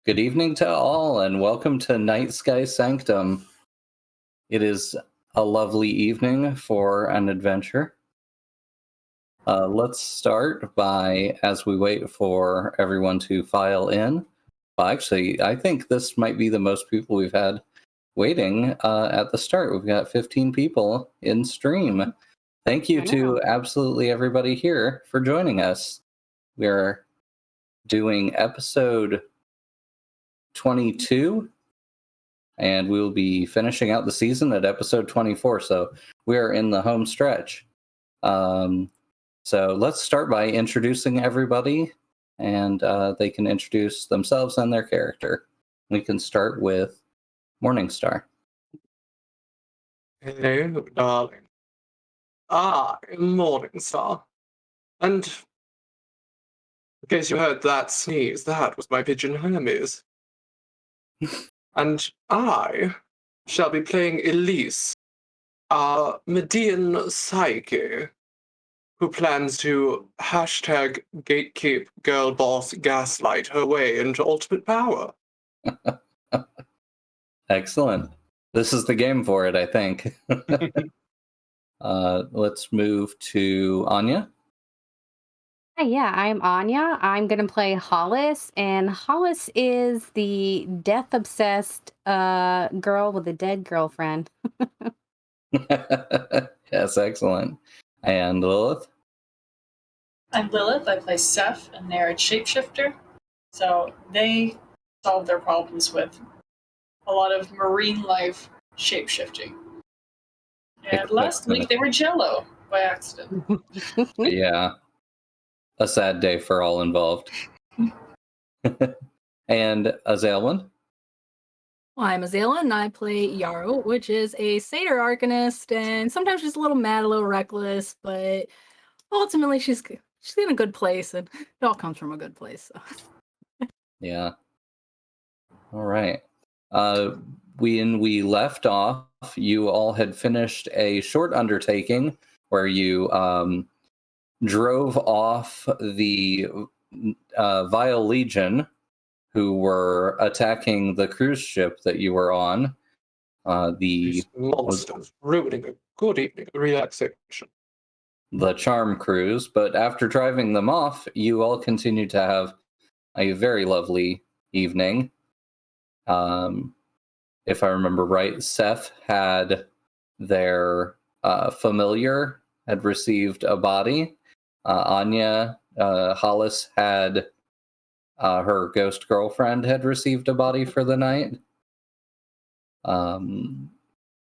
Good evening to all, and welcome to Nightsky Sanctum. It is a lovely evening for an adventure. Let's start by, as we wait for everyone to file in. Well, actually, I think this might be the most people we've had waiting at the start. We've got 15 people in stream. Thank you to absolutely everybody here for joining us. We're doing episode 22, and we'll be finishing out the season at episode 24, so we're in the home stretch. So let's start by introducing everybody, and they can introduce themselves and their character. We can start with Morningstar. Hello, darling. I'm Morningstar. And in case you heard that sneeze, that was my pigeon Hermes. And I shall be playing Elise, our Median Psyche, who plans to hashtag gatekeep girl boss gaslight her way into ultimate power. Excellent. This is the game for it, I think. Let's move to Anya. Hi, yeah, I'm Anya. I'm going to play Hollis, and Hollis is the death-obsessed girl with a dead girlfriend. Yes, excellent. And Lilith? I'm Lilith. I play Seth, and they're a shapeshifter. So they solve their problems with a lot of marine life shapeshifting. And last week they were Jello by accident. Yeah. A sad day for all involved. And Azalwin? Well, I'm Azalea, and I play Yarrow, which is a satyr arcanist, and sometimes she's a little mad, a little reckless, but ultimately she's in a good place, and it all comes from a good place. So. Yeah. All right. When we left off, you all had finished a short undertaking where you drove off the Vile Legion, who were attacking the cruise ship that you were on. These monsters ruining a good evening of relaxation. The Charm Cruise, but after driving them off, you all continued to have a very lovely evening. If I remember right, Seth had their familiar had received a body. Anya, Hollis had her ghost girlfriend had received a body for the night.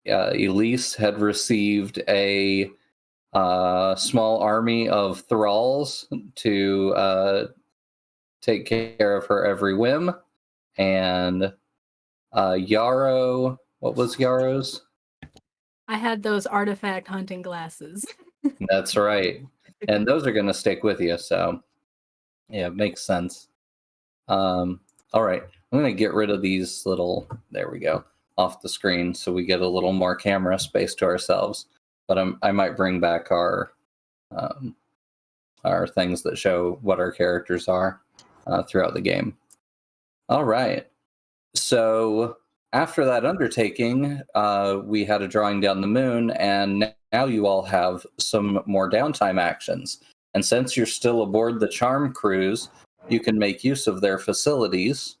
Elise had received a small army of thralls to take care of her every whim. And Yarrow, what was Yarrow's? I had those artifact hunting glasses. That's right. And those are going to stick with you, so yeah, it makes sense. All right, I'm going to get rid of these little, there we go, off the screen so we get a little more camera space to ourselves. But I might bring back our things that show what our characters are throughout the game. All right. So after that undertaking, we had a drawing down the moon, and now you all have some more downtime actions. And since you're still aboard the Charm Cruise, you can make use of their facilities,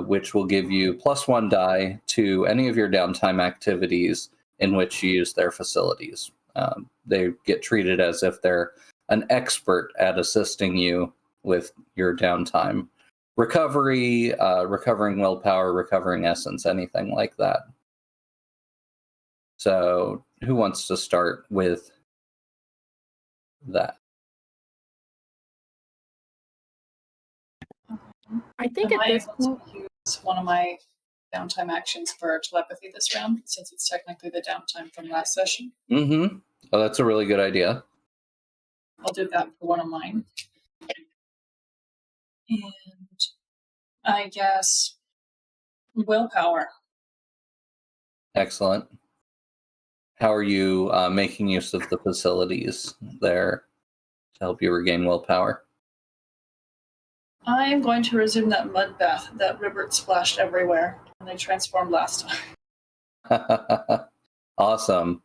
which will give you +1 die to any of your downtime activities in which you use their facilities. They get treated as if they're an expert at assisting you with your downtime. Recovery, recovering willpower, recovering essence, anything like that. So, who wants to start with that? I think Am at I this able point, to use one of my downtime actions for telepathy this round, since it's technically the downtime from last session? Mm-hmm. Oh, that's a really good idea. I'll do that for one of mine. And I guess willpower. Excellent. How are you making use of the facilities there to help you regain willpower? I'm going to resume that mud bath that Ribbert splashed everywhere when they transformed last time. Awesome.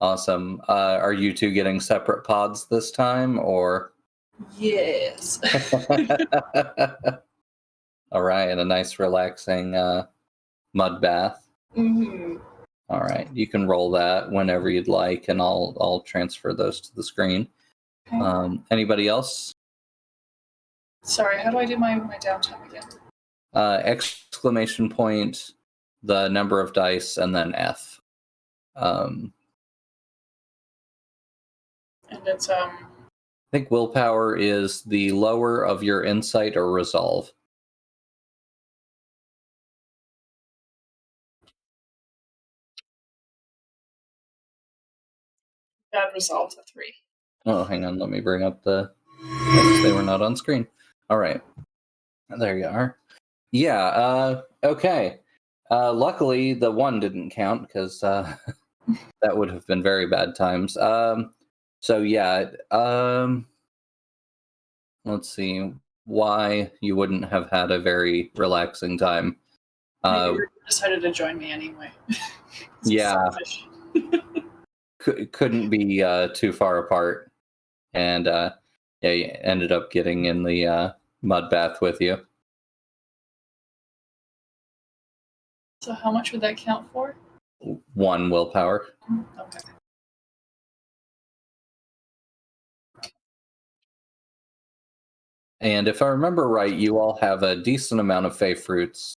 Awesome. Are you two getting separate pods this time, or? Yes. All right, and a nice relaxing mud bath. Mm-hmm. All right, you can roll that whenever you'd like, and I'll transfer those to the screen. Okay. Anybody else? Sorry, how do I do my downtime again? Exclamation point, the number of dice, and then F. And it's I think willpower is the lower of your insight or resolve. bad resolve to 3. Oh, hang on. Let me bring up the dice. They were not on screen. All right. There you are. Yeah. Okay. Luckily, the 1 didn't count because that would have been very bad times. So yeah. Let's see why you wouldn't have had a very relaxing time. Maybe you decided to join me anyway. Yeah. Selfish. Couldn't be too far apart, and yeah, you ended up getting in the mud bath with you. So how much would that count for? 1 willpower. Okay. And if I remember right, you all have a decent amount of Fae fruits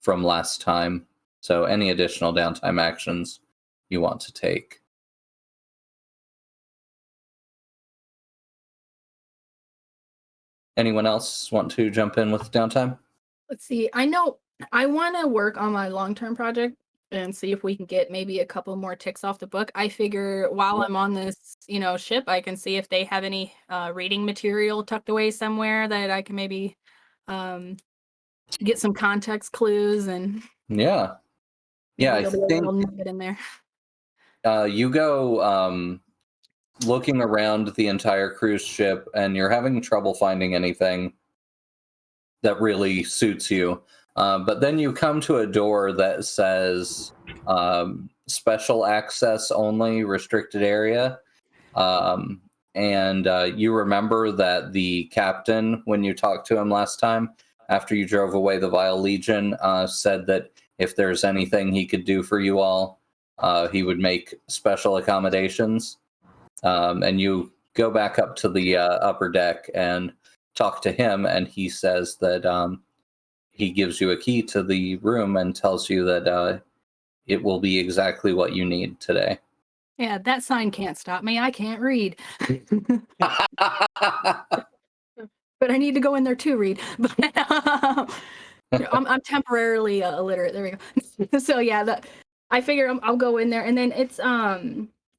from last time, so any additional downtime actions you want to take. Anyone else want to jump in with downtime? Let's see. I know I want to work on my long-term project and see if we can get maybe a couple more ticks off the book. I figure while I'm on this, ship, I can see if they have any reading material tucked away somewhere that I can maybe get some context clues and Yeah. maybe Yeah, I there'll be a think little nugget in there. you go looking around the entire cruise ship, and you're having trouble finding anything that really suits you. But then you come to a door that says special access only, restricted area. And you remember that the captain, when you talked to him last time, after you drove away the Vile Legion, said that if there's anything he could do for you all, he would make special accommodations. And you go back up to the upper deck and talk to him, and he says that he gives you a key to the room and tells you that it will be exactly what you need today. Yeah, that sign can't stop me. I can't read. But I need to go in there to read. But I'm temporarily illiterate. There we go. So yeah, I figure I'll go in there, and then it's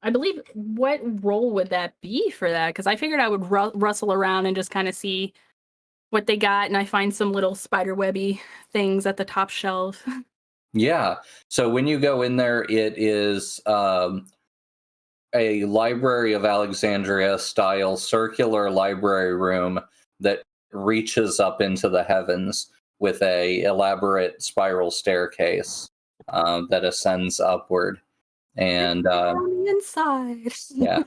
I believe, what role would that be for that? Because I figured I would rustle around and just kind of see what they got, and I find some little spiderwebby things at the top shelf. Yeah. So when you go in there, it is a Library of Alexandria style circular library room that reaches up into the heavens with a elaborate spiral staircase that ascends upward. And on the inside. yeah.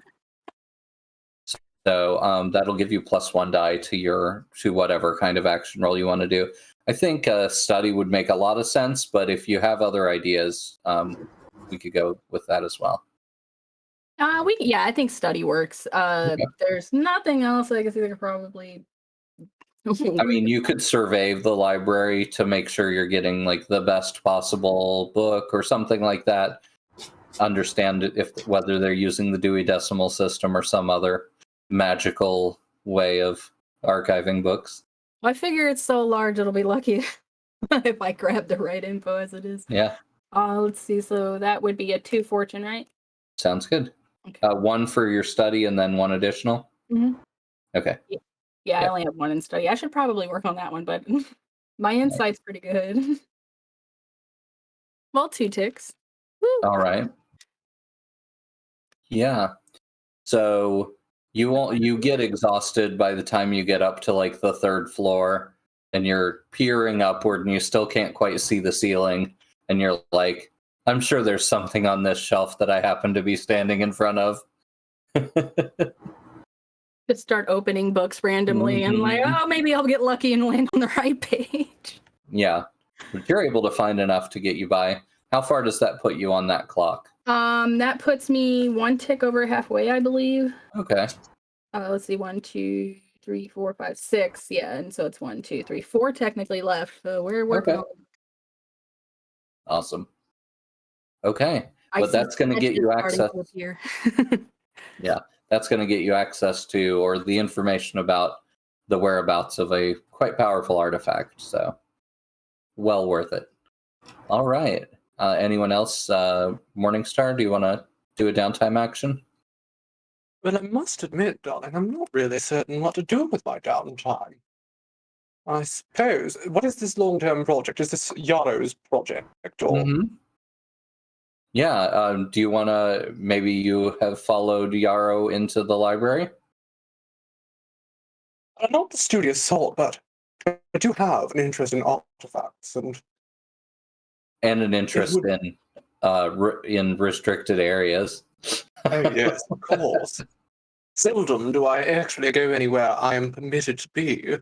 So that'll give you +1 die to whatever kind of action roll you want to do. I think study would make a lot of sense, but if you have other ideas, we could go with that as well. I think study works. Okay. There's nothing else I can see. They could probably. I mean, you could survey the library to make sure you're getting like the best possible book or something like that. Understand whether they're using the Dewey Decimal System or some other magical way of archiving books. I figure it's so large, it'll be lucky if I grab the right info as it is. Yeah. Let's see. So that would be a 2 fortune, right? Sounds good. Okay. 1 for your study and then 1 additional. Mm-hmm. Okay. Yeah, I only have 1 in study. I should probably work on that one, but my insight's pretty good. Well, 2 ticks. Woo. All right. Yeah. So you get exhausted by the time you get up to like the 3rd floor. and you're peering upward and you still can't quite see the ceiling, and you're like, I'm sure there's something on this shelf that I happen to be standing in front of. Just start opening books randomly and like, Mhm. oh, maybe I'll get lucky and land on the right page. Yeah, but you're able to find enough to get you by. How far does that put you on that clock? That puts me one tick over halfway, I believe. Okay. Let's see, 1, 2, 3, 4, 5, 6. Yeah, and so it's 1, 2, 3, 4 technically left. So we're working Okay. on. Awesome. Okay, I but see that's going to get sketches you starting access. to appear. Yeah, that's going to get you access to, or the information about the whereabouts of a quite powerful artifact. So, well worth it. All right. Anyone else? Morningstar, do you want to do a downtime action? Well, I must admit, darling, I'm not really certain what to do with my downtime. I suppose. What is this long-term project? Is this Yaro's project, or? Mm-hmm. Yeah. Do you want to? Maybe you have followed Yarrow into the library. Not the studious sort, but I do have an interest in artifacts, and And an interest would- in restricted areas. oh yes, of course. Seldom do I actually go anywhere I am permitted to be.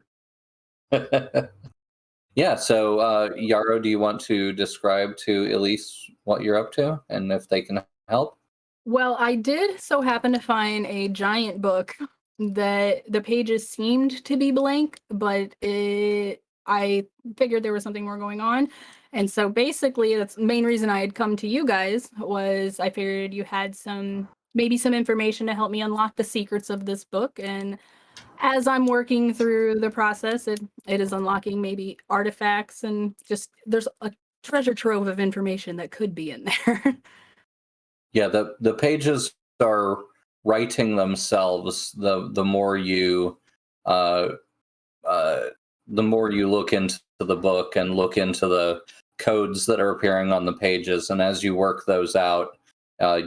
Yeah, so Yarrow, do you want to describe to Elise what you're up to and if they can help? Well, I did so happen to find a giant book that the pages seemed to be blank, but I figured there was something more going on. And so basically, that's the main reason I had come to you guys was I figured you had maybe some information to help me unlock the secrets of this book. And as I'm working through the process, it is unlocking maybe artifacts and just there's a treasure trove of information that could be in there. Yeah, the pages are writing themselves. The more you uh, the more you look into the book and look into the codes that are appearing on the pages, and as you work those out,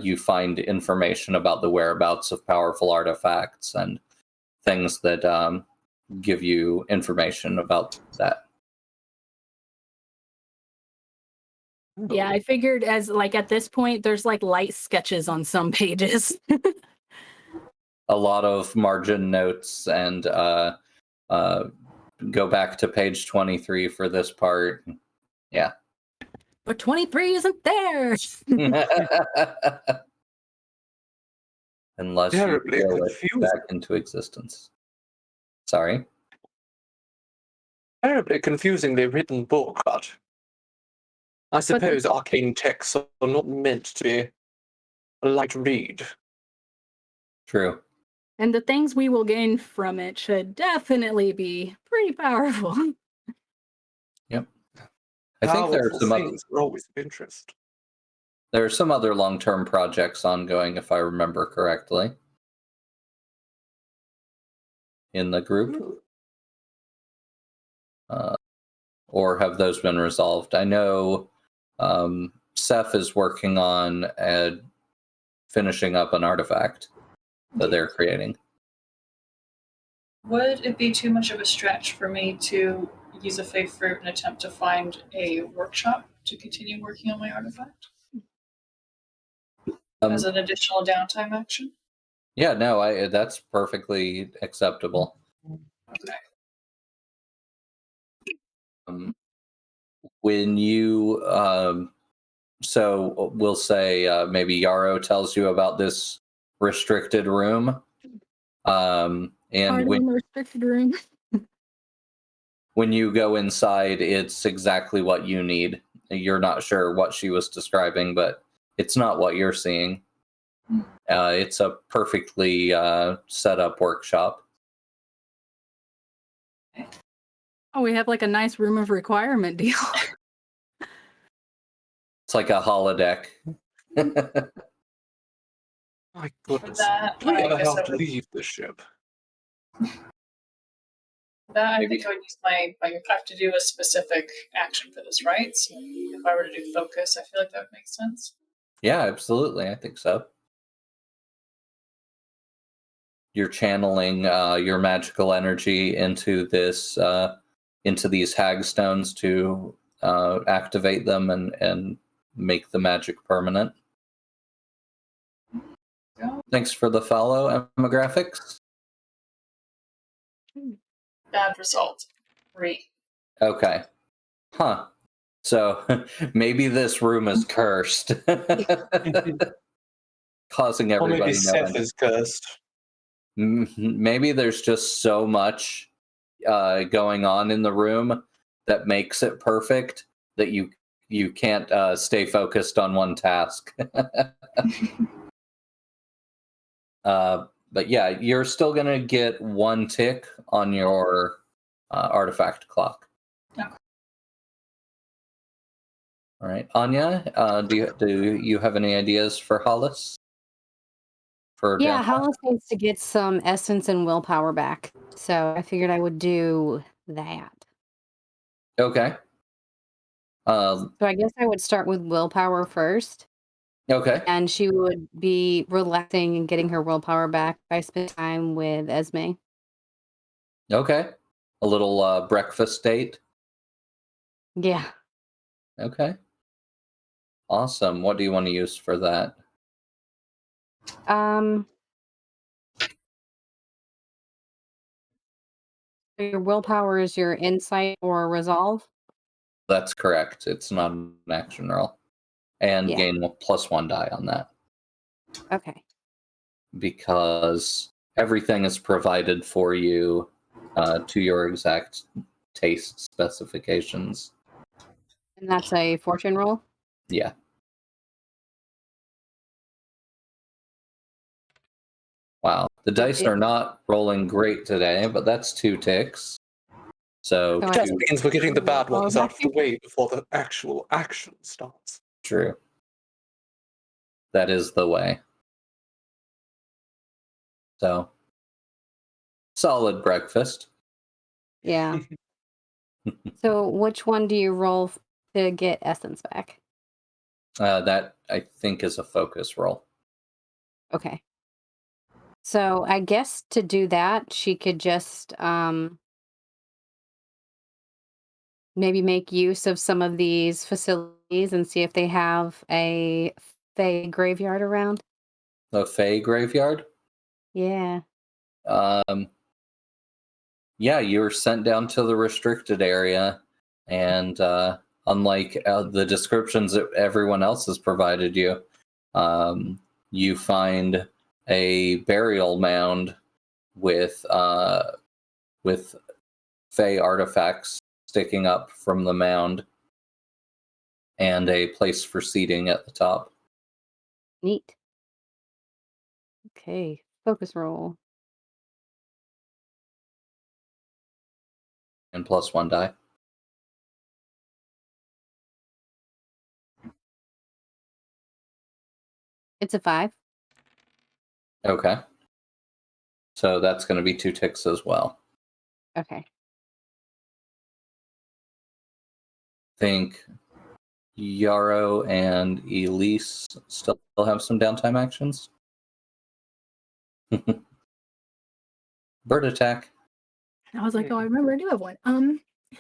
you find information about the whereabouts of powerful artifacts and things that give you information about that. Yeah, I figured as like at this point, there's like light sketches on some pages. A lot of margin notes and go back to page 23 for this part. Yeah. But 23 isn't there. Unless you Terribly will it confusing. back into existence. Sorry. Terribly confusingly written book, but I suppose arcane texts are not meant to be a light read. True. And the things we will gain from it should definitely be pretty powerful. Yep. I think there are Powerful some other, things are always of interest. there are some other long-term projects ongoing, if I remember correctly, in the group. Or have those been resolved? I know Seth is working on finishing up an artifact that they're creating. Would it be too much of a stretch for me to use a Fae fruit and attempt to find a workshop to continue working on my artifact as an additional downtime action? Yeah, no, that's perfectly acceptable. Okay. When you so we'll say maybe Yarrow tells you about this restricted room, and In the restricted room. when you go inside, it's exactly what you need. You're not sure what she was describing, but it's not what you're seeing. It's a perfectly set up workshop. Oh, we have like a nice room of requirement deal. It's like a holodeck. My goodness. That, Do I I ever guess have I to would, leave the ship? that I Maybe. think I would use my, I have to do a specific action for this, right? So if I were to do focus, I feel like that would make sense. Yeah, absolutely. I think so. You're channeling your magical energy into this into these hagstones to activate them and make the magic permanent. Go. Thanks for the follow, Demographics. Bad result. 3. Okay. Huh. So maybe this room is cursed. Causing Or everybody maybe to Seth is cursed. Maybe there's just so much going on in the room that makes it perfect that you can't stay focused on one task. But yeah, you're still gonna get 1 tick on your artifact clock. Okay. All right, Anya, do you have any ideas for Hollis? Yeah, Hollis needs to get some essence and willpower back. So I figured I would do that. Okay. So I guess I would start with willpower first. Okay. And she would be relaxing and getting her willpower back by spending time with Esme. Okay. A little breakfast date. Yeah. Okay. Awesome. What do you want to use for that? Your willpower is your insight or resolve? That's correct. It's not an action roll. And Yeah. gain +1 die on that. Okay. Because everything is provided for you to your exact taste specifications. And that's a fortune roll? Yeah. Wow. The dice are not rolling great today, but that's 2 ticks. So So It just means we're getting the bad ones out of the way before the actual action starts. true. That is the way. So solid breakfast. Yeah. So which one do you roll to get essence back? That I think is a focus roll. Okay. So I guess to do that, she could just maybe make use of some of these facilities and see if they have a Fae Graveyard around. The Fae Graveyard? Yeah. Yeah, you were sent down to the restricted area, and unlike the descriptions that everyone else has provided you, you find a burial mound with Fae artifacts sticking up from the mound, and a place for seating at the top. Neat. Okay. Focus roll. And +1 die. It's a 5. Okay. So that's going to be 2 ticks as well. Okay. Think Yarrow and Elise still have some downtime actions. Bird attack. I was like, oh, I remember I do have one.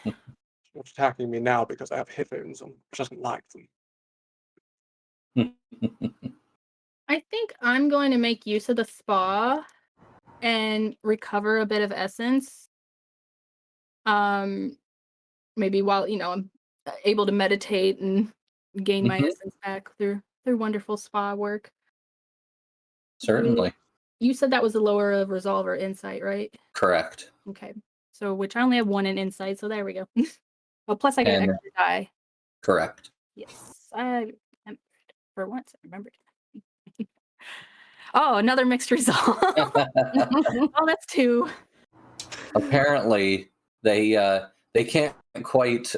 It's attacking me now because I have headphones on, which doesn't like them. I think I'm going to make use of the spa and recover a bit of essence. Maybe while I'm able to meditate and gain my essence back through wonderful spa work. Certainly. You said that was the lower of resolve or insight, right? Correct. Okay. So which I only have 1 in insight, so there we go. Oh, plus I get an extra die. Correct. Yes. I for once I remembered. Oh, another mixed result. Oh, that's 2. Apparently, they can't quite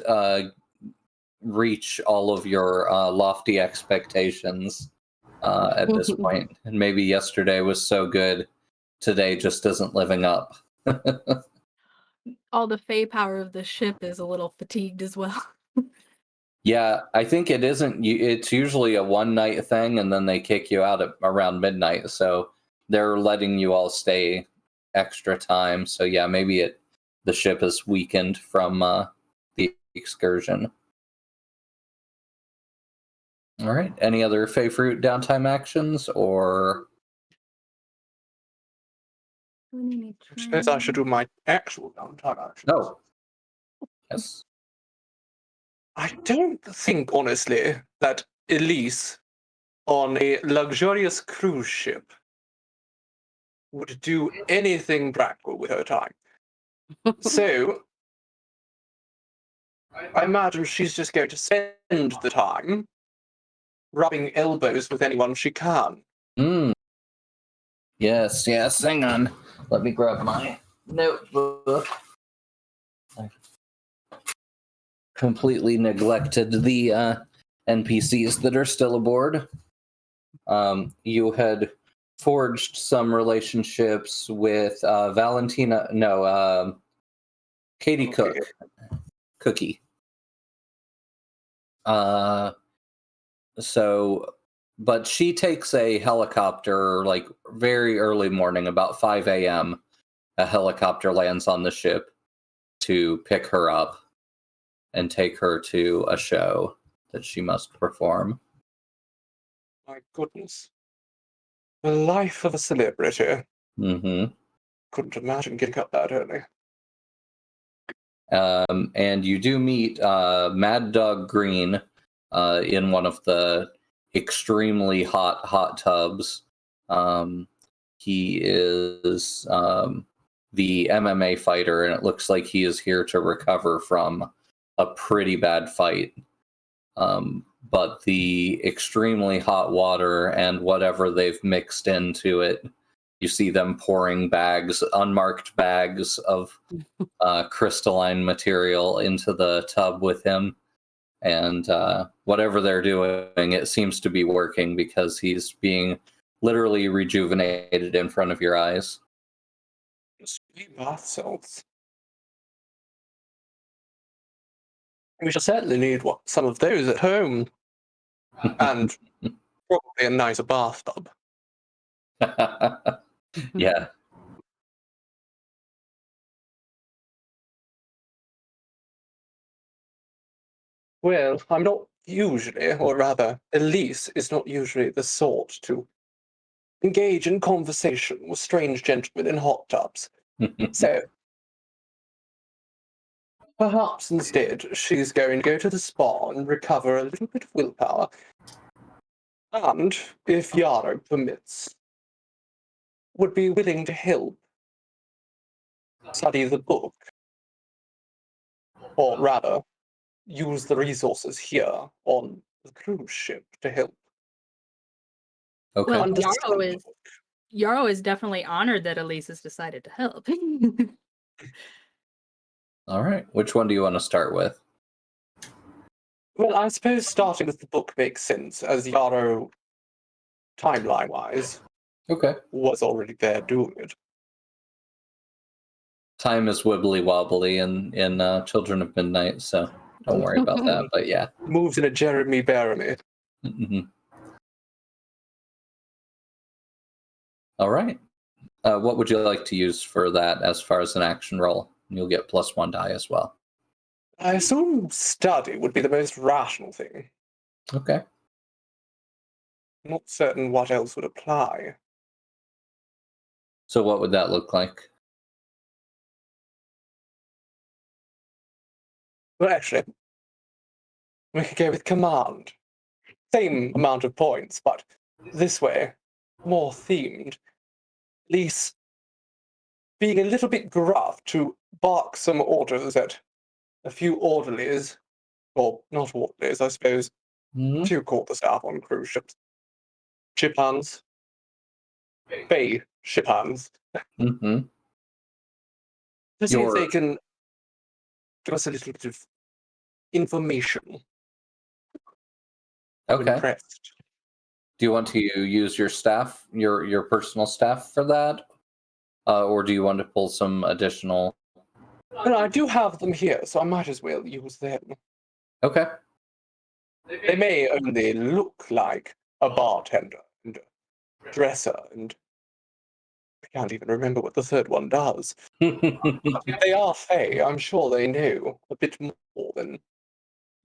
reach all of your lofty expectations at this point. And maybe yesterday was so good, today just isn't living up. All the Fae power of the ship is a little fatigued as well. Yeah, I think it isn't. It's usually a one-night thing, and then they kick you out at around midnight. So they're letting you all stay extra time. So yeah, maybe it the ship is weakened from the excursion. All right. Any other Fae Fruit downtime actions, or? I suppose I should do my actual downtime actions. Oh. Yes. I don't think, honestly, that Elise on a luxurious cruise ship would do anything practical with her time. So, I imagine she's just going to spend the time rubbing elbows with anyone she can. Yes, yes. Hang on. Let me grab my notebook. I completely neglected the NPCs that are still aboard. You had forged some relationships with Valentina. No, Katie Okay. Cookie. But she takes a helicopter like very early morning, about 5 a.m. A helicopter lands on the ship to pick her up and take her to a show that she must perform. My goodness. The life of a celebrity. Mm-hmm. Couldn't imagine getting up that early. And you do meet Mad Dog Green in one of the extremely hot tubs. He is the MMA fighter, and it looks like he is here to recover from a pretty bad fight. But the extremely hot water and whatever they've mixed into it, you see them pouring unmarked bags of crystalline material into the tub with him. And whatever they're doing, it seems to be working because he's being literally rejuvenated in front of your eyes. Sweet bath salts. We shall certainly need some of those at home. And probably a nicer bathtub. Yeah. Well, I'm not usually, or rather, Elise is not usually the sort to engage in conversation with strange gentlemen in hot tubs. So, perhaps instead she's going to go to the spa and recover a little bit of willpower. And, if Yarrow permits, would be willing to help study the book. Or rather, use the resources here on the cruise ship to help. Okay. Well, understand. Yarrow is definitely honored that Elise has decided to help. All right. Which one do you want to start with? Well, I suppose starting with the book makes sense, as Yarrow, timeline-wise, Okay. was already there doing it. Time is wibbly wobbly in Children of Midnight, so don't worry about that. But yeah. Moves in a Jeremy Barony. Mm-hmm. All right. What would you like to use for that as far as an action roll? You'll get +1 die as well. I assume study would be the most rational thing. Okay. Not certain what else would apply. So what would that look like? Well, actually, we could go with command. Same amount of points, but this way, more themed. At least being a little bit gruff to bark some orders at a few orderlies, or not orderlies, I suppose, what do you call the staff on cruise ships? Ship hands? Fae ship hands. Mm-hmm. To see if they can give us a little bit of information. I'm Okay. impressed. Do you want to use your staff, your personal staff for that? Or do you want to pull some additional? Well, I do have them here, so I might as well use them. Okay. They may only look like a bartender and a dresser and a can't even remember what the third one does. If they are Fae, I'm sure they know a bit more than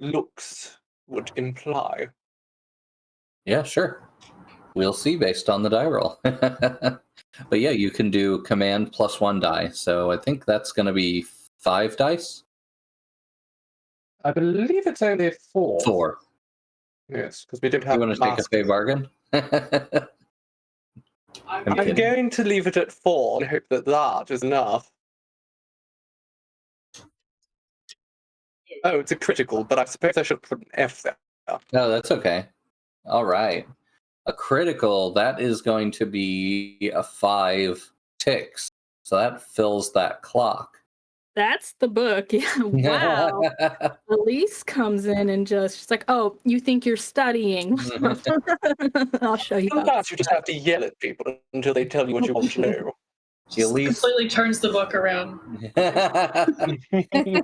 looks would imply. Yeah, sure. We'll see based on the die roll. But yeah, you can do command plus 1 die. So I think that's going to be 5 dice? I believe it's only 4. 4. Yes, because we don't You have want to take a masks. Fae bargain? I'm kidding. going to leave it at 4 and hope that that is enough. Oh, it's a critical, but I suppose I should put an F there. No, that's okay. All right. A critical, that is going to be a 5 ticks. So that fills that clock. That's the book. Yeah. Wow. Elise comes in and she's like, "Oh, you think you're studying? I'll show you." Sometimes you just have to yell at people until they tell you what you want to know. Just completely turns the book around.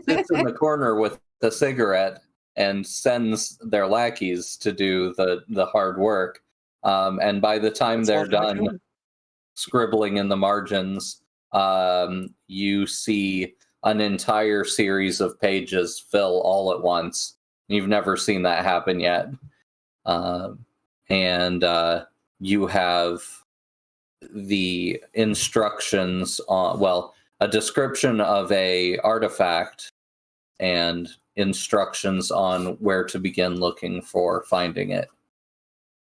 Sits in the corner with the cigarette and sends their lackeys to do the hard work. And by the time they're done scribbling in the margins, you see an entire series of pages fill all at once. You've never seen that happen yet. And you have the instructions on, well, a description of a artifact and instructions on where to begin looking for finding it.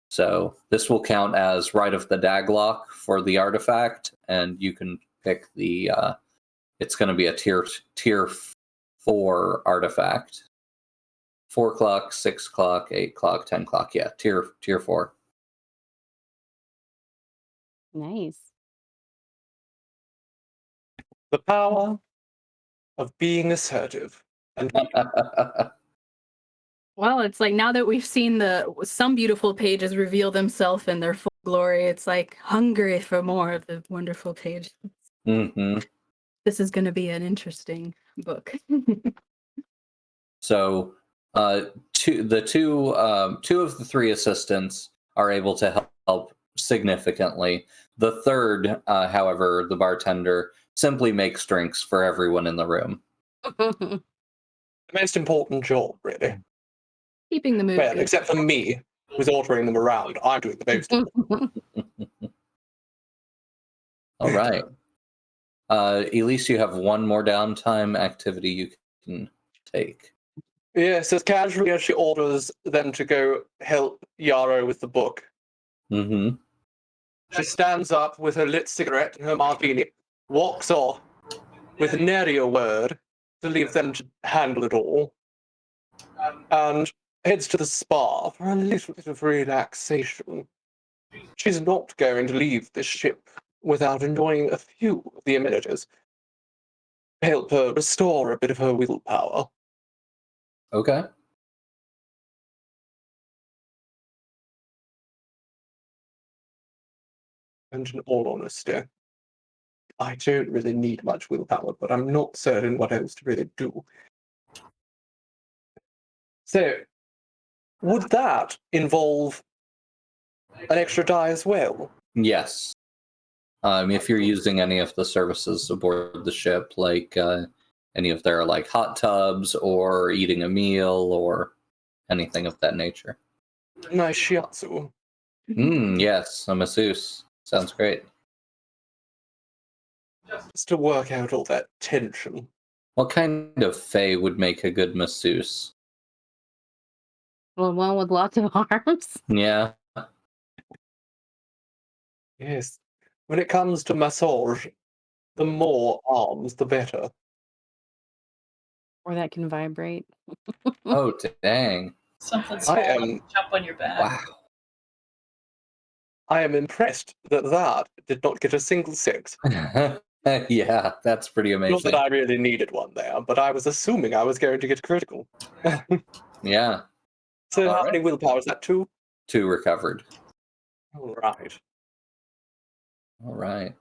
So this will count as right of the daglock for the artifact, and you can pick the it's going to be a tier 4 artifact. 4 o'clock, 6 o'clock, 8 o'clock, 10 o'clock. Yeah, tier 4. Nice. The power of being assertive. And Well, it's like now that we've seen some beautiful pages reveal themselves in their full glory, it's like hungry for more of the wonderful pages. Mm-hmm. This is going to be an interesting book. So, two of the 3 assistants are able to help significantly. The third, however, the bartender, simply makes drinks for everyone in the room. the most important job, really. Keeping the mood Well, good. except for me, who's ordering them around. I'm doing the most of it. All right. Elise, you have one more downtime activity you can take. Yes, as casually as she orders them to go help Yarrow with the book, Mm-hmm. she stands up with her lit cigarette and her martini, walks off with nary a word to leave them to handle it all, and heads to the spa for a little bit of relaxation. She's not going to leave this ship without enjoying a few of the amenities. Help her restore a bit of her willpower. Okay. And in all honesty, I don't really need much willpower, but I'm not certain what else to really do. So, would that involve an extra die as well? Yes. If you're using any of the services aboard the ship, like any of their like hot tubs or eating a meal or anything of that nature. Nice shiatsu. Yes, a masseuse. Sounds great. Just to work out all that tension. What kind of fae would make a good masseuse? Well, one with lots of arms. Yeah. Yes. When it comes to massage, the more arms, the better. Or that can vibrate. Oh, dang. Something small am- jump on your back. Wow. I am impressed that that did not get a single 6. Yeah, that's pretty Not amazing. that I really needed one there, but I was assuming I was going to get critical. Yeah, So how Alright. many willpower is that? 2? 2 recovered. All right. All right.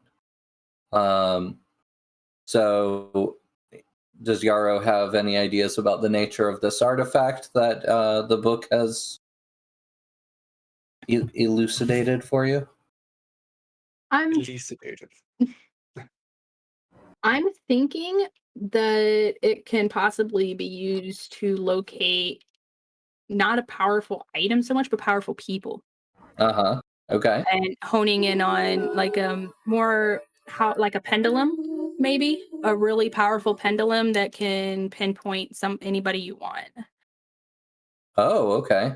So does Yarrow have any ideas about the nature of this artifact that the book has elucidated for you? I'm elucidated. I'm thinking that it can possibly be used to locate not a powerful item so much, but powerful people. Uh-huh. Okay. And honing in on like more how like a pendulum, maybe a really powerful pendulum that can pinpoint anybody you want. Oh, okay.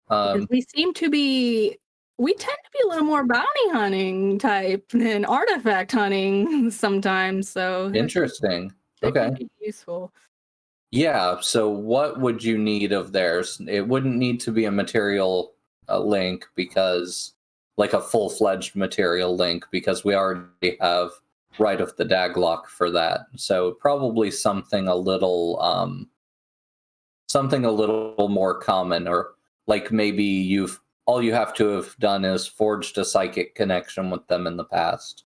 Because we tend to be a little more bounty hunting type than artifact hunting sometimes. So Interesting. that Okay. can be useful. Yeah, so what would you need of theirs? It wouldn't need to be a material link because, like a full-fledged material link, because we already have Right of the Daglock for that. So probably something a little more common, or like maybe all you have to have done is forged a psychic connection with them in the past.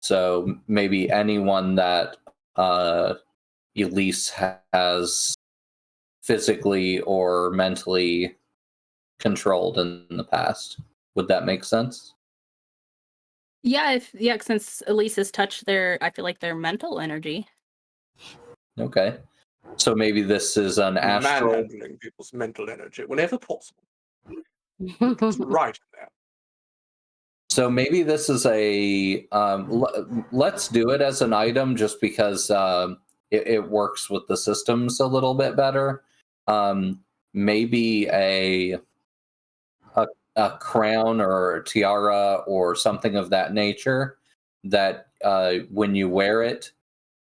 So maybe anyone that Elise has physically or mentally controlled in the past. Would that make sense? Yeah, since Elise has touched I feel like their mental energy. Okay. So maybe this is an astral. Manhandling people's mental energy whenever possible. It's right in there. So maybe this is a. Let's do it as an item, just because it works with the systems a little bit better. Maybe a crown or a tiara or something of that nature that when you wear it,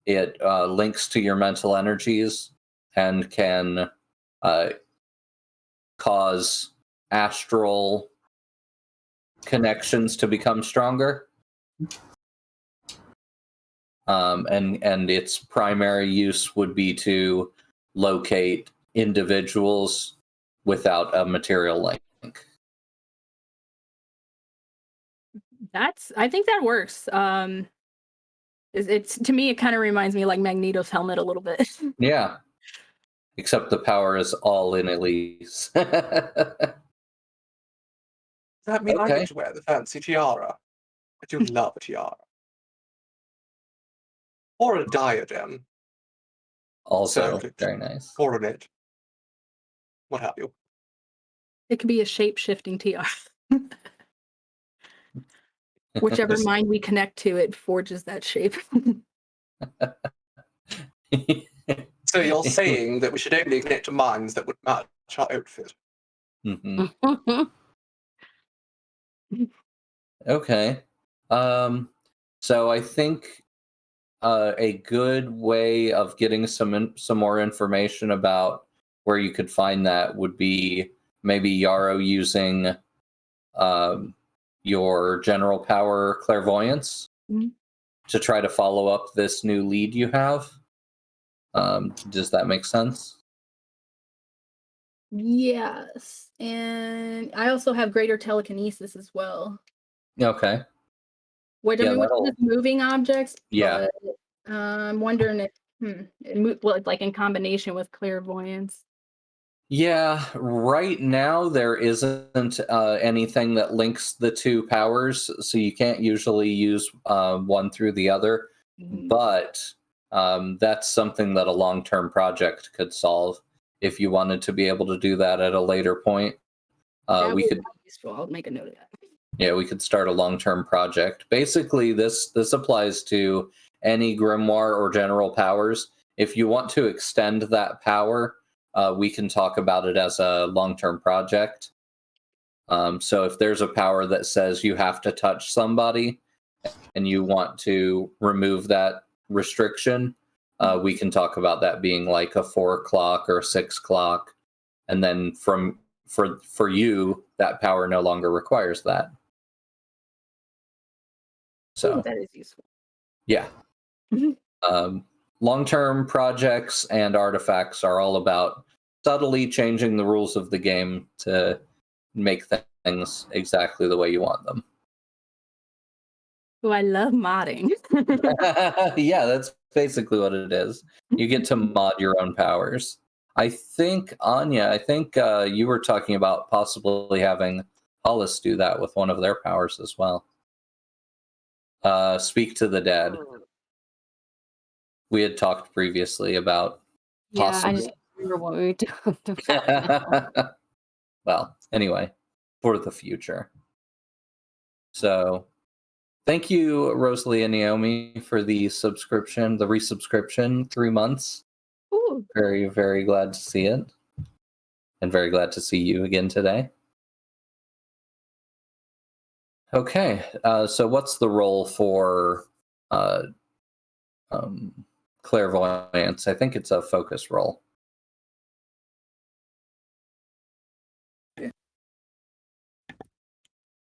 it links to your mental energies and can cause astral connections to become stronger. And its primary use would be to locate individuals without a material link. I think that works. It's to me, it kind of reminds me of like Magneto's helmet a little bit. Yeah. Except the power is all in Elise. Does that mean I Okay. get to wear the fancy tiara? I do love a tiara. Or a diadem. Also Circlet. very nice. Coronet. What have you. It could be a shape-shifting tiara. Whichever mind we connect to, it forges that shape. So you're saying that we should only connect to minds that would match our outfit? Mhm. Okay. So I think a good way of getting some more information about where you could find that would be maybe Yarrow using your general power clairvoyance to try to follow up this new lead you have. Does that make sense? Yes, and I also have greater telekinesis as well. Okay. Which Yeah, I mean, which that'll- is moving objects. Yeah. But, I'm wondering if like in combination with clairvoyance. Yeah, right now there isn't anything that links the two powers, so you can't usually use one through the other. But that's something that a long-term project could solve if you wanted to be able to do that at a later point. That We would could, be useful. I'll make a note of that. yeah, we could start a long-term project. Basically, this applies to any grimoire or general powers. If you want to extend that power, we can talk about it as a long-term project. So if there's a power that says you have to touch somebody and you want to remove that restriction, we can talk about that being like a 4 o'clock or 6 o'clock. And then for you, that power no longer requires that. So Ooh, that is useful. yeah. Long-term projects and artifacts are all about subtly changing the rules of the game to make things exactly the way you want them. Oh, I love modding. Yeah, that's basically what it is. You get to mod your own powers. I think, Anya, you were talking about possibly having Hollis do that with one of their powers as well. speak to the dead. We had talked previously about Yeah, I possibly. just remember what we talked about. Well, anyway, for the future. So, thank you, Rosalie and Naomi, for the subscription, the resubscription, 3 months. Ooh. Very, very glad to see it. And very glad to see you again today. Okay, so what's the role for clairvoyance? I think it's a focus role.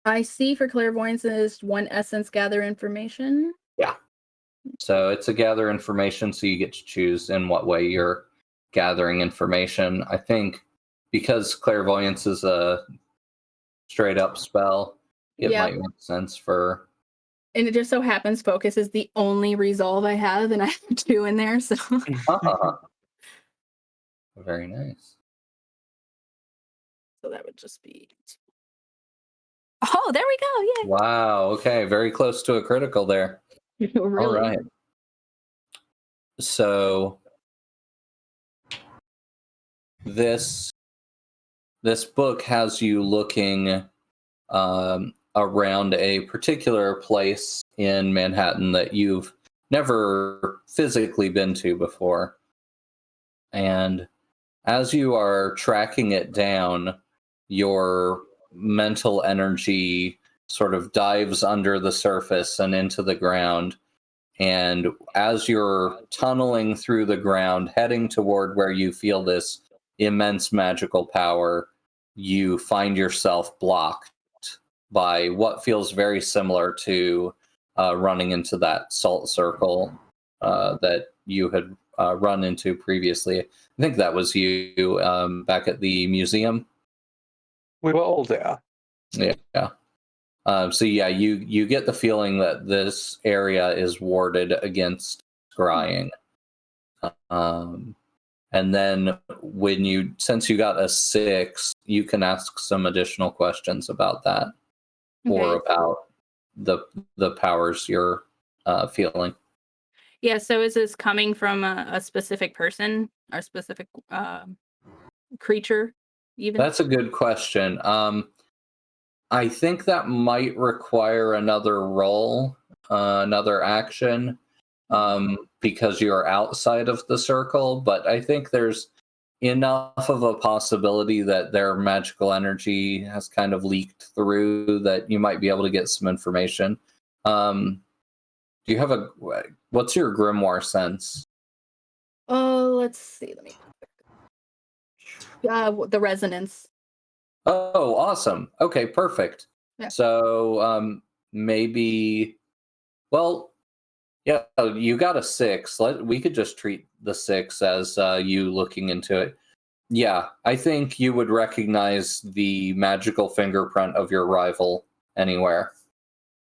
I see for clairvoyance is one essence gather information. Yeah. So it's a gather information, so you get to choose in what way you're gathering information. I think because clairvoyance is a straight up spell, it Yeah. might make sense for. And it just so happens focus is the only resolve I have, and I have 2 in there, so Very nice. so that would just be. Oh, there we go! Yeah. Wow. Okay. Very close to a critical there. Really? All right. So this book has you looking around a particular place in Manhattan that you've never physically been to before. And as you are tracking it down, your mental energy sort of dives under the surface and into the ground. And as you're tunneling through the ground, heading toward where you feel this immense magical power, you find yourself blocked by what feels very similar to running into that salt circle that you had run into previously. I think that was you back at the museum. We were all there. Yeah. So yeah, you get the feeling that this area is warded against scrying. And then since you got a 6, you can ask some additional questions about that. Or Okay. about the powers you're feeling. Yeah, so is this coming from a specific person or specific creature even? That's a good question. I think that might require another roll, another action, because you're outside of the circle, but I think there's enough of a possibility that their magical energy has kind of leaked through that you might be able to get some information. Do you have what's your grimoire sense? Oh, let's see. Let me. The resonance. Oh, awesome. Okay, perfect. Yeah. So maybe, well, yeah, you got a 6. We could just treat the 6 as you looking into it. Yeah, I think you would recognize the magical fingerprint of your rival anywhere.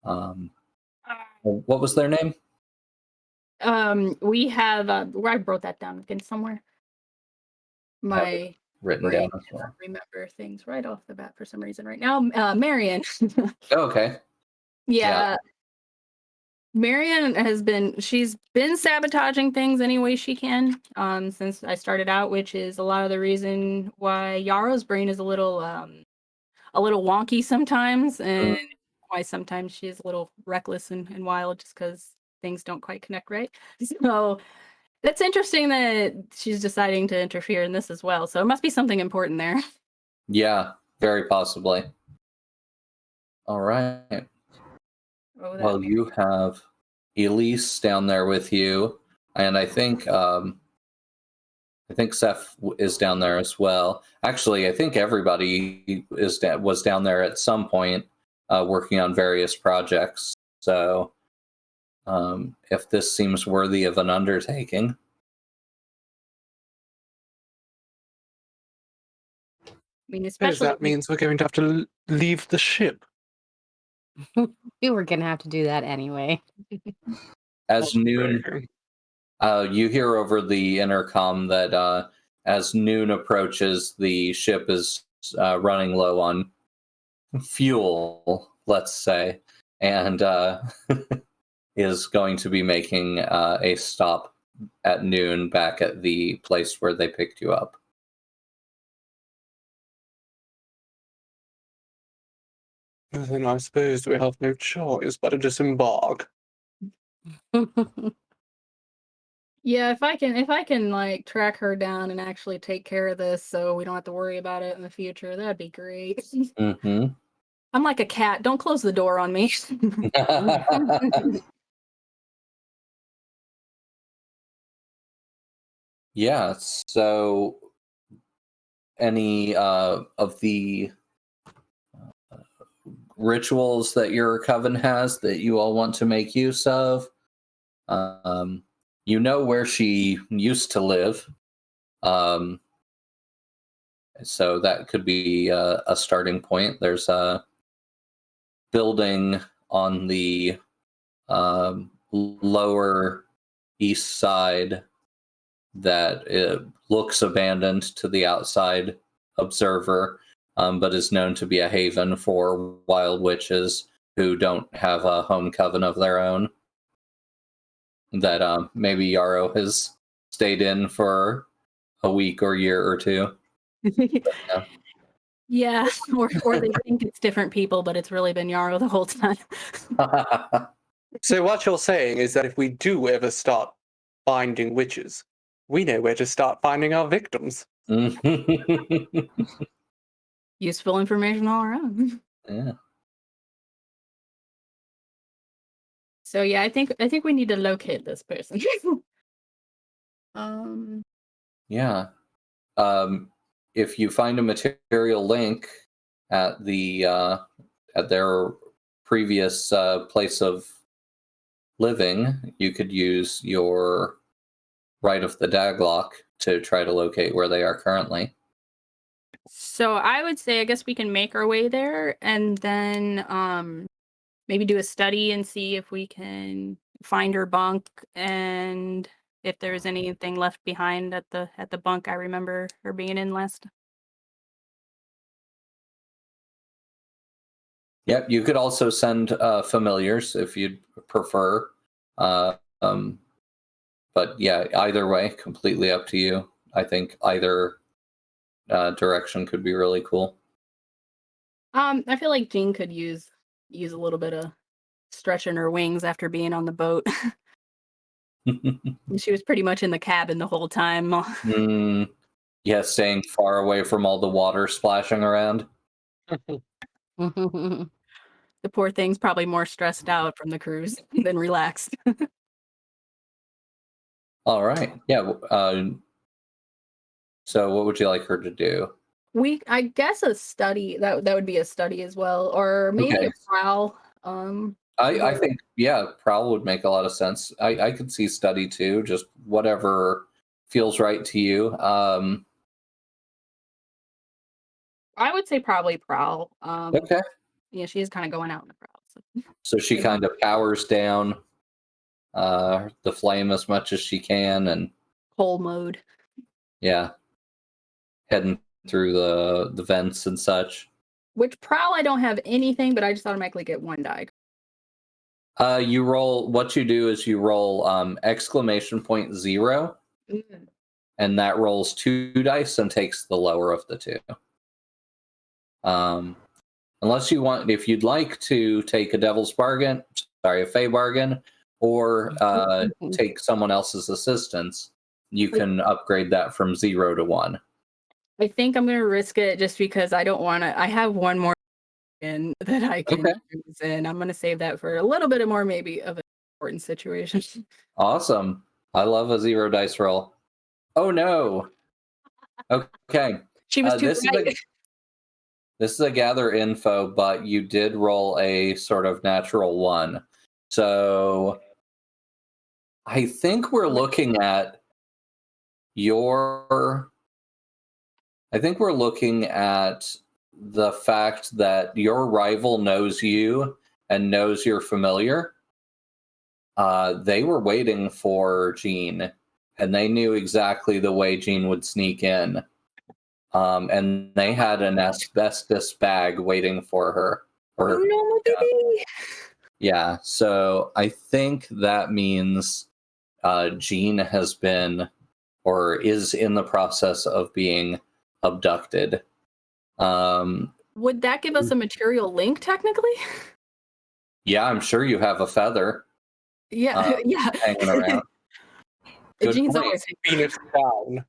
What was their name? We have where I wrote that down again somewhere. My Written brain down as well. cannot remember things right off the bat for some reason right now. Marion. Okay. Yeah. Marion she's been sabotaging things any way she can since I started out, which is a lot of the reason why Yarrow's brain is a little wonky sometimes, and why sometimes she's a little reckless and wild just because things don't quite connect right. So that's interesting that she's deciding to interfere in this as well. So it must be something important there. Yeah, very possibly. All right. Well, you have Elise down there with you, and I think Seth is down there as well. Actually, I think everybody was down there at some point, working on various projects. So, if this seems worthy of an undertaking. I mean, Because especially that means we're going to have to leave the ship. We were gonna have to do that anyway. As noon, you hear over the intercom that as noon approaches, the ship is running low on fuel, let's say, and is going to be making a stop at noon back at the place where they picked you up. Then I suppose we have no choice but to disembark. Yeah, if I can like track her down and actually take care of this so we don't have to worry about it in the future, that'd be great. Mm-hmm. I'm like a cat. Don't close the door on me. Yeah, so any of the rituals that your coven has that you all want to make use of? You know where she used to live. So that could be a starting point. There's a building on the lower east side that looks abandoned to the outside observer, but is known to be a haven for wild witches who don't have a home coven of their own. That maybe Yarrow has stayed in for a week or year or two. Yeah. Yeah, or they think it's different people, but it's really been Yarrow the whole time. So what you're saying is that if we do ever start finding witches, we know where to start finding our victims. Useful information all around. Yeah. So yeah, I think we need to locate this person. Yeah. If you find a material link at the at their previous place of living, you could use your Rite of the Daglock to try to locate where they are currently. So I would say I guess we can make our way there and then maybe do a study and see if we can find her bunk and if there's anything left behind at the bunk I remember her being in last. Yep, you could also send familiars if you'd prefer. But yeah, either way, completely up to you. I think either direction could be really cool. I feel like Jean could use a little bit of stretching her wings after being on the boat. She was pretty much in the cabin the whole time. Yeah, staying far away from all the water splashing around. The poor thing's probably more stressed out from the cruise than relaxed. All right. Yeah. So what would you like her to do? I guess a study that would be a study as well, or maybe Okay. a prowl. I think, yeah, prowl would make a lot of sense. I could see study too, just whatever feels right to you. I would say probably prowl. Okay. Yeah, she's kind of going out in the prowl. So she kind of powers down the flame as much as she can, and Whole mode. yeah, heading through the vents and such. Which prowl I don't have anything, but I just automatically get one die. You roll. What you do is you roll !0, and that rolls 2 dice and takes the lower of the two. Unless you want, if you'd like to take a a Fae bargain, or take someone else's assistance, you can upgrade that from 0 to 1. I think I'm gonna risk it just because I don't want to. I have one more in that I can use, and I'm gonna save that for a little bit more maybe of an important situation. Awesome. I love a 0 dice roll. Oh no. Okay. She was too bright. This is a gather info, but you did roll a sort of natural 1. So I think we're looking at the fact that your rival knows you and knows you're familiar. They were waiting for Jean, and they knew exactly the way Jean would sneak in. And they had an asbestos bag waiting for her. Oh no, my baby! Yeah, so I think that means Jean has been or is in the process of being abducted. Would that give us a material link, technically? Yeah, I'm sure you have a feather Yeah, yeah. hanging around. Good Jean's point. always Phoenix down.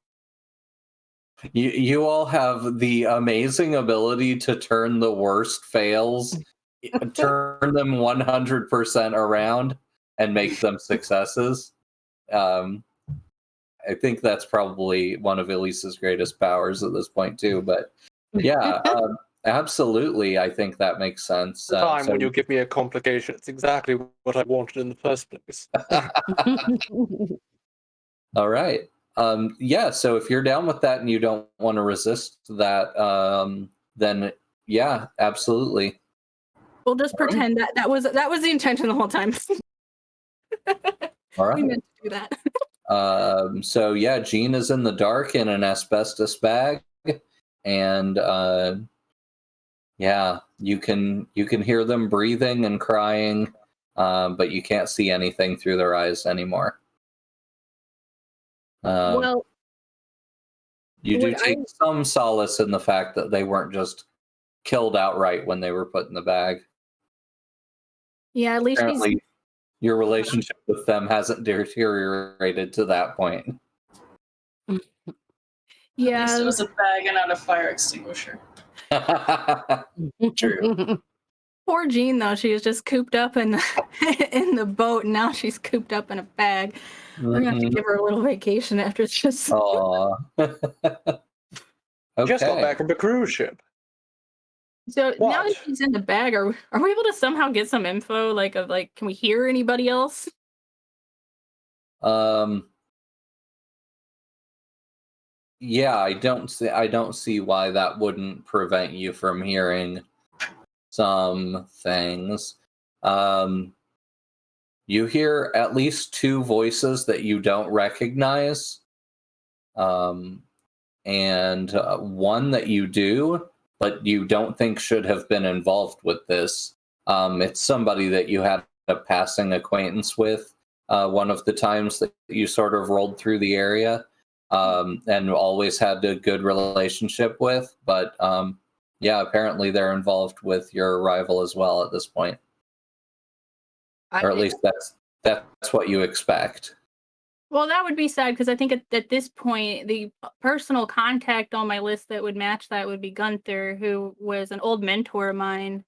You all have the amazing ability to turn the worst fails, turn them 100% around, and make them successes. I think that's probably one of Elise's greatest powers at this point, too. But yeah, absolutely, I think that makes sense. The time when you give me a complication, it's exactly what I wanted in the first place. All right. Yeah, so if you're down with that and you don't want to resist that, then yeah, absolutely. We'll just pretend that was the intention the whole time. All right. We meant to do that. So yeah, Jean is in the dark in an asbestos bag, and yeah, you can hear them breathing and crying, but you can't see anything through their eyes anymore. Well, you do take some solace in the fact that they weren't just killed outright when they were put in the bag. yeah, at least Apparently, your relationship with them hasn't deteriorated to that point. yeah. At least it was a bag and not a fire extinguisher. True. Poor Jean, though, she was just cooped up in the boat, and now she's cooped up in a bag. We're gonna have to give her a little vacation after this. Aw. Okay. Just got back from the cruise ship. So now that What? she's in the bag, are we able to somehow get some info? Can we hear anybody else? Yeah, I don't see why that wouldn't prevent you from hearing some things. You hear at least two voices that you don't recognize, and one that you do, but you don't think should have been involved with this. It's somebody that you had a passing acquaintance with one of the times that you sort of rolled through the area, and always had a good relationship with. But yeah, apparently they're involved with your arrival as well at this point. Or at least that's what you expect. Well, that would be sad because I think at this point, the personal contact on my list that would match that would be Gunther, who was an old mentor of mine,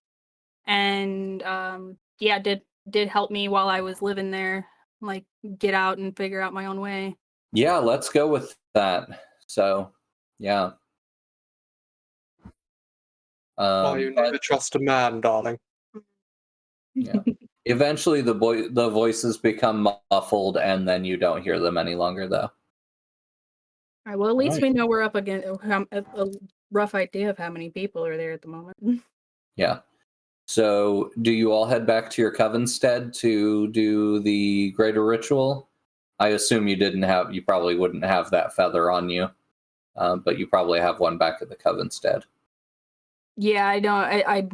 and yeah, did help me while I was living there, like get out and figure out my own way. Yeah, let's go with that. So, yeah. You never trust a man, darling. Yeah. Eventually, the voices become muffled, and then you don't hear them any longer, though. All right. Well, at least we know we're up against a rough idea of how many people are there at the moment. Yeah. So, do you all head back to your Coven stead to do the greater ritual? I assume you probably wouldn't have that feather on you, but you probably have one back at the Coven stead. Yeah, I don't.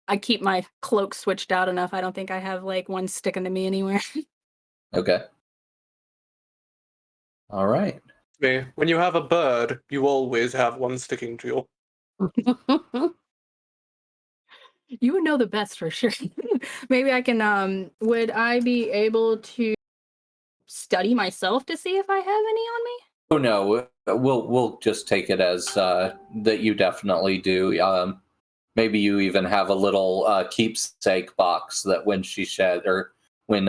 I keep my cloak switched out enough. I don't think I have like one sticking to me anywhere. Okay. All right. When you have a bird, you always have one sticking to you. You would know the best for sure. Maybe I can. Would I be able to study myself to see if I have any on me? Oh no, we'll just take it as that you definitely do. Maybe you even have a little keepsake box that when she shed, or when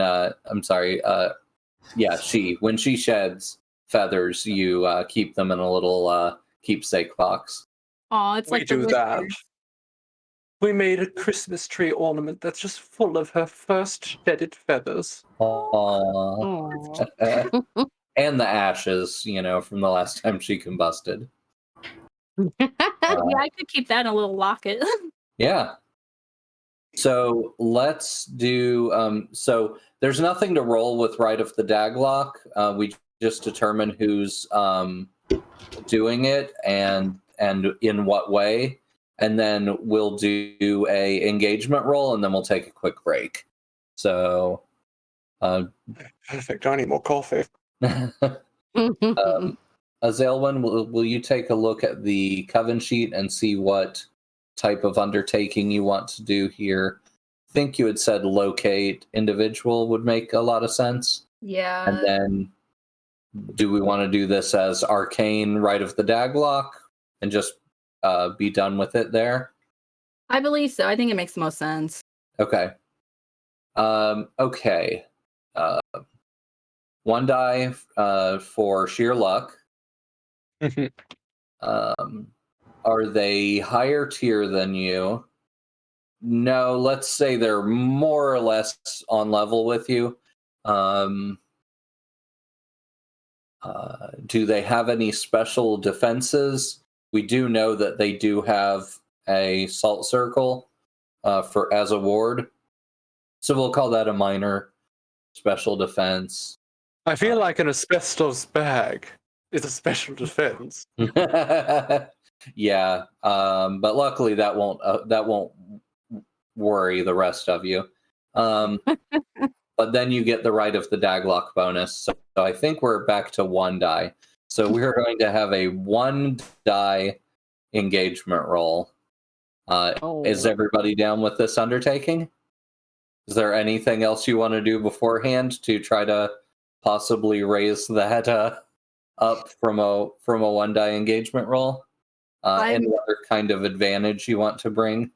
when she sheds feathers, you keep them in a little keepsake box. Oh, it's like We do that. We made a Christmas tree ornament that's just full of her first shedded feathers. Aww. And the ashes, from the last time she combusted. Yeah, I could keep that in a little locket. Yeah. So let's do. So there's nothing to roll with Rite of the Daglock. We just determine who's doing it and in what way, and then we'll do a engagement roll, and then we'll take a quick break. So, Perfect. I need more coffee. Azalwin, will you take a look at the Coven sheet and see what type of undertaking you want to do here? I think you had said locate individual would make a lot of sense. Yeah. And then do we want to do this as arcane right of the Daglock and just be done with it there? I believe so. I think it makes the most sense. Okay. Okay. 1 die for sheer luck. Are they higher tier than you? No, let's say they're more or less on level with you. Do they have any special defenses? We do know that they do have a salt circle for as a ward. So we'll call that a minor special defense. I feel like an asbestos bag is a special defense. Yeah, but luckily that won't worry the rest of you. But then you get the right of the Daglock bonus. So I think we're back to 1 die. So we're going to have a 1 die engagement roll. Is everybody down with this undertaking? Is there anything else you want to do beforehand to try to possibly raise that up from a 1 die engagement roll? Any other kind of advantage you want to bring?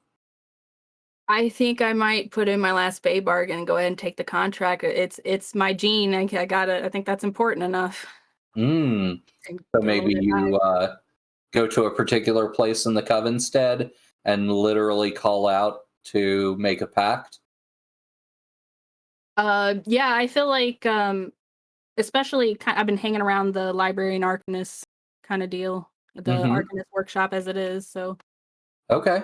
I think I might put in my last Fae bargain and go ahead and take the contract. It's my gene. I think that's important enough. So maybe you go to a particular place in the Coven stead and literally call out to make a pact. Yeah, I feel like especially I've been hanging around the library and Arcanist kind of deal, the Arcanist workshop as it is. So okay.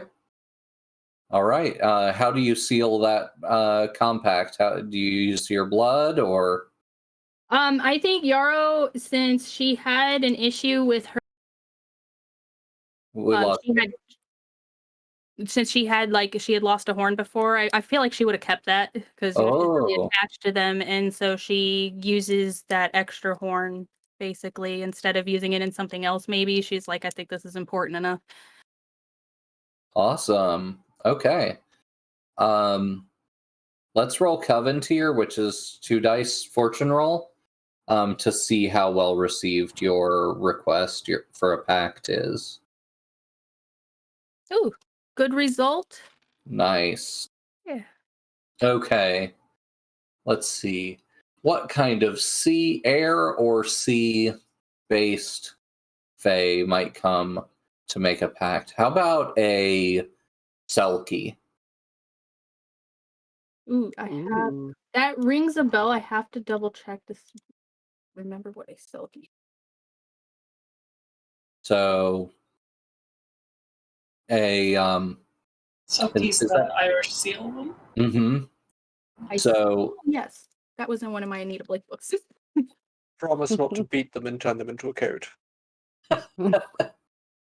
All right. How do you seal that compact? How do you use your blood or? I think Yarrow, since she had an issue with her, since she had lost a horn before, I feel like she would have kept that because she's really attached to them, and so she uses that extra horn basically instead of using it in something else. Maybe she's like, I think this is important enough. Awesome. Okay. Let's roll Coven tier, which is 2 dice fortune roll, to see how well received your request for a pact is. Ooh, good result. Nice. Yeah. Okay. Let's see. What kind of air or sea-based Fae might come to make a pact? How about a Selkie? Ooh, that rings a bell. I have to double check to remember what a Selkie. So a Selkie's the Irish seal one. Mm-hmm. So yes, that was in one of my Anita Blake books. Promise not to beat them and turn them into a coat.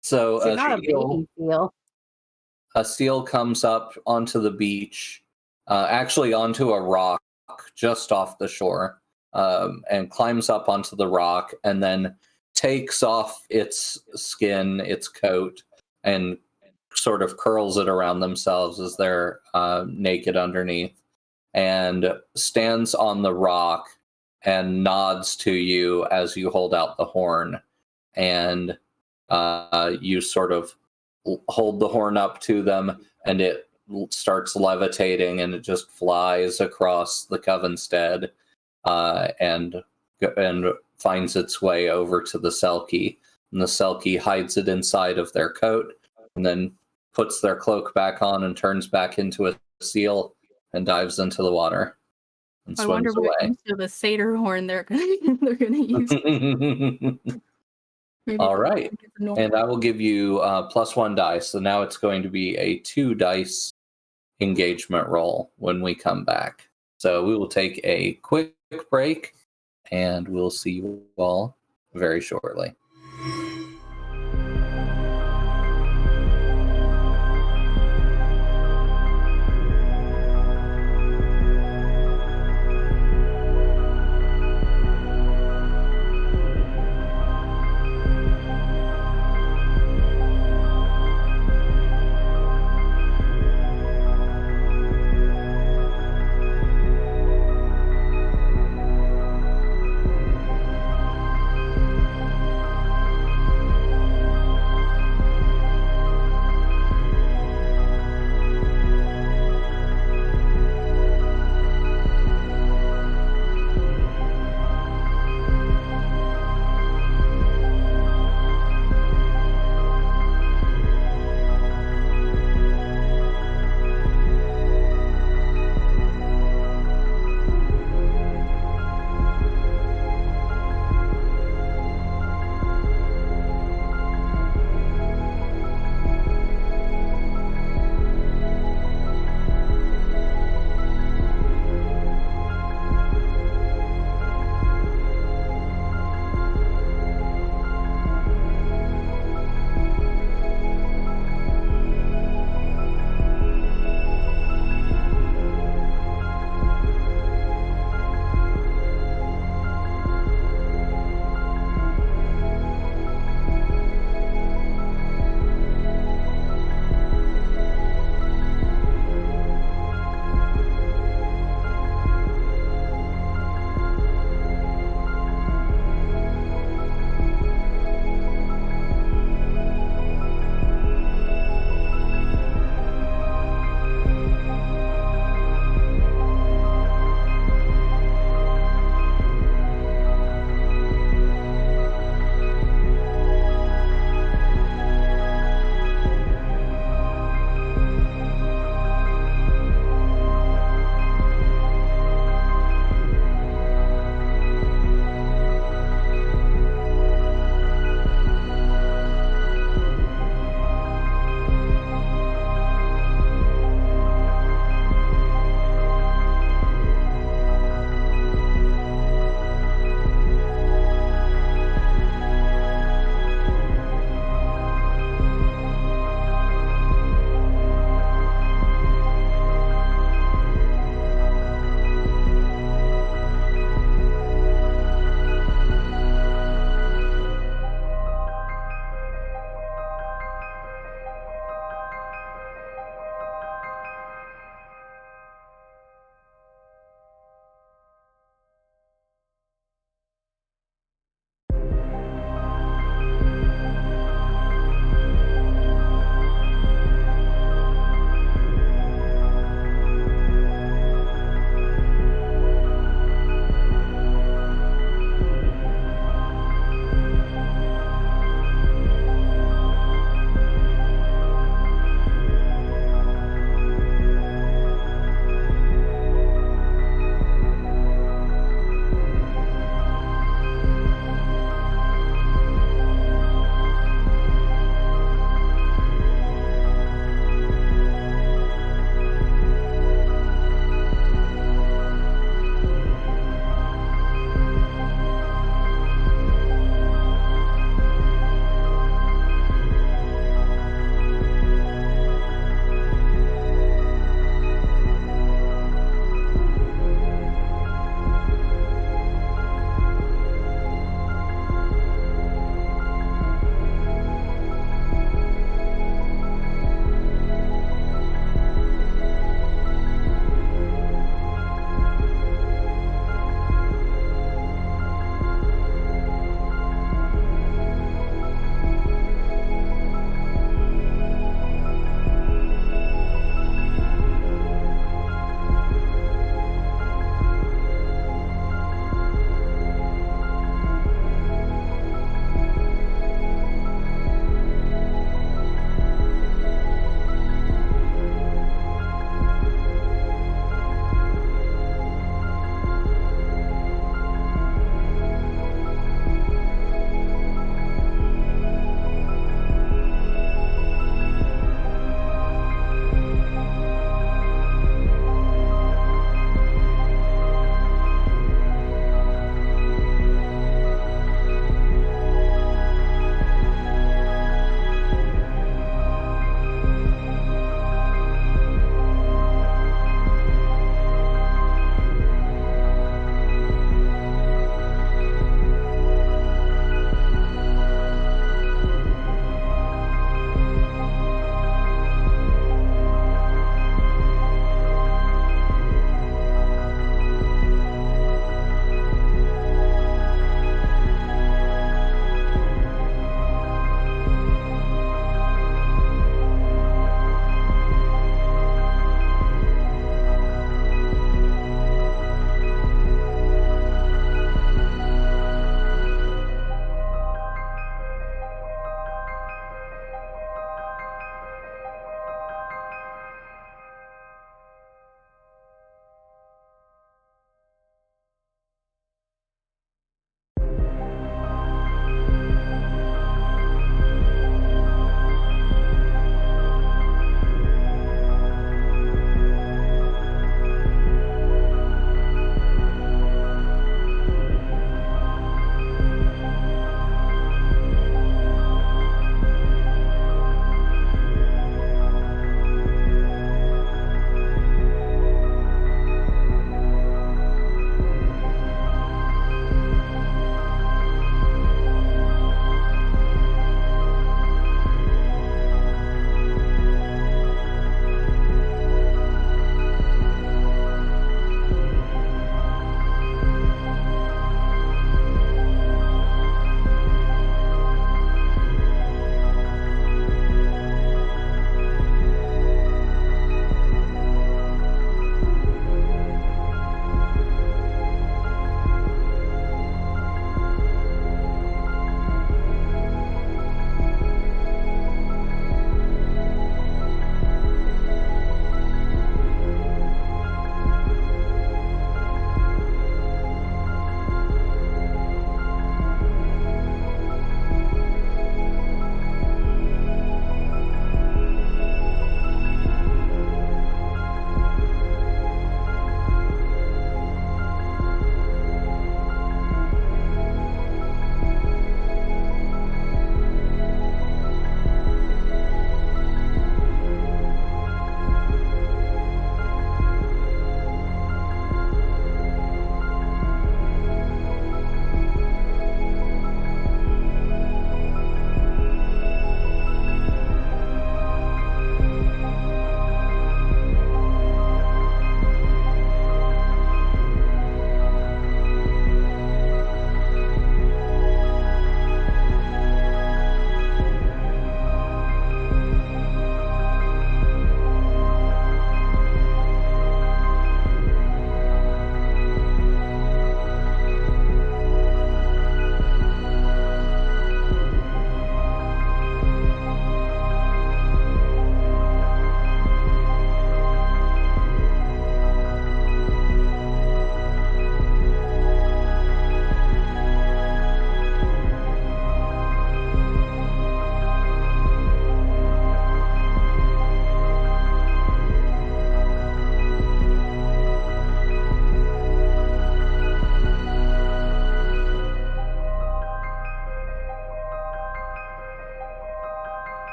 So seal. A seal comes up onto the beach, actually onto a rock just off the shore, and climbs up onto the rock and then takes off its skin, its coat, and sort of curls it around themselves as they're naked underneath, and stands on the rock and nods to you as you hold out the horn. And you sort of hold the horn up to them, and it starts levitating, and it just flies across the Coven stead, and finds its way over to the Selkie. And the Selkie hides it inside of their coat, and then puts their cloak back on and turns back into a seal and dives into the water and I swims wonder what away. use of the satyr horn they're gonna use. All right, and I will give you +1 dice. So now it's going to be a 2 dice engagement roll when we come back. So we will take a quick break, and we'll see you all very shortly.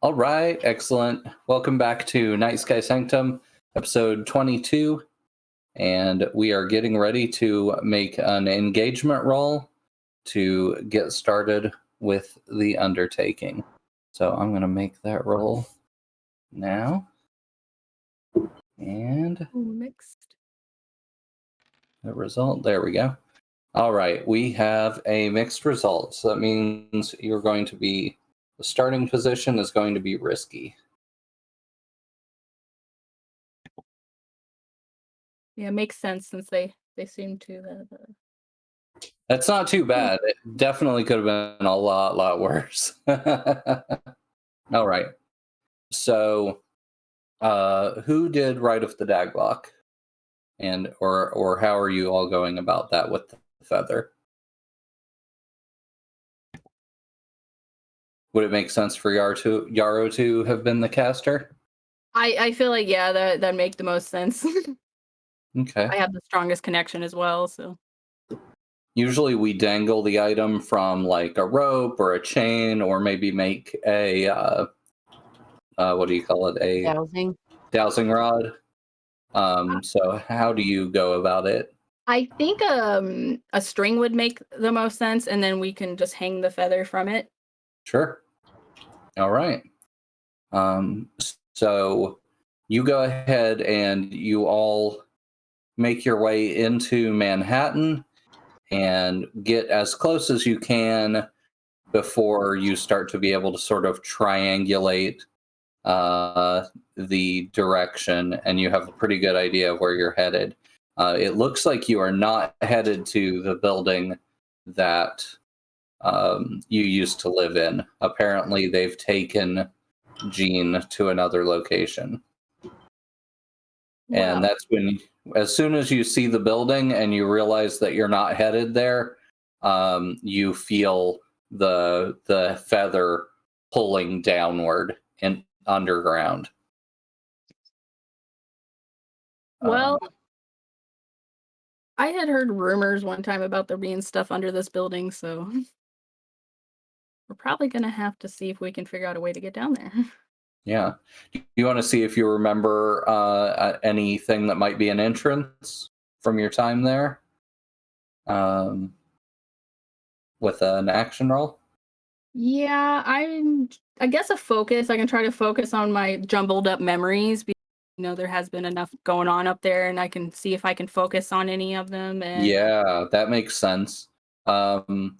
All right, excellent. Welcome back to Nightsky Sanctum, episode 22. And we are getting ready to make an engagement roll to get started with the undertaking. So I'm going to make that roll now. And Mixed. the result, there we go. All right, we have a mixed result. So that means you're going to be, the starting position is going to be risky. Yeah, makes sense since they seem to have. That's not too bad. It definitely could have been a lot worse. All right. So, who did Rite of the Daglock? And or how are you all going about that with the feather? Would it make sense for Yarrow to have been the caster? I feel like that'd make the most sense. Okay. I have the strongest connection as well, so. Usually we dangle the item from like a rope or a chain, or maybe make a what do you call it? A dowsing rod. So how do you go about it? I think a string would make the most sense, and then we can just hang the feather from it. Sure. All right. So you go ahead and you all make your way into Manhattan and get as close as you can before you start to be able to sort of triangulate the direction, and you have a pretty good idea of where you're headed. It looks like you are not headed to the building that you used to live in. Apparently, they've taken Jean to another location. And that's when, as soon as you see the building and you realize that you're not headed there, you feel the feather pulling downward and underground. Well, I had heard rumors one time about there being stuff under this building, so we're probably going to have to see if we can figure out a way to get down there. Yeah. You want to see if you remember anything that might be an entrance from your time there? With an action roll? Yeah, I guess a focus. I can try to focus on my jumbled up memories. There has been enough going on up there, and I can see if I can focus on any of them. And yeah, that makes sense. The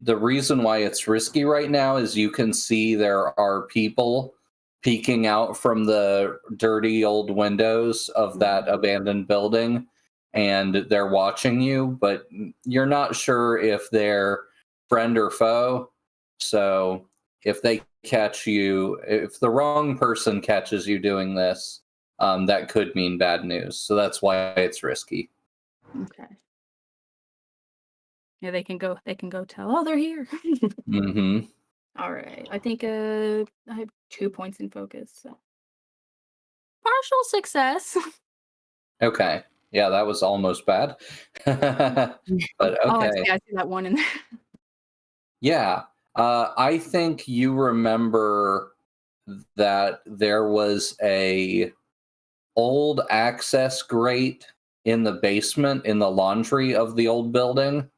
reason why it's risky right now is you can see there are people peeking out from the dirty old windows of that abandoned building, and they're watching you, but you're not sure if they're friend or foe. So if they catch you, if the wrong person catches you doing this, that could mean bad news. So that's why it's risky. Okay. Yeah, they can go tell, oh, they're here. Mm-hmm. All right. I think I have 2 points in focus. So. Partial success. Okay. Yeah, that was almost bad. But okay. Oh, I see that one in there. Yeah. I think you remember that there was a old access grate in the basement in the laundry of the old building,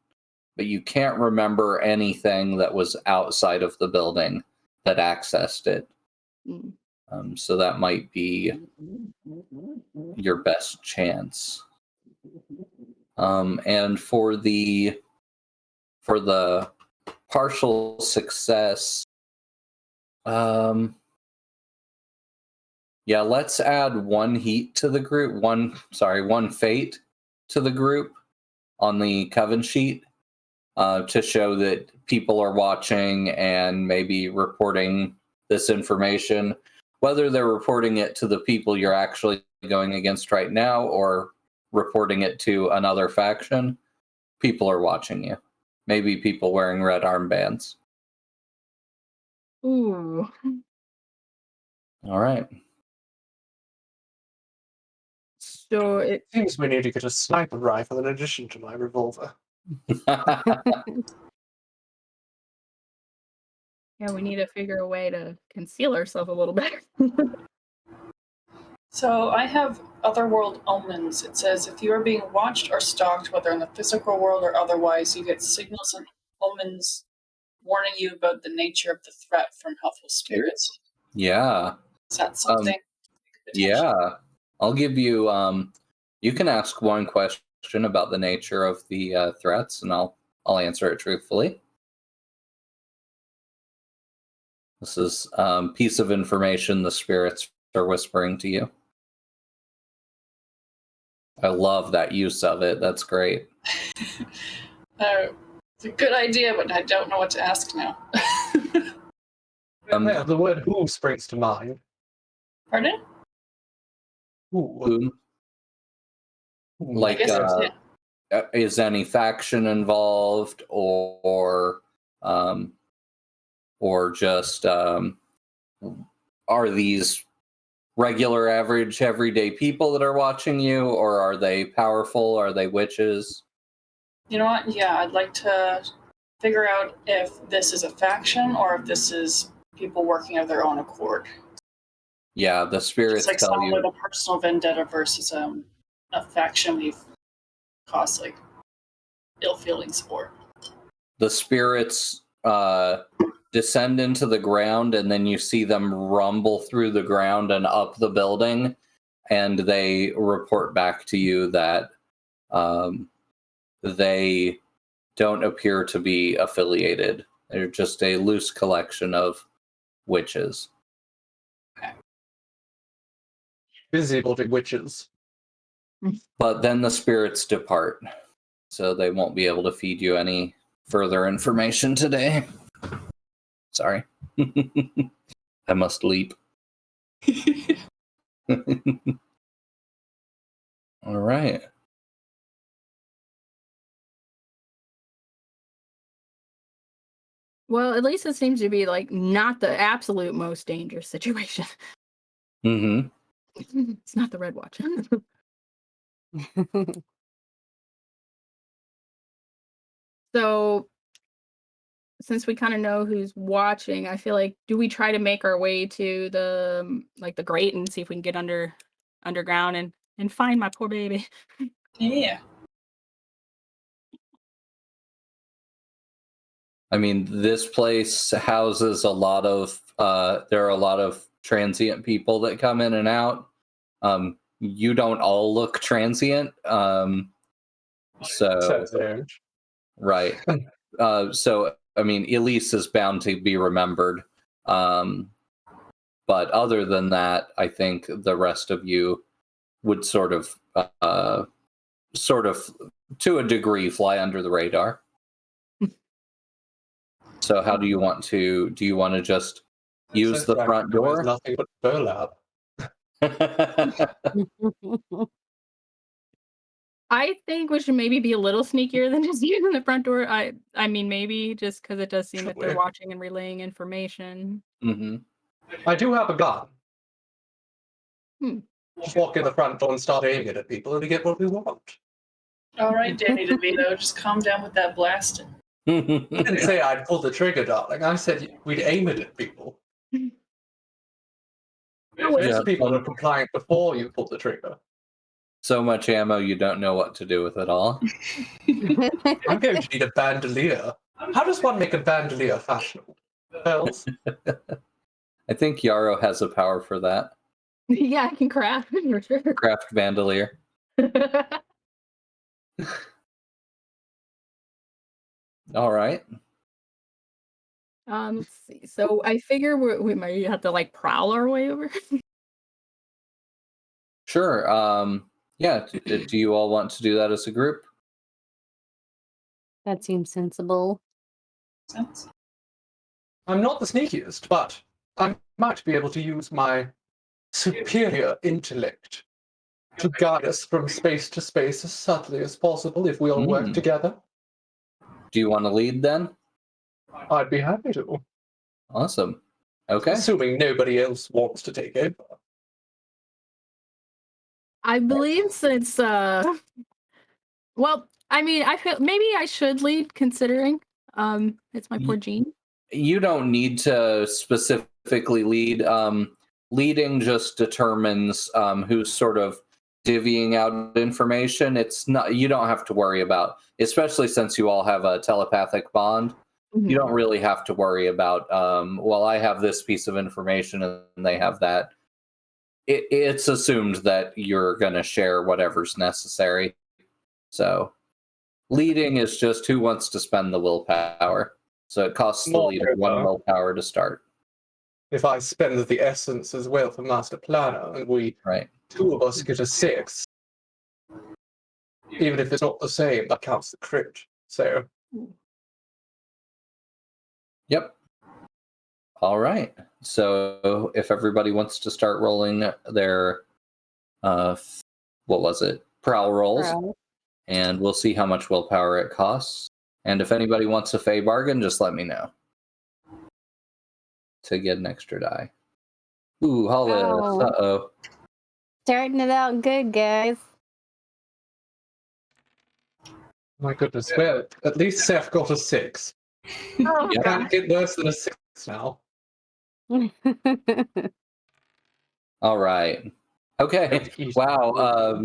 but you can't remember anything that was outside of the building that accessed it. Mm. So that might be your best chance. And for the partial success, yeah, let's add one heat to the group. One fate to the group on the Coven sheet to show that people are watching and maybe reporting this information. Whether they're reporting it to the people you're actually going against right now or reporting it to another faction, people are watching you. Maybe people wearing red armbands. Ooh. All right. So it Seems we need to get a sniper rifle in addition to my revolver. Yeah, we need to figure a way to conceal ourselves a little better. So I have Otherworld Omens. It says if you are being watched or stalked, whether in the physical world or otherwise, you get signals and omens warning you about the nature of the threat from helpful spirits. Yeah. Is that something? Yeah. I'll give you you can ask one question about the nature of the threats, and I'll answer it truthfully. This is piece of information the spirits are whispering to you. I love that use of it. That's great. It's a good idea, but I don't know what to ask now. Yeah, the word "who" springs to mind. Pardon? Who? Like, I guess is any faction involved, or just are these regular, average, everyday people that are watching you, or are they powerful? Are they witches? You know what? Yeah, I'd like to figure out if this is a faction or if this is people working of their own accord. Yeah, the spirits It's like tell some you. little personal vendetta versus a faction we've caused like ill feelings for. The spirits descend into the ground, and then you see them rumble through the ground and up the building, and they report back to you that they don't appear to be affiliated. They're just a loose collection of witches. Busybody witches. But then the spirits depart, so they won't be able to feed you any further information today. Sorry. I must leap. All right. Well, at least it seems to be like not the absolute most dangerous situation. Mm-hmm. It's not the Red Watch. So, since we kind of know who's watching, I feel like do we try to make our way to the the grate and see if we can get underground and find my poor baby? Yeah. I mean, this place houses a lot of there are a lot of transient people that come in and out. You don't all look transient. So right. So I mean, Elise is bound to be remembered. But other than that, I think the rest of you would sort of to a degree fly under the radar. So how do you want to just use the front door? Nothing but burlap. I think we should maybe be a little sneakier than just using the front door. I mean, maybe just because it does seem that they're watching and relaying information. Mm-hmm. I do have a gun. Hmm. Just walk in the front door and start aiming it at people, and we get what we want. All right, Danny DeVito, just calm down with that blasting. I didn't say I'd pull the trigger, darling. I said we'd aim it at people. Most people are compliant before you pull the trigger. So much ammo, you don't know what to do with it all. I'm going to need a bandolier. How does one make a bandolier fashionable? Bells? I think Yarrow has a power for that. Yeah, I can craft for sure. Craft bandolier. All right. Let's see. So I figure we might have to like prowl our way over. Sure. Yeah. Do you all want to do that as a group? That seems sensible. Sense. I'm not the sneakiest, but I might be able to use my superior intellect to guide us from space to space as subtly as possible if we all work together. Do you want to lead then? I'd be happy to. Awesome. Okay. Assuming nobody else wants to take over. I believe since well, I mean, I feel maybe I should lead considering it's my poor Jean. You don't need to specifically lead. Leading just determines who's sort of divvying out information. It's not, you don't have to worry about, especially since you all have a telepathic bond. Mhm. You don't really have to worry about, well, I have this piece of information and they have that. It's assumed that you're going to share whatever's necessary. So leading is just who wants to spend the willpower. So it costs the Not leader one over. willpower to start. If I spend the essence as well for Master Planner, and Right. two of us get a 6, even if it's not the same, that counts the crit. So, Yep. All right. So if everybody wants to start rolling their, what was it? Prowl rolls, Prowl. and we'll see how much willpower it costs. And if anybody wants a Fae bargain, just let me know to get an extra die. Ooh, Hollis. Oh. Uh-oh. Starting it out good, guys. my goodness, well, at least Seth got a 6. Oh, Yeah. Can't get worse than a 6 now. All right. Okay. Wow.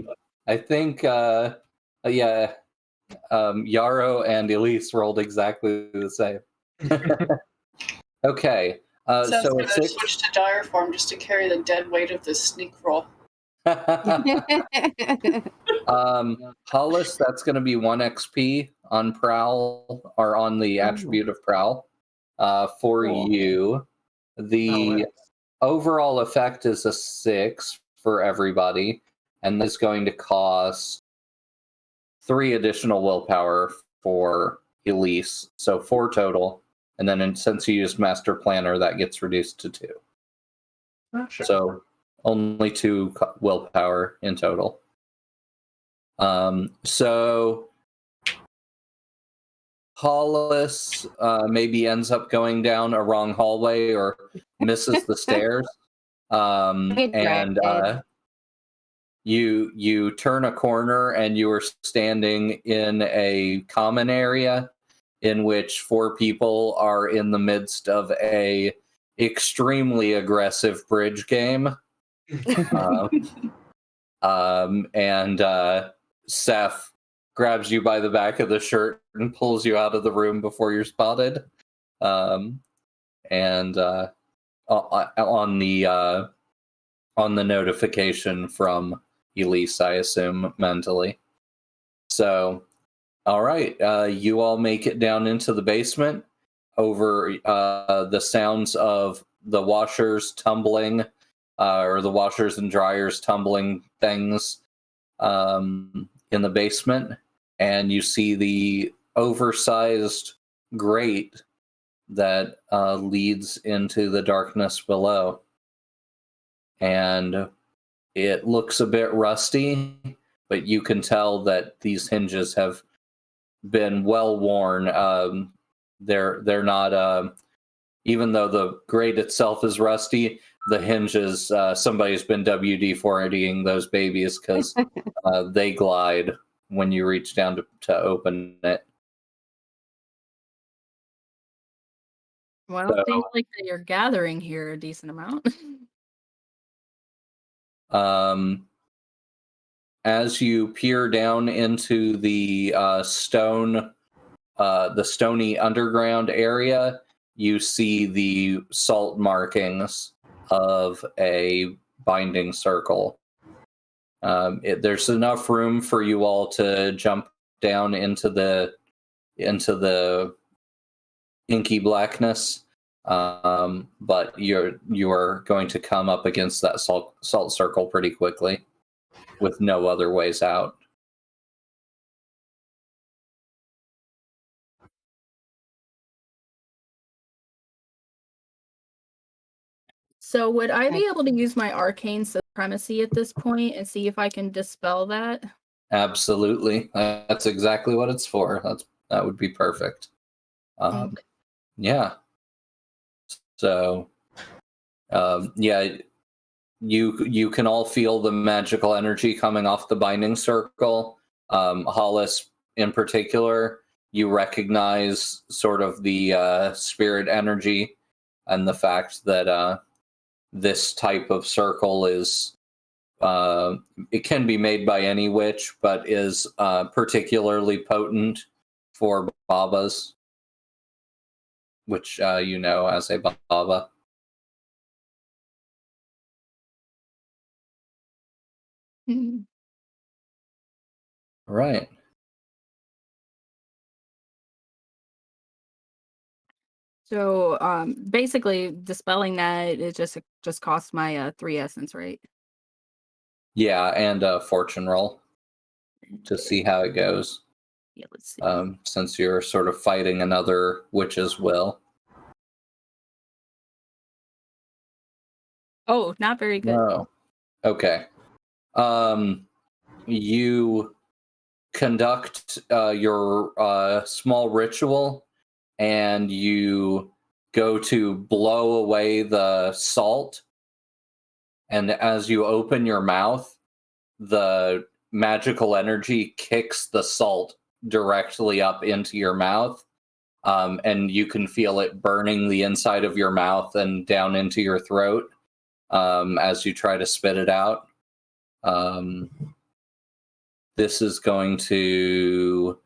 I think, yeah, Yarrow and Elise rolled exactly the same. Okay. Seth's So gonna it's six. switch to dire form just to carry the dead weight of this sneak roll. Hollis, that's going to be 1 XP on Prowl, or on the attribute of Prowl. For Cool. you, the overall effect is a 6 for everybody, and that's going to cost 3 additional willpower for Elise, so 4 total. And then since you used Master Planner, that gets reduced to 2. Sure. So only 2 willpower in total. So Hollis maybe ends up going down a wrong hallway or misses the stairs. And you turn a corner and you are standing in a common area in which 4 people are in the midst of a extremely aggressive bridge game. And Seth grabs you by the back of the shirt and pulls you out of the room before you're spotted. On the notification from Elise, I assume, mentally. So, all right, you all make it down into the basement over the sounds of the washers tumbling, or the washers and dryers tumbling things in the basement, and you see the oversized grate that leads into the darkness below. And it looks a bit rusty, but you can tell that these hinges have been well worn. They're not, even though the grate itself is rusty, the hinges, somebody's been WD-40ing those babies because they glide when you reach down to open it. Well, I don't think like that you're gathering here a decent amount. As you peer down into the stony underground area, you see the salt markings of a binding circle. There's enough room for you all to jump down into the inky blackness, but you are going to come up against that salt circle pretty quickly, with no other ways out. So would I be able to use my arcane supremacy at this point and see if I can dispel that? Absolutely, that's exactly what it's for. That would be perfect. Okay. Yeah. So, yeah, you can all feel the magical energy coming off the binding circle. Hollis, in particular, you recognize sort of the spirit energy and the fact that this type of circle is it can be made by any witch, but is particularly potent for babas, which you know as a baba. Mhm. Right. So basically dispelling that it just costs my 3 essence, right? Yeah, and a fortune roll to see how it goes. Yeah, let's see. Since you're sort of fighting another witch's will. Oh, not very good. No. Okay. You conduct your small ritual, and you go to blow away the salt. And as you open your mouth, the magical energy kicks the salt directly up into your mouth. And you can feel it burning the inside of your mouth and down into your throat as you try to spit it out. This is going to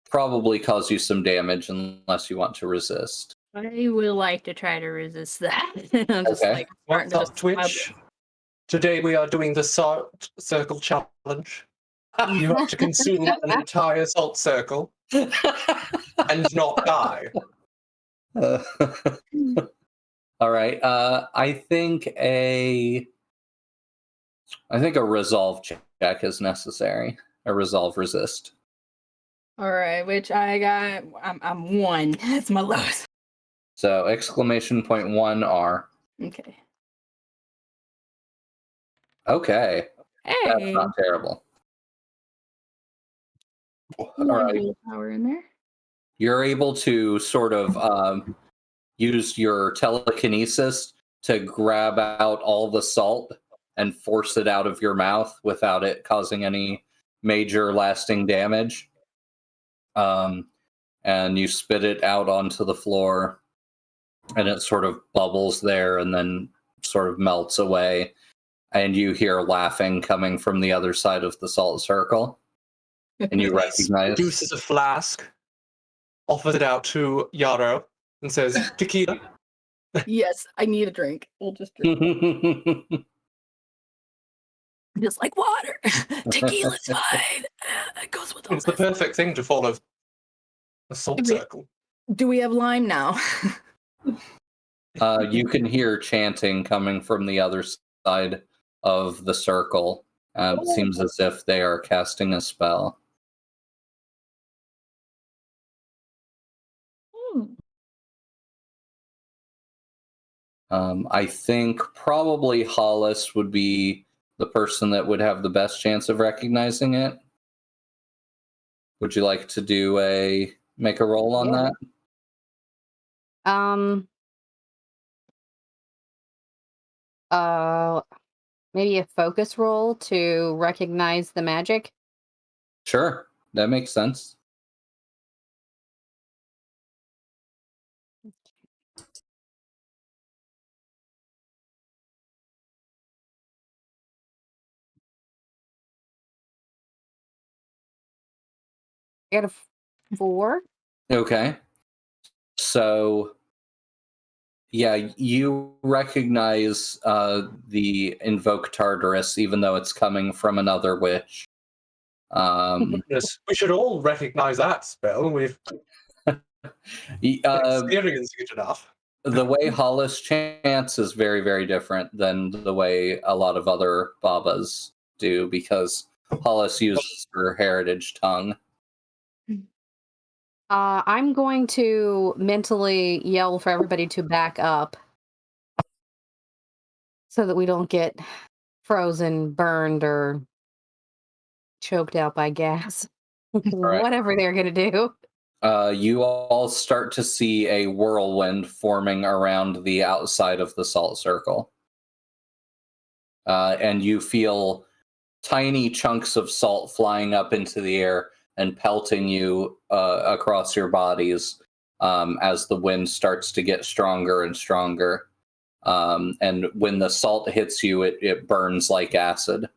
probably cause you some damage unless you want to resist. I would like to try to resist that. I'm just Okay. like starting What's to up, just Twitch? Today we are doing the salt circle challenge. You have to consume an entire salt circle and not die. All right. I think a resolve check is necessary. A resolve resist. All right, which I got. I'm 1. That's my lowest. So exclamation point 1R. Okay. Okay. That's Hey, not terrible. All one right. willpower in there. You're able to sort of use your telekinesis to grab out all the salt and force it out of your mouth without it causing any major lasting damage. And you spit it out onto the floor, and it sort of bubbles there and then sort of melts away. And you hear laughing coming from the other side of the salt circle. And you recognize... Produces a flask, offers it out to Yarrow, and says, tequila. Yes, I need a drink. We'll just drink. Just like water. Tequila's fine. It goes with all It's the this. perfect thing to follow a salt circle. Do we have lime now? You can hear chanting coming from the other side of the circle. It seems as if they are casting a spell. I think probably Hollis would be the person that would have the best chance of recognizing it. Would you like to make a roll on Yeah. that? Maybe a focus roll to recognize the magic. Sure, that makes sense. I got a 4. Okay. So, yeah, you recognize the Invoke Tartarus, even though it's coming from another witch. Goodness, we should all recognize that spell. We've experienced it enough. The way Hollis chants is very, very different than the way a lot of other Babas do, because Hollis uses her heritage tongue. I'm going to mentally yell for everybody to back up so that we don't get frozen, burned, or choked out by gas. Right. Whatever they're going to do. You all start to see a whirlwind forming around the outside of the salt circle. And you feel tiny chunks of salt flying up into the air and pelting you across your bodies as the wind starts to get stronger and stronger. And when the salt hits you, it burns like acid.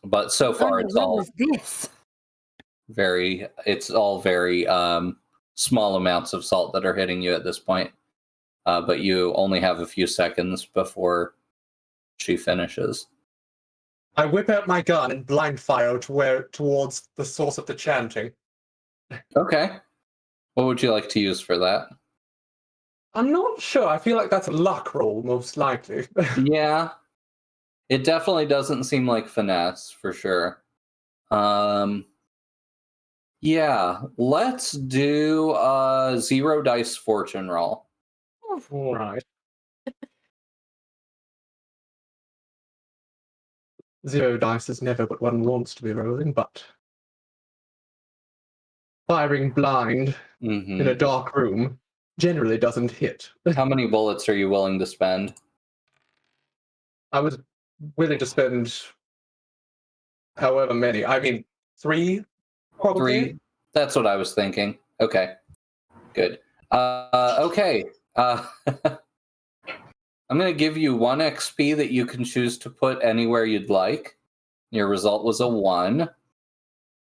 But so far, it's what all was this? it's all very small amounts of salt that are hitting you at this point. But you only have a few seconds before she finishes. I whip out my gun and blind fire towards the source of the chanting. Okay. What would you like to use for that? I'm not sure. I feel like that's a luck roll, most likely. Yeah. It definitely doesn't seem like finesse, for sure. Yeah, let's do a 0 dice fortune roll. All right. 0 dice is never what one wants to be rolling, but firing blind in a dark room generally doesn't hit. How many bullets are you willing to spend? I was willing to spend however many. I mean, 3, probably. 3? That's what I was thinking. Okay, good. Okay. I'm going to give you 1 XP that you can choose to put anywhere you'd like. Your result was a 1.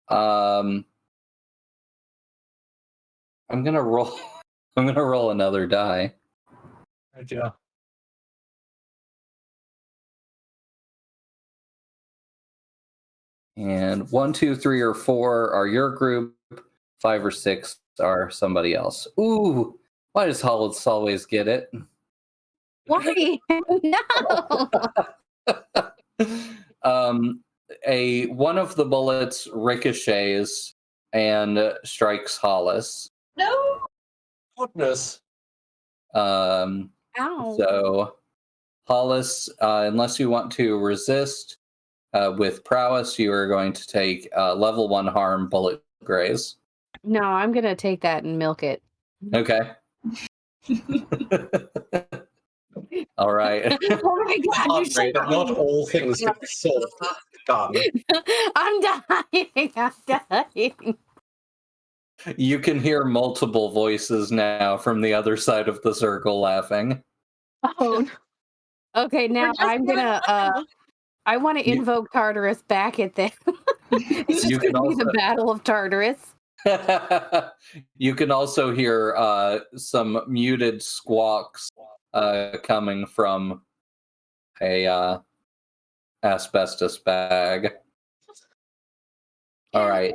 I'm going to roll. I'm going to roll another die. Yeah. And 1, 2, 3, or 4 are your group. 5 or 6 are somebody else. Ooh, why does Hollis always get it? Why? No. One of the bullets ricochets and strikes Hollis. No. Goodness. Ow. So Hollis, unless you want to resist with prowess, you are going to take level 1 harm bullet graze. No, I'm gonna take that and milk it. Okay. All right. Oh my god, you're Andre, that not all things can be solved with gun. I'm dying. I'm dying. You can hear multiple voices now from the other side of the circle laughing. Oh. Okay, now I'm gonna. I want to invoke Tartarus back at them. It's just gonna be the Battle of Tartarus. You can also hear some muted squawks coming from a asbestos bag. All right.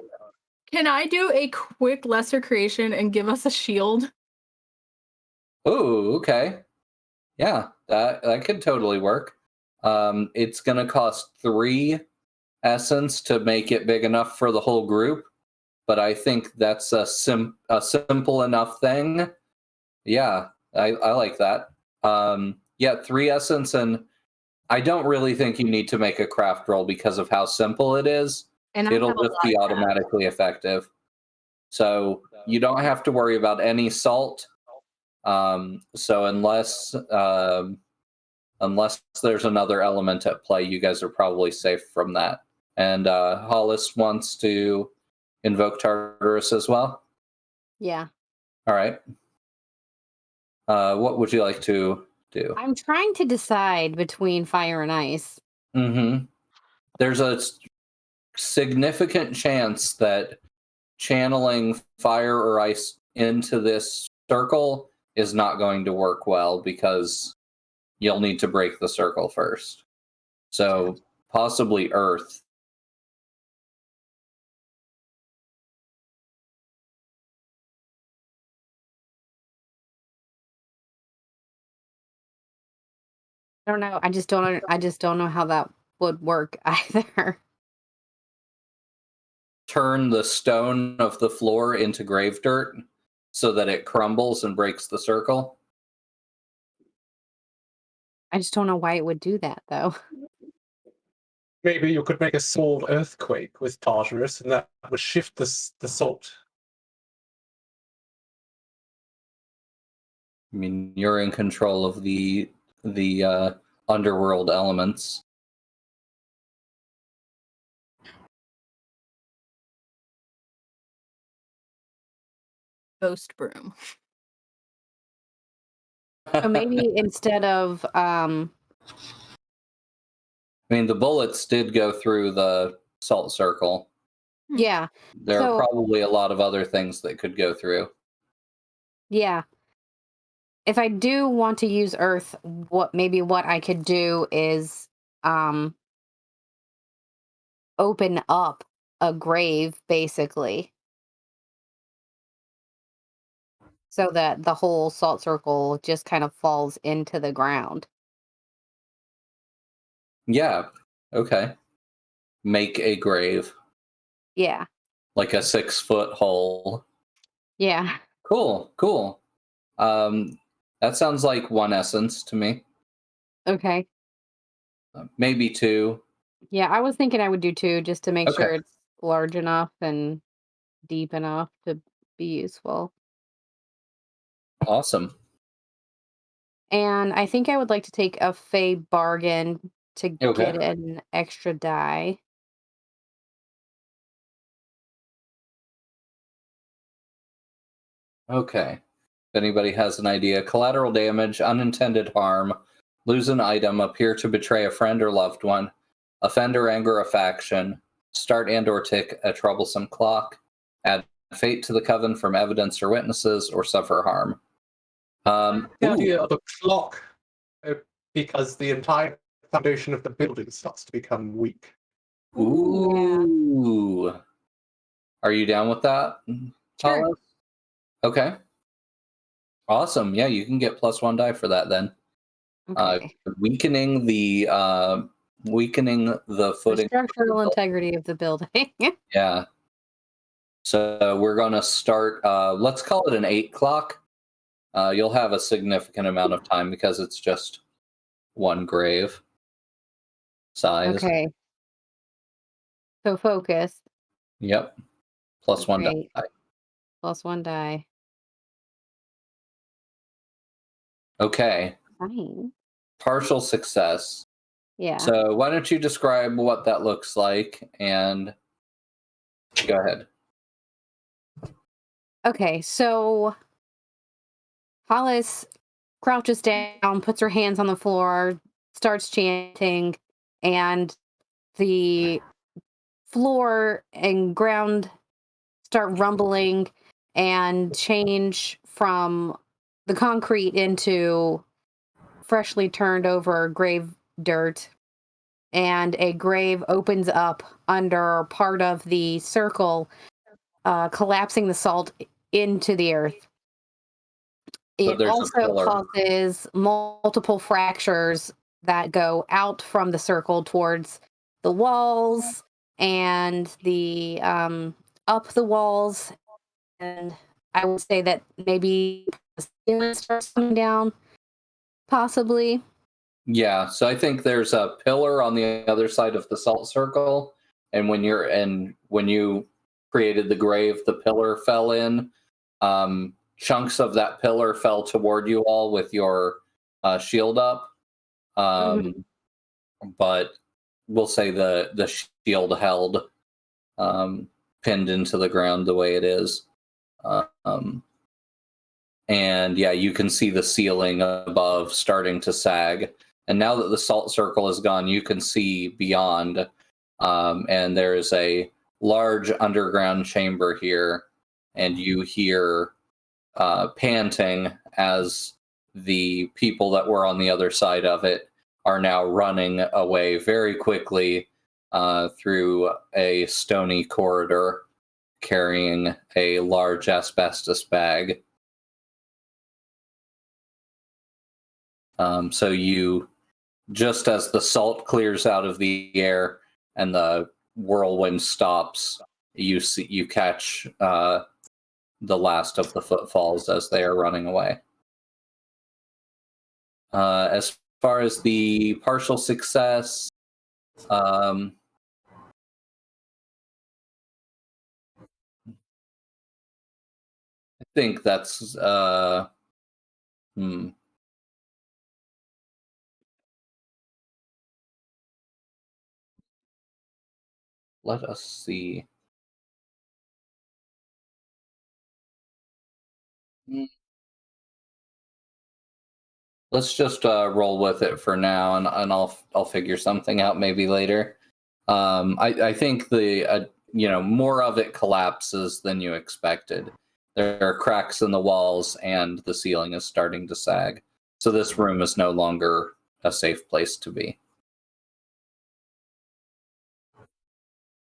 Can I do a quick lesser creation and give us a shield? Oh, okay. Yeah, that could totally work. It's going to cost 3 essence to make it big enough for the whole group, but I think that's a simple enough thing. Yeah, I like that. Yeah, 3 essence, and I don't really think you need to make a craft roll because of how simple it is. And It'll just be automatically effective. So you don't have to worry about any salt. So unless there's another element at play, you guys are probably safe from that. And Hollis wants to invoke Tartarus as well. Yeah. All right. What would you like to do? I'm trying to decide between fire and ice. Mm-hmm. There's a significant chance that channeling fire or ice into this circle is not going to work well because you'll need to break the circle first. So possibly earth. I don't know. I just don't know how that would work either. Turn the stone of the floor into grave dirt so that it crumbles and breaks the circle. I just don't know why it would do that though. Maybe you could make a small earthquake with Tartarus, and that would shift the salt. I mean, you're in control of the underworld elements. Ghost broom. So maybe instead of I mean, the bullets did go through the salt circle. yeah. There are So- probably a lot of other things that could go through. Yeah. If I do want to use earth, what I could do is open up a grave basically. So that the whole salt circle just kind of falls into the ground. Yeah. Okay. Make a grave, Yeah. like a 6-foot hole. Yeah. Cool. Cool. That sounds like one essence to me. Okay. Maybe two. Yeah, I was thinking I would do 2 just to make Okay. sure it's large enough and deep enough to be useful. Awesome. And I think I would like to take a Fae bargain to Okay. get an extra die. Okay. If anybody has an idea, collateral damage, unintended harm, lose an item, appear to betray a friend or loved one, offend or anger a faction, start and or tick a troublesome clock, add fate to the coven from evidence or witnesses, or suffer harm. The Ooh, idea of a clock, because the entire foundation of the building starts to become weak. ooh. Are you down with that, Sure. Hollis? Okay. Awesome. Yeah, you can get +1 die for that then. Okay. Weakening the The footing. structural integrity of the building. Yeah. So we're gonna start. Let's call it an 8 clock. You'll have a significant amount of time because it's just one grave size. Okay. So focus. Yep. +1 Okay. die. +1 die. Okay. Fine. Partial success. Yeah. So why don't you describe what that looks like and go ahead. Okay, so Hollis crouches down, puts her hands on the floor, starts chanting, and the floor and ground start rumbling and change from the concrete into freshly turned over grave dirt. And a grave opens up under part of the circle, collapsing the salt into the earth. But It there's a also pillar. causes multiple fractures that go out from the circle towards the walls and the up the walls, and I would say that maybe the ceiling starts coming down, possibly. Yeah, so I think there's a pillar on the other side of the salt circle, and when you created the grave, the pillar fell in. Chunks of that pillar fell toward you all with your shield up, Mhm. but we'll say the shield held, pinned into the ground the way it is. Um, and yeah, you can see the ceiling above starting to sag. And now that the salt circle is gone, you can see beyond. And there is a large underground chamber here, and you hear panting as the people that were on the other side of it are now running away very quickly through a stony corridor carrying a large asbestos bag. So you, just as the salt clears out of the air and the whirlwind stops, you catch the last of the footfalls as they are running away. As far as the partial success, I think that's let us see. let's just roll with it for now, and I'll figure something out maybe later. I think the more of it collapses than you expected. There are cracks in the walls, and the ceiling is starting to sag. So this room is no longer a safe place to be.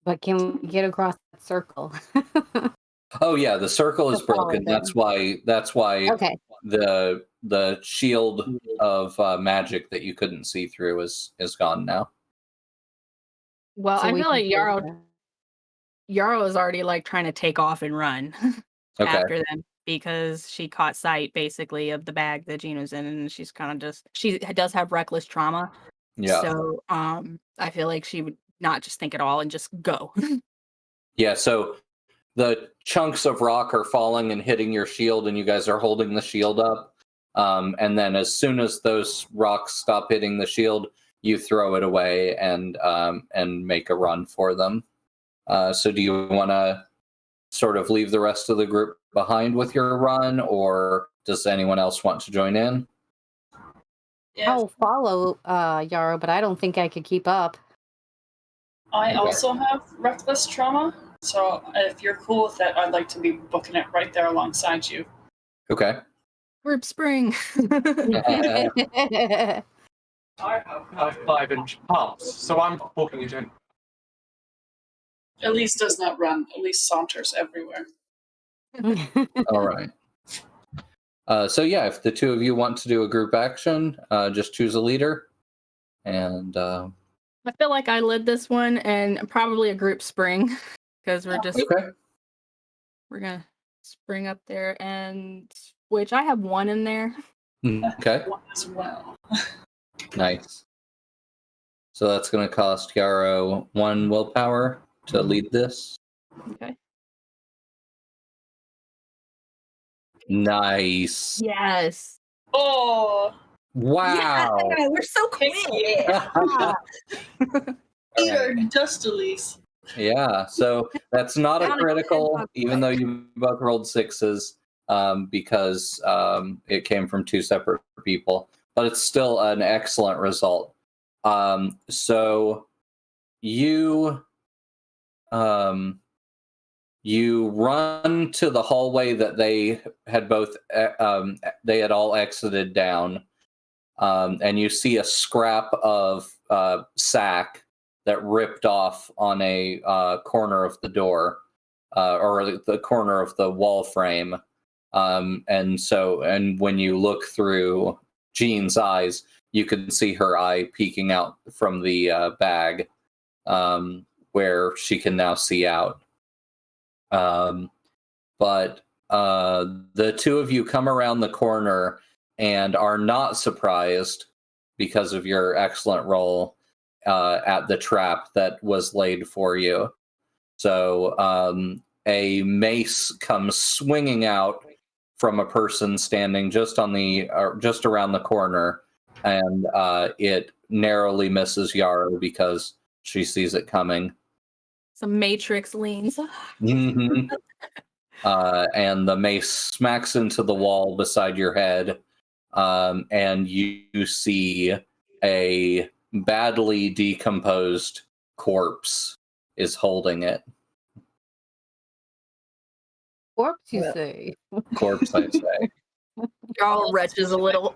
But can we get across that circle? Oh yeah, the circle is The solid broken. thing. That's why Okay. the shield of magic that you couldn't see through is gone now. Well, So I we feel can like go there. Yarrow is already like trying to take off and run Okay. after them because she caught sight basically of the bag that Gina's in, and she's kind of she does have reckless trauma. Yeah. So I feel like she would not just think at all and just go. Yeah, so the chunks of rock are falling and hitting your shield, and you guys are holding the shield up. And then as soon as those rocks stop hitting the shield, you throw it away and make a run for them. So do you want to sort of leave the rest of the group behind with your run, or does anyone else want to join in? Yeah, I'll follow Yarrow, but I don't think I could keep up. I Okay. also have reckless trauma, so if you're cool with that, I'd like to be booking it right there alongside you. Okay. Group spring. I have 5-inch pumps, so I'm booking it in. Elise does not run. Elise saunters everywhere. All right. So yeah, if the two of you want to do a group action, just choose a leader. And I feel like I led this one, and probably a group spring because we're just okay. we're gonna spring up there, and which I have one in there. Okay. One as well. Nice. So that's going to cost Yarrow 1 willpower to lead this. Okay. Nice. Yes. Oh, Wow. Yeah, we're so heck quick. yeah! All Eat our right. dust, Elise. Yeah, so that's not a Down a critical, good even though you both rolled 6s, because it came from 2 separate people. But it's still an excellent result. So you you run to the hallway that they had they had all exited down, and you see a scrap of sack that ripped off on a corner of the door, or the corner of the wall frame. And when you look through Jean's eyes, you can see her eye peeking out from the bag, where she can now see out. But the two of you come around the corner and are not surprised because of your excellent roll at the trap that was laid for you. So a mace comes swinging out from a person standing just around the corner, and it narrowly misses Yarrow because she sees it coming. Some Matrix leans. Mm-hmm. And the mace smacks into the wall beside your head, and you see a badly decomposed corpse is holding it. Corpse, you Yeah. say? Corpse, I say. Y'all retches a little.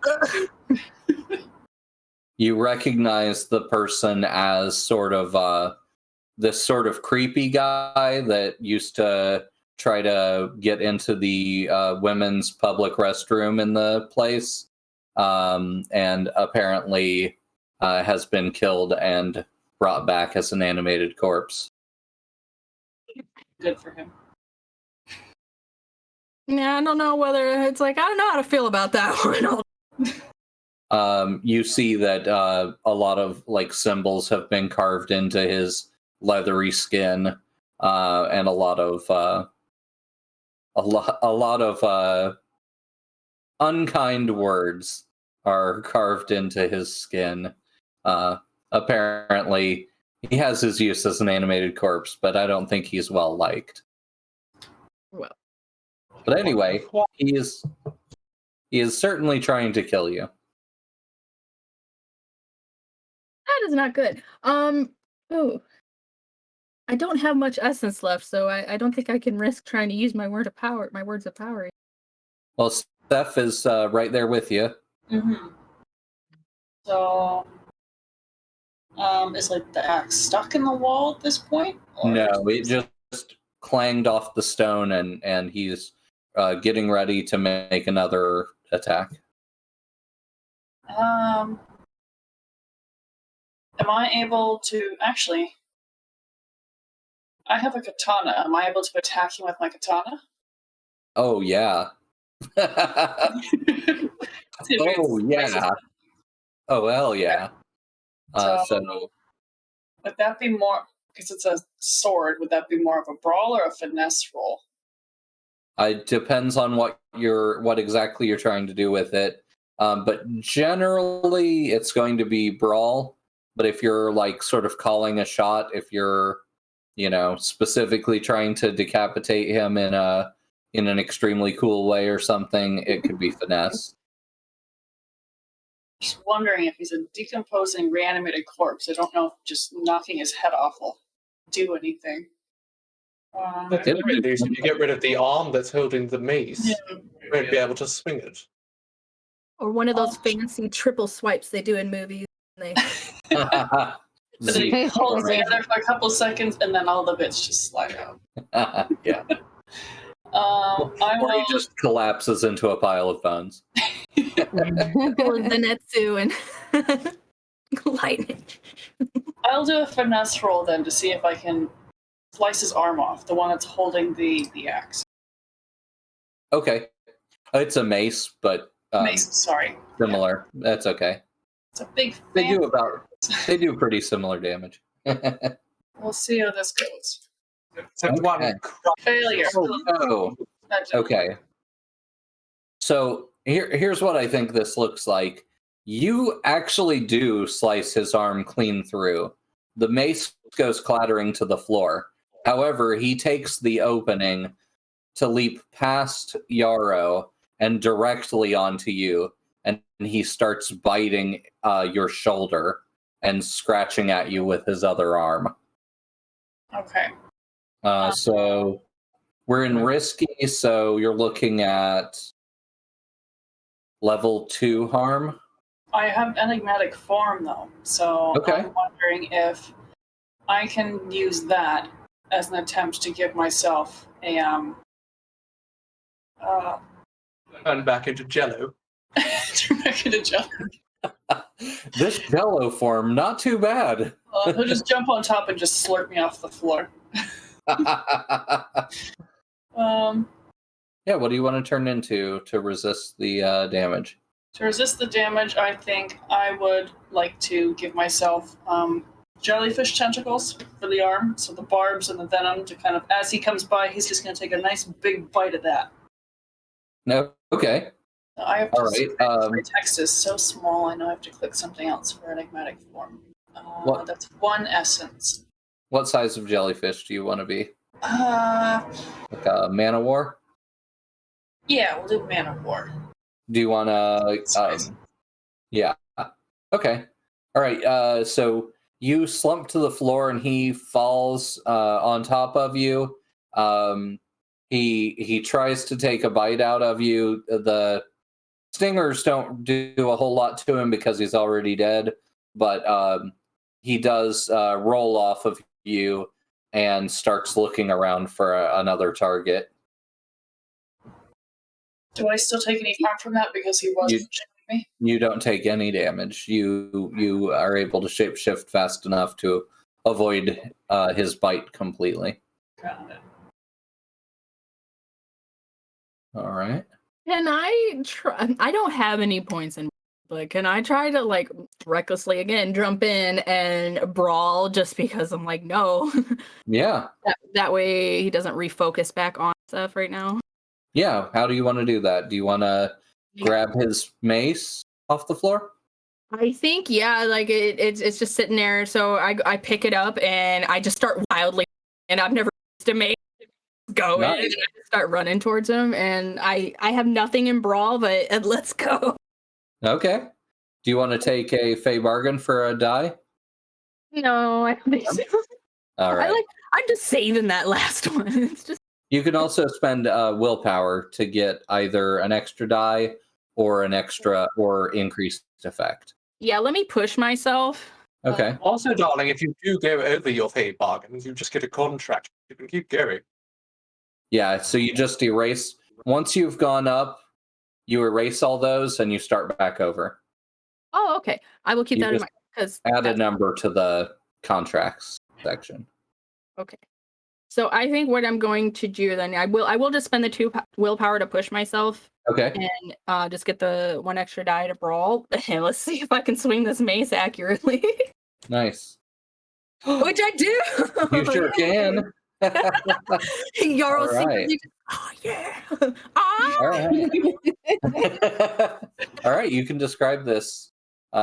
You recognize the person as sort of this sort of creepy guy that used to try to get into the women's public restroom in the place, and apparently has been killed and brought back as an animated corpse. Good for him. Yeah, I don't know whether it's like I don't know how to feel about that one. You see that a lot of like symbols have been carved into his leathery skin, and a lot of unkind words are carved into his skin. Apparently, he has his use as an animated corpse, but I don't think he's well liked. Well, But anyway, he is certainly trying to kill you. That is not good. Oh, I don't have much essence left, so I don't think I can risk trying to use my words of power. Well, Steph is right there with you. Mm-hmm. So, is like the axe stuck in the wall at this point? Or No, it just clanged off the stone, and he's getting ready to make another attack. Am I able to actually? I have a katana. Am I able to attack him with my katana? Oh yeah. Oh yeah. Oh hell yeah. So would that be more? Because it's a sword. Would that be more of a brawl or a finesse roll? it depends on what exactly you're trying to do with it. But generally, it's going to be brawl. But if you're like sort of calling a shot, if you're specifically trying to decapitate him in an extremely cool way or something, it could be finesse. Just wondering if he's a decomposing, reanimated corpse. I don't know if just knocking his head off will do anything. At the very least, if you get rid of the arm that's holding the mace, you won't be able to swing it. Or one of those fancy triple swipes they do in movies. They So he holds together for a couple seconds, and then all the bits just slide out. Yeah. Or he just collapses into a pile of bones. the Netsu and lightning. I'll do a finesse roll then to see if I can slice his arm off, the one that's holding the axe. Okay. It's a mace, but Mace, sorry. similar. Yeah. That's okay. It's a big They do pretty similar damage. We'll see how this goes. Except one Failure. Oh. Okay. So here's what I think this looks like. You actually do slice his arm clean through. The mace goes clattering to the floor. However, he takes the opening to leap past Yarrow and directly onto you, and he starts biting your shoulder and scratching at you with his other arm. Okay. So we're in risky, so you're looking at level 2 harm. I have enigmatic form though, so Okay. I'm wondering if I can use that as an attempt to give myself a turn back into jello. turn back into jello. This jello form, not too bad. He'll just jump on top and just slurp me off the floor. Yeah, what do you want to turn into to resist the damage? To resist the damage, I think I would like to give myself jellyfish tentacles for the arm, so the barbs and the venom to kind of, as he comes by, he's just going to take a nice big bite of that. No, okay. I have to. All right. My text is so small. I know I have to click something else for enigmatic form. What? That's 1 essence. What size of jellyfish do you want to be? Like a man of war? Yeah, we'll do Man of War. Do you want to? Yeah. Okay. All right. So you slump to the floor, and he falls on top of you. He tries to take a bite out of you. The stingers don't do a whole lot to him because he's already dead, but he does roll off of you and starts looking around for another target. Do I still take any harm from that because he wasn't shooting me? You don't take any damage. You are able to shapeshift fast enough to avoid his bite completely. Got it. All right. Can I try? I don't have any points in, but can I try to like recklessly again jump in and brawl just because I'm like, no. Yeah. That way he doesn't refocus back on stuff right now. Yeah. How do you want to do that? Do you want to grab his mace off the floor? I think, yeah, like it's just sitting there. So I pick it up and I just start wildly, and I've never used a mace. Go in and I just start running towards him, and I have nothing in brawl, but let's go. Okay. Do you want to take a Fae bargain for a die? No, I don't think so. All right. I'm just saving that last one. It's just You can also spend willpower to get either an extra die or an extra or increased effect. yeah. Let me push myself. Okay. Also, darling, if you do go over your Fae bargains, you just get a contract. You can keep going. Yeah, so you just erase. Once you've gone up, you erase all those and you start back over. Oh, okay. I will keep You that in just mind because Add a number to the contracts section. okay. So I think what I'm going to do then, I will just spend the 2 willpower to push myself Okay. and just get the 1 extra die to brawl. And let's see if I can swing this mace accurately. Nice. Which I do. You sure can. Jarl All right. secretly just, oh yeah. Ah! All right. All right, you can describe this.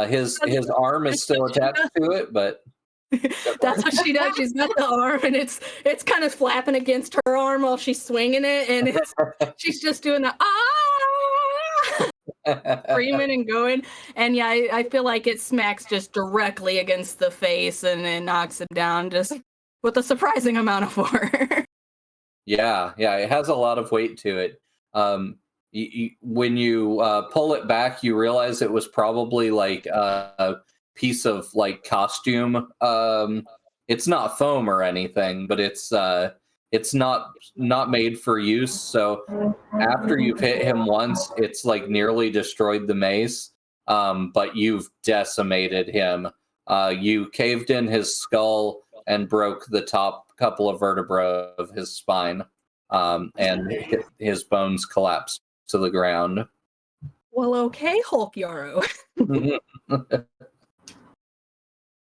His arm is still attached to it, but That's what she does. She's got the arm, and it's kind of flapping against her arm while she's swinging it, and she's just doing the screaming and going. And yeah, I feel like it smacks just directly against the face and then knocks it down just with a surprising amount of force. Yeah, it has a lot of weight to it. When you pull it back, you realize it was probably like a piece of like costume. It's not foam or anything, but it's not made for use. So after you've hit him once, it's like nearly destroyed the maze. But you've decimated him. You caved in his skull and broke the top couple of vertebrae of his spine, and his bones collapsed to the ground. Well, okay, Hulk Yarrow.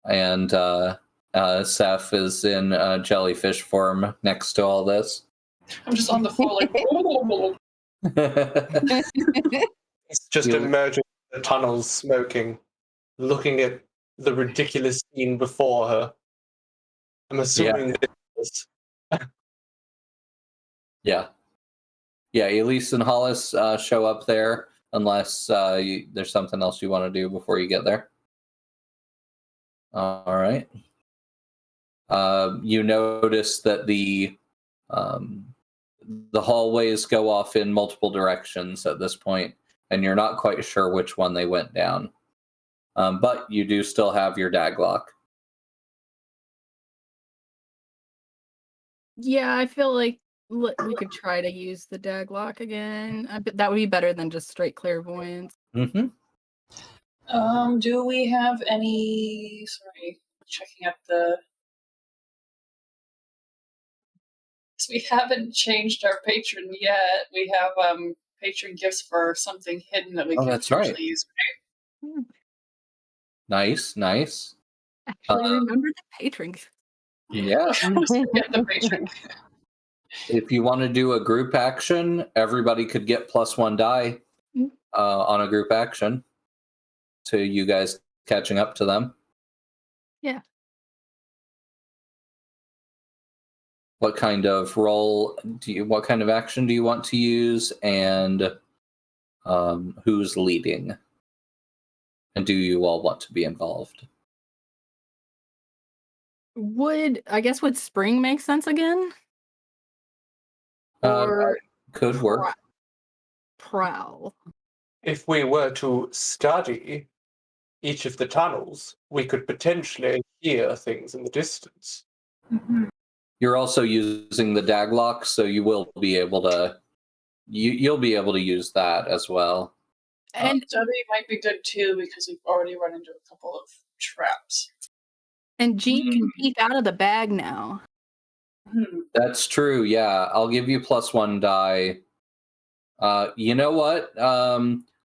And Seth is in jellyfish form next to all this. I'm just on the floor like. It's just emerging from the tunnels, smoking, looking at the ridiculous scene before her. I'm assuming this. Yeah, Elise and Hollis show up there, unless there's something else you want to do before you get there. All right. You notice that the hallways go off in multiple directions at this point, and you're not quite sure which one they went down. But you do still have your daglock. Yeah, I feel like we could try to use the daglock again. That would be better than just straight clairvoyance. Mm-hmm. Do we have any? Sorry, checking up the. We haven't changed our patron yet. We have patron gifts for something hidden that we can That's potentially right. use. Nice. Actually, remember the patron. Yeah. Get the patron. If you want to do a group action, everybody could get +1 die on a group action. So you guys catching up to them. Yeah. What kind of role what kind of action do you want to use, and who's leading? And do you all want to be involved? Would spring make sense again? Or could work. Prowl. If we were to study each of the tunnels, we could potentially hear things in the distance. Mm-hmm. You're also using the daglock, so you will be able to. You'll be able to use that as well. And study might be good too because we've already run into a couple of traps. And Jean can peek out of the bag now. That's true. Yeah, I'll give you +1 die. You know what?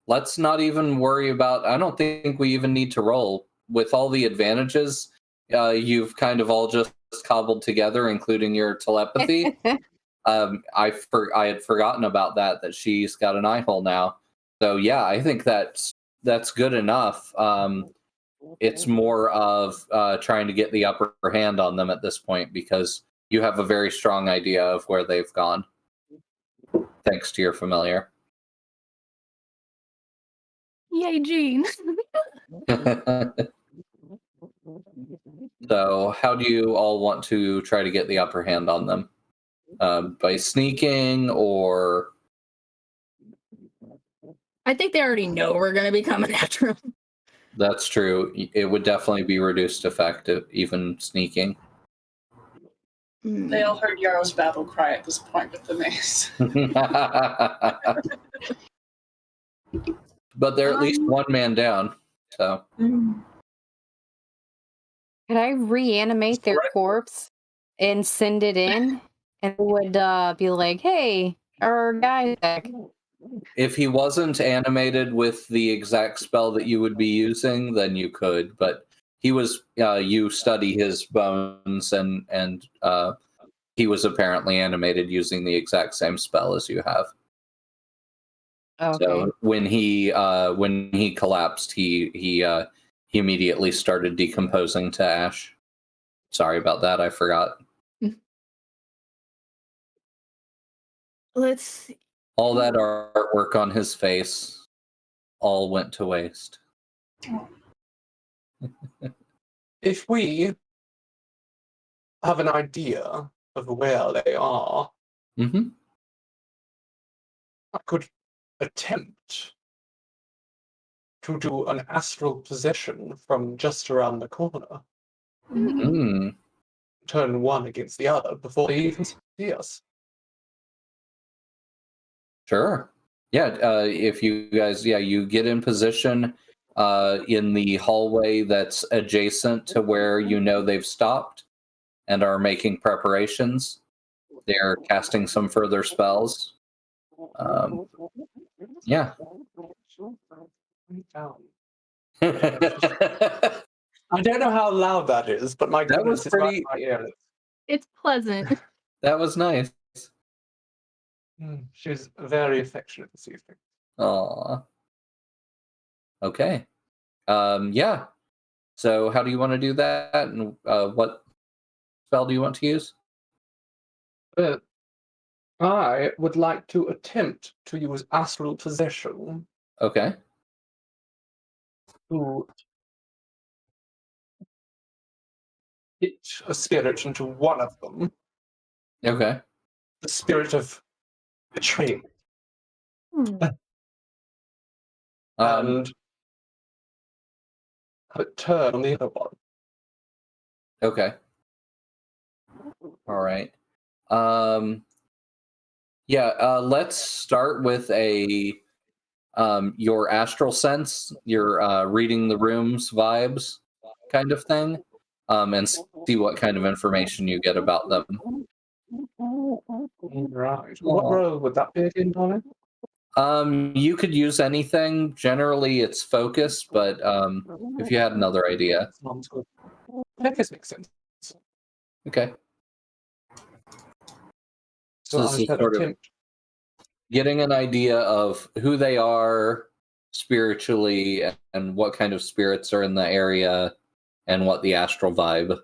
Let's not even worry about. I don't think we even need to roll with all the advantages. You've kind of all just cobbled together, including your telepathy. I had forgotten about that she's got an eye hole now. So yeah, I think that's good enough. It's more of trying to get the upper hand on them at this point, because you have a very strong idea of where they've gone, thanks to your familiar. Yay, Jean. So, how do you all want to try to get the upper hand on them? By sneaking, or I think they already know we're going to be coming after them. that's true. It would definitely be reduced effect, even sneaking. They all heard Yarrow's battle cry at this point with the mace. But they're at least one man down. So Could I reanimate their corpse and send it in? And it would be like, hey, our guy's back. if he wasn't animated with the exact spell that you would be using, then you could. But he was. You study his bones, and he was apparently animated using the exact same spell as you have. Okay. So when he collapsed, he immediately started decomposing to ash. Sorry about that. I forgot. Let's see. All that artwork on his face all went to waste. If we have an idea of where they are, Mm-hmm. I could attempt to do an astral possession from just around the corner. Mm. Turn one against the other before they even see us. Sure. Yeah. If you guys, you get in position in the hallway that's adjacent to where you know they've stopped and are making preparations. They're casting some further spells. Yeah. I don't know how loud that is, but my That was goodness, it's pretty- right in my ear. It's pleasant. That was nice. She's very affectionate this evening. Aw. Okay. Yeah. So how do you want to do that? And what spell do you want to use? I would like to attempt to use Astral Possession Okay. to hit a spirit into one of them. Okay. The spirit of betrayal. And have it turn on the other one. Okay. All right. Let's start with your astral sense, your reading the rooms vibes kind of thing, and see what kind of information you get about them. Right. What roll would that be again, darling? You could use anything. Generally, it's focus, but if you had another idea. Sounds good. Focus makes sense. Okay. So this I is shall sort of attempt. getting an idea of who they are spiritually and what kind of spirits are in the area and what the astral vibe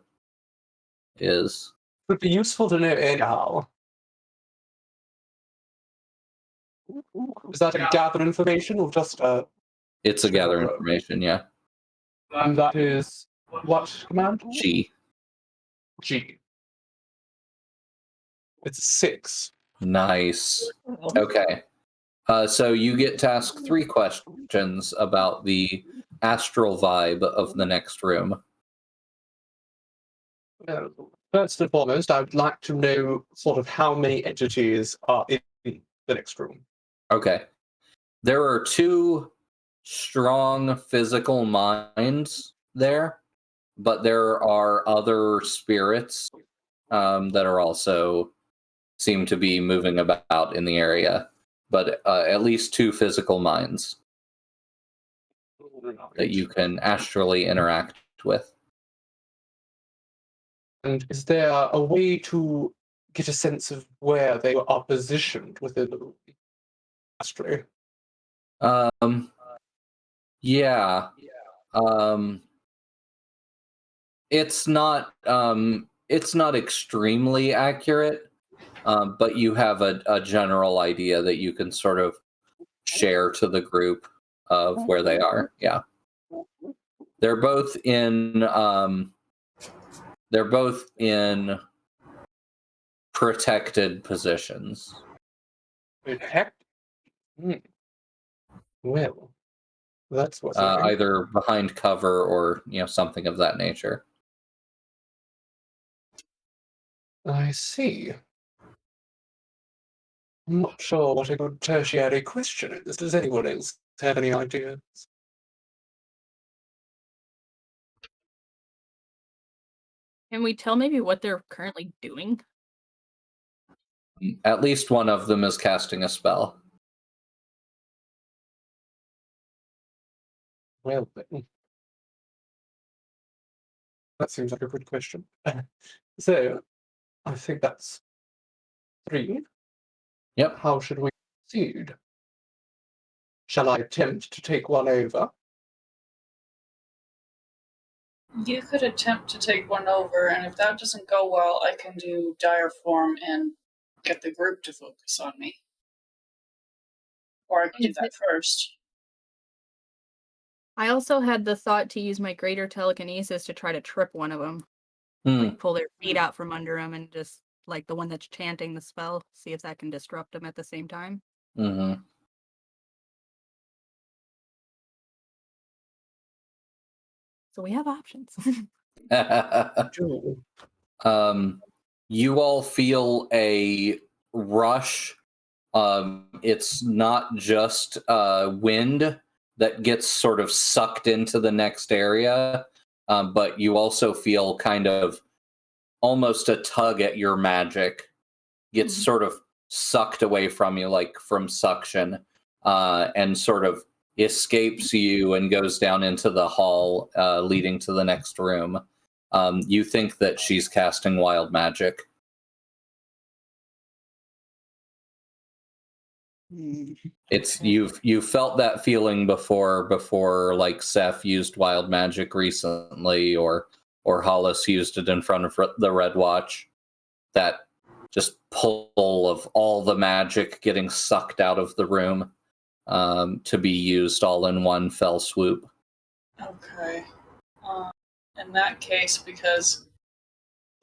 is. Would be useful to know anyhow. Is that to gather information or just It's a gather information, yeah. and that is what command? G. G. It's 6. Nice. Okay. So you get to ask 3 questions about the astral vibe of the next room. First and foremost, I would like to know sort of how many entities are in the next room. Okay. There are 2 strong physical minds there, but there are other spirits that are also seem to be moving about in the area, but at least 2 physical minds that you can astrally interact with. And is there a way to get a sense of where they are positioned within the room? Astrally. Yeah. It's not extremely accurate, but you have a general idea that you can sort of share to the group of where they are. Yeah. They're both in They're both in protected positions. Protect? Well, that's what's happening. Either behind cover or something of that nature. I see. I'm not sure what a good tertiary question is. Does anyone else have any ideas? Can we tell maybe what they're currently doing? At least one of them is casting a spell. Well, then. That seems like a good question. So, I think that's 3. Yep. How should we proceed? Shall I attempt to take one over? You could attempt to take one over, and if that doesn't go well, I can do dire form and get the group to focus on me. Or I can do that first. I also had the thought to use my greater telekinesis to try to trip one of them. Like pull their feet out from under them and just, like the one that's chanting the spell, see if that can disrupt them at the same time. Mm-hmm. So we have options. You all feel a rush. It's not just wind that gets sort of sucked into the next area, but you also feel kind of almost a tug at your magic. Gets sort of sucked away from you, like from suction, and sort of escapes you and goes down into the hall leading to the next room. You think that she's casting wild magic. It's you've felt that feeling before like Seth used wild magic recently, or Hollis used it in front of the Red Watch. That just pull of all the magic getting sucked out of the room to be used all in one fell swoop. Okay. In that case, because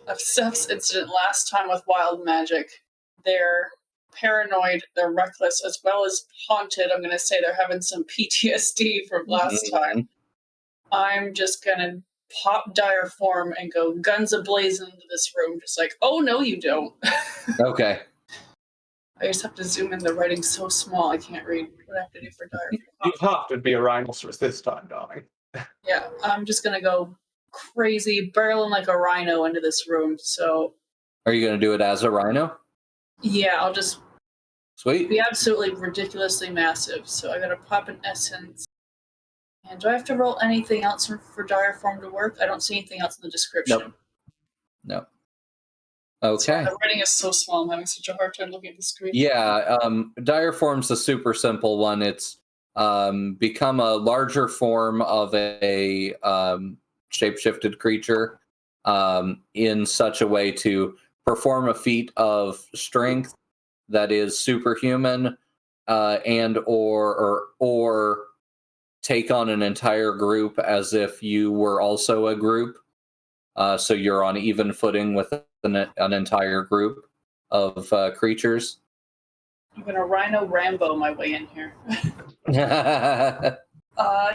of Seth's incident last time with wild magic, they're paranoid, they're reckless, as well as haunted. I'm going to say they're having some PTSD from last time. I'm just going to pop dire form and go guns a-blazing into this room, just like, oh, no, you don't. Okay. I just have to zoom in. The writing's so small, I can't read what I have to do for dire form. You have to be a rhinoceros this time, darling. Yeah, I'm just going to go crazy, barreling like a rhino into this room, so... Are you going to do it as a rhino? Yeah, I'll just Sweet. be absolutely ridiculously massive. So I gotta pop an essence. And do I have to roll anything else for dire form to work? I don't see anything else in the description. Nope. Okay. The writing is so small, I'm having such a hard time looking at the screen. Yeah, dire form's a super simple one. It's become a larger form of a shapeshifted creature in such a way to perform a feat of strength that is superhuman, and or take on an entire group as if you were also a group. So you're on even footing with an entire group of creatures. I'm gonna Rhino Rambo my way in here.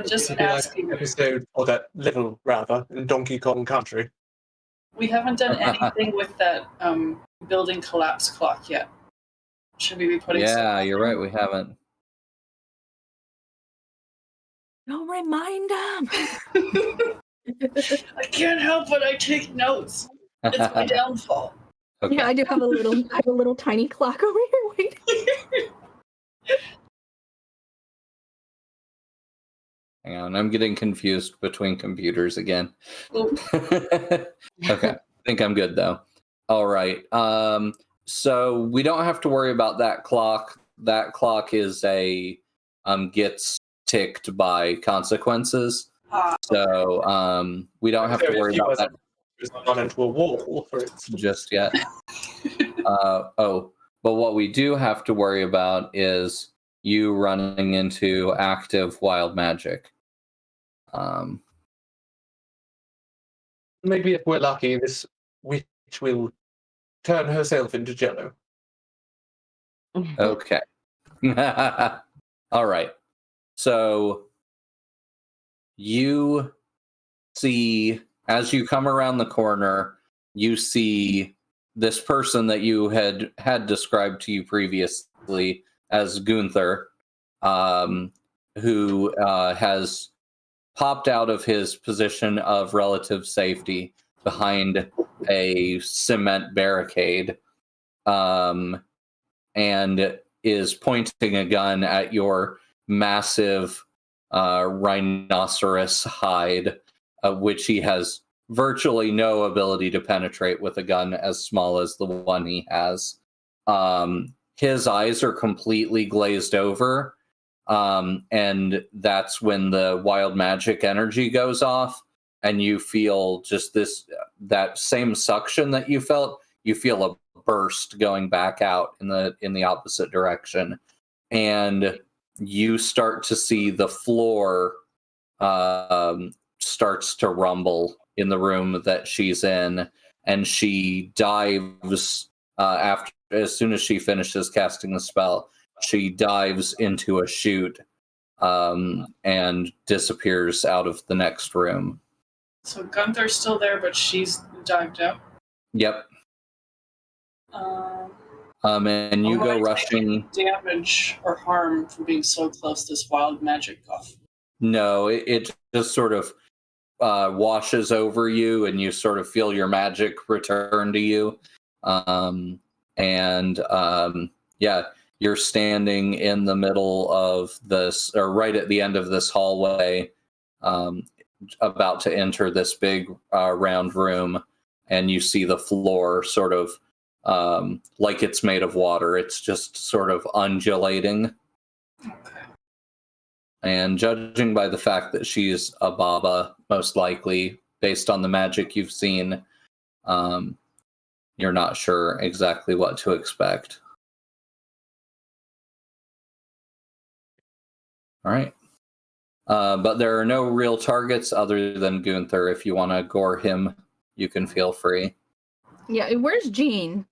Just asking. Episode, or that little rather, in Donkey Kong Country. We haven't done anything with that building collapse clock yet. Should we be putting? Yeah, you're right. We haven't. Don't remind them. I can't help but I take notes. It's my downfall. Okay. Yeah, I do have a little tiny clock over here waiting. Hang on, I'm getting confused between computers again. Okay, I think I'm good though. All right. So we don't have to worry about that clock. That clock is gets ticked by consequences. So we don't have to worry about that. It's not into a wall, for instance. Just yet. But what we do have to worry about is you running into active wild magic. Maybe if we're lucky, this witch will turn herself into jello. Okay. All right. So you see, as you come around the corner, you see this person that you had described to you previously as Gunther, who has popped out of his position of relative safety behind a cement barricade, and is pointing a gun at your massive rhinoceros hide, which he has virtually no ability to penetrate with a gun as small as the one he has. His eyes are completely glazed over, and that's when the wild magic energy goes off, and you feel just that same suction that you felt. You feel a burst going back out in the opposite direction, and you start to see the floor starts to rumble in the room that she's in, and she dives as soon as she finishes casting the spell. She dives into a chute and disappears out of the next room. So Gunther's still there, but she's dived out. Yep. And you go rushing. Damage or harm from being so close to this wild magic buff? No, it just sort of washes over you, and you sort of feel your magic return to you. Yeah, you're standing in the middle of this, or right at the end of this hallway, about to enter this big round room, and you see the floor sort of like it's made of water. It's just sort of undulating. Okay. And judging by the fact that she's a Baba, most likely, based on the magic you've seen, you're not sure exactly what to expect. All right. But there are no real targets other than Gunther. If you want to gore him, you can feel free. Yeah, where's Jean?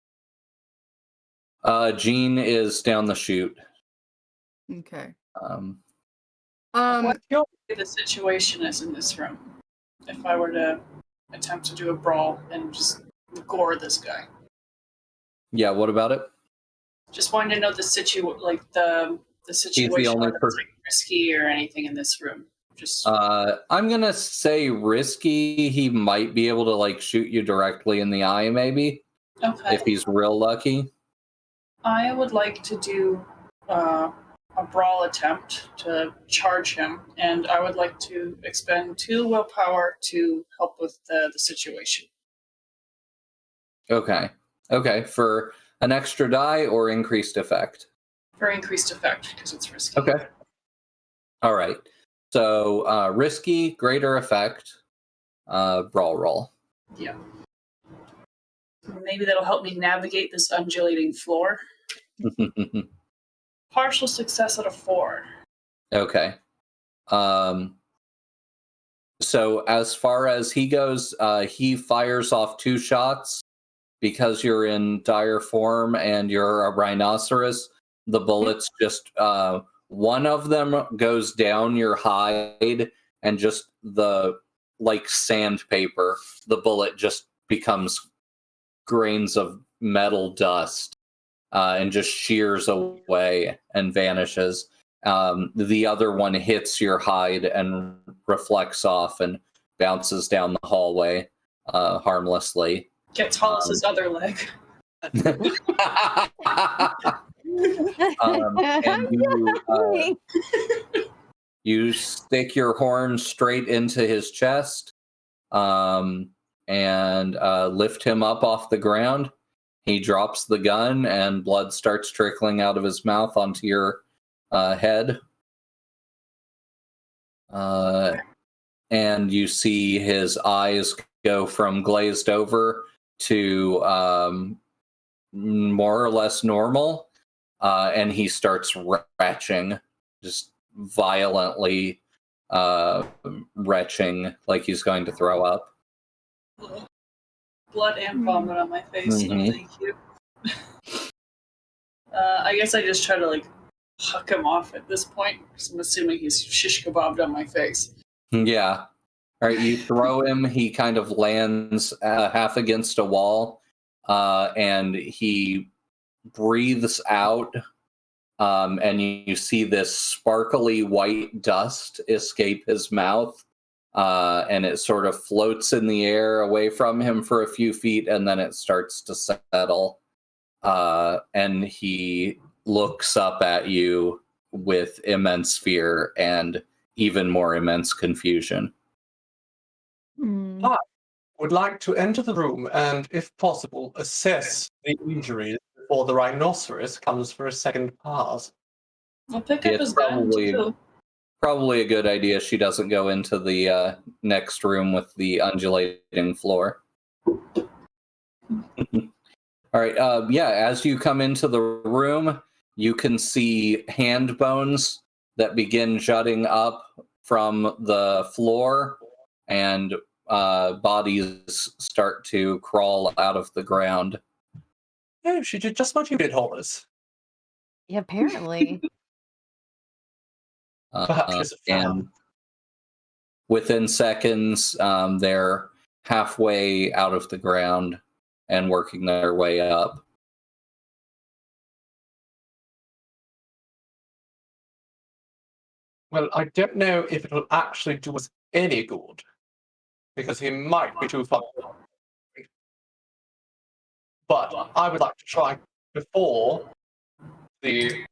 Jean is down the chute. Okay. What the situation is in this room? If I were to attempt to do a brawl and just gore this guy. Yeah, what about it? Just wanted to know the situation. He's the only person. Like risky or anything in this room. Just. I'm gonna say risky. He might be able to like shoot you directly in the eye, maybe. Okay. If he's real lucky. I would like to do a brawl attempt to charge him, and I would like to expend 2 willpower to help with the situation. Okay. For an extra die or increased effect? For increased effect, because it's risky. Okay. All right. So risky, greater effect, brawl roll. Yeah. Maybe that'll help me navigate this undulating floor. Partial success out of 4. Okay. So as far as he goes, he fires off 2 shots. Because you're in dire form and you're a rhinoceros, the bullets just one of them goes down your hide, and just like sandpaper, the bullet just becomes grains of metal dust and just shears away and vanishes. The other one hits your hide and reflects off and bounces down the hallway harmlessly. Gets Hollis's other leg. And you stick your horn straight into his chest and lift him up off the ground. He drops the gun, and blood starts trickling out of his mouth onto your head. And you see his eyes go from glazed over to more or less normal, and he starts retching, just violently retching like he's going to throw up. Ugh. Blood and vomit on my face. No, Mhm. thank you. I guess I just try to like huck him off at this point, because I'm assuming he's shish kebabbed on my face. Yeah. All right, you throw him. He kind of lands half against a wall, and he breathes out, and you see this sparkly white dust escape his mouth, and it sort of floats in the air away from him for a few feet, and then it starts to settle. And he looks up at you with immense fear and even more immense confusion. Hmm. Would like to enter the room and, if possible, assess the injuries before the rhinoceros comes for a second pass. I'll pick up It's his gun too. probably a good idea she doesn't go into the next room with the undulating floor. All right. Yeah, as you come into the room, you can see hand bones that begin jutting up from the floor, and bodies start to crawl out of the ground. Oh, she did just what you did, Horace. Yeah, apparently. Perhaps she's a fan. And within seconds, they're halfway out of the ground and working their way up. Well, I don't know if it will actually do us any good, because he might be too far. But I would like to try before the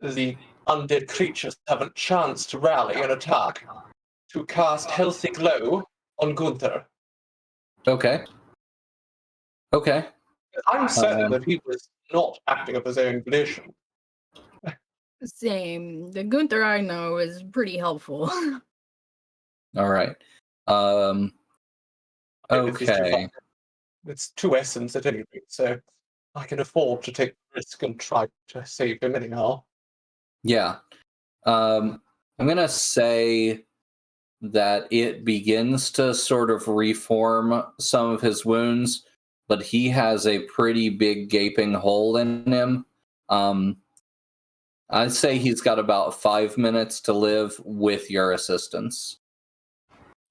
undead creatures have a chance to rally and attack, to cast Healthy Glow on Gunther. Okay. Okay. I'm certain that he was not acting of his own volition. Same. The Gunther I know is pretty helpful. All right. If he's too Okay. far. It's 2 essence at any rate, so I can afford to take the risk and try to save him anyhow. Yeah. I'm going to say that it begins to sort of reform some of his wounds, but he has a pretty big gaping hole in him. I'd say he's got about 5 minutes to live with your assistance.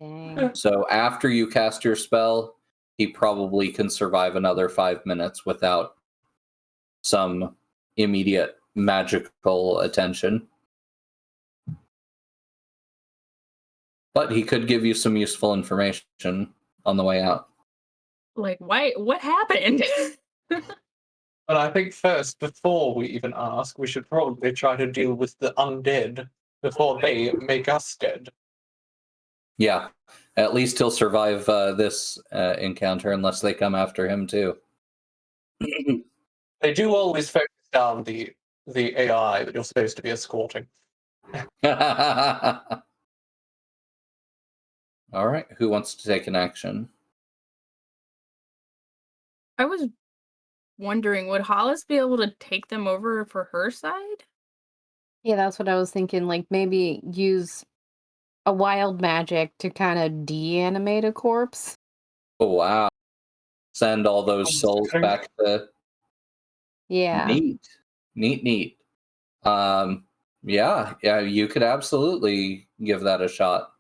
Dang. So after you cast your spell, he probably can survive another 5 minutes without some immediate magical attention. But he could give you some useful information on the way out. Like, why? What happened? But I think first, before we even ask, we should probably try to deal with the undead before they make us dead. Yeah, at least he'll survive this encounter unless they come after him too. They do always focus down the AI that you're supposed to be escorting. All right, who wants to take an action? I was wondering, would Hollis be able to take them over for her side? Yeah, that's what I was thinking. Like maybe use a wild magic to kind of deanimate a corpse. Oh, wow. Send all those souls back to... Yeah. Neat. Yeah, you could absolutely give that a shot.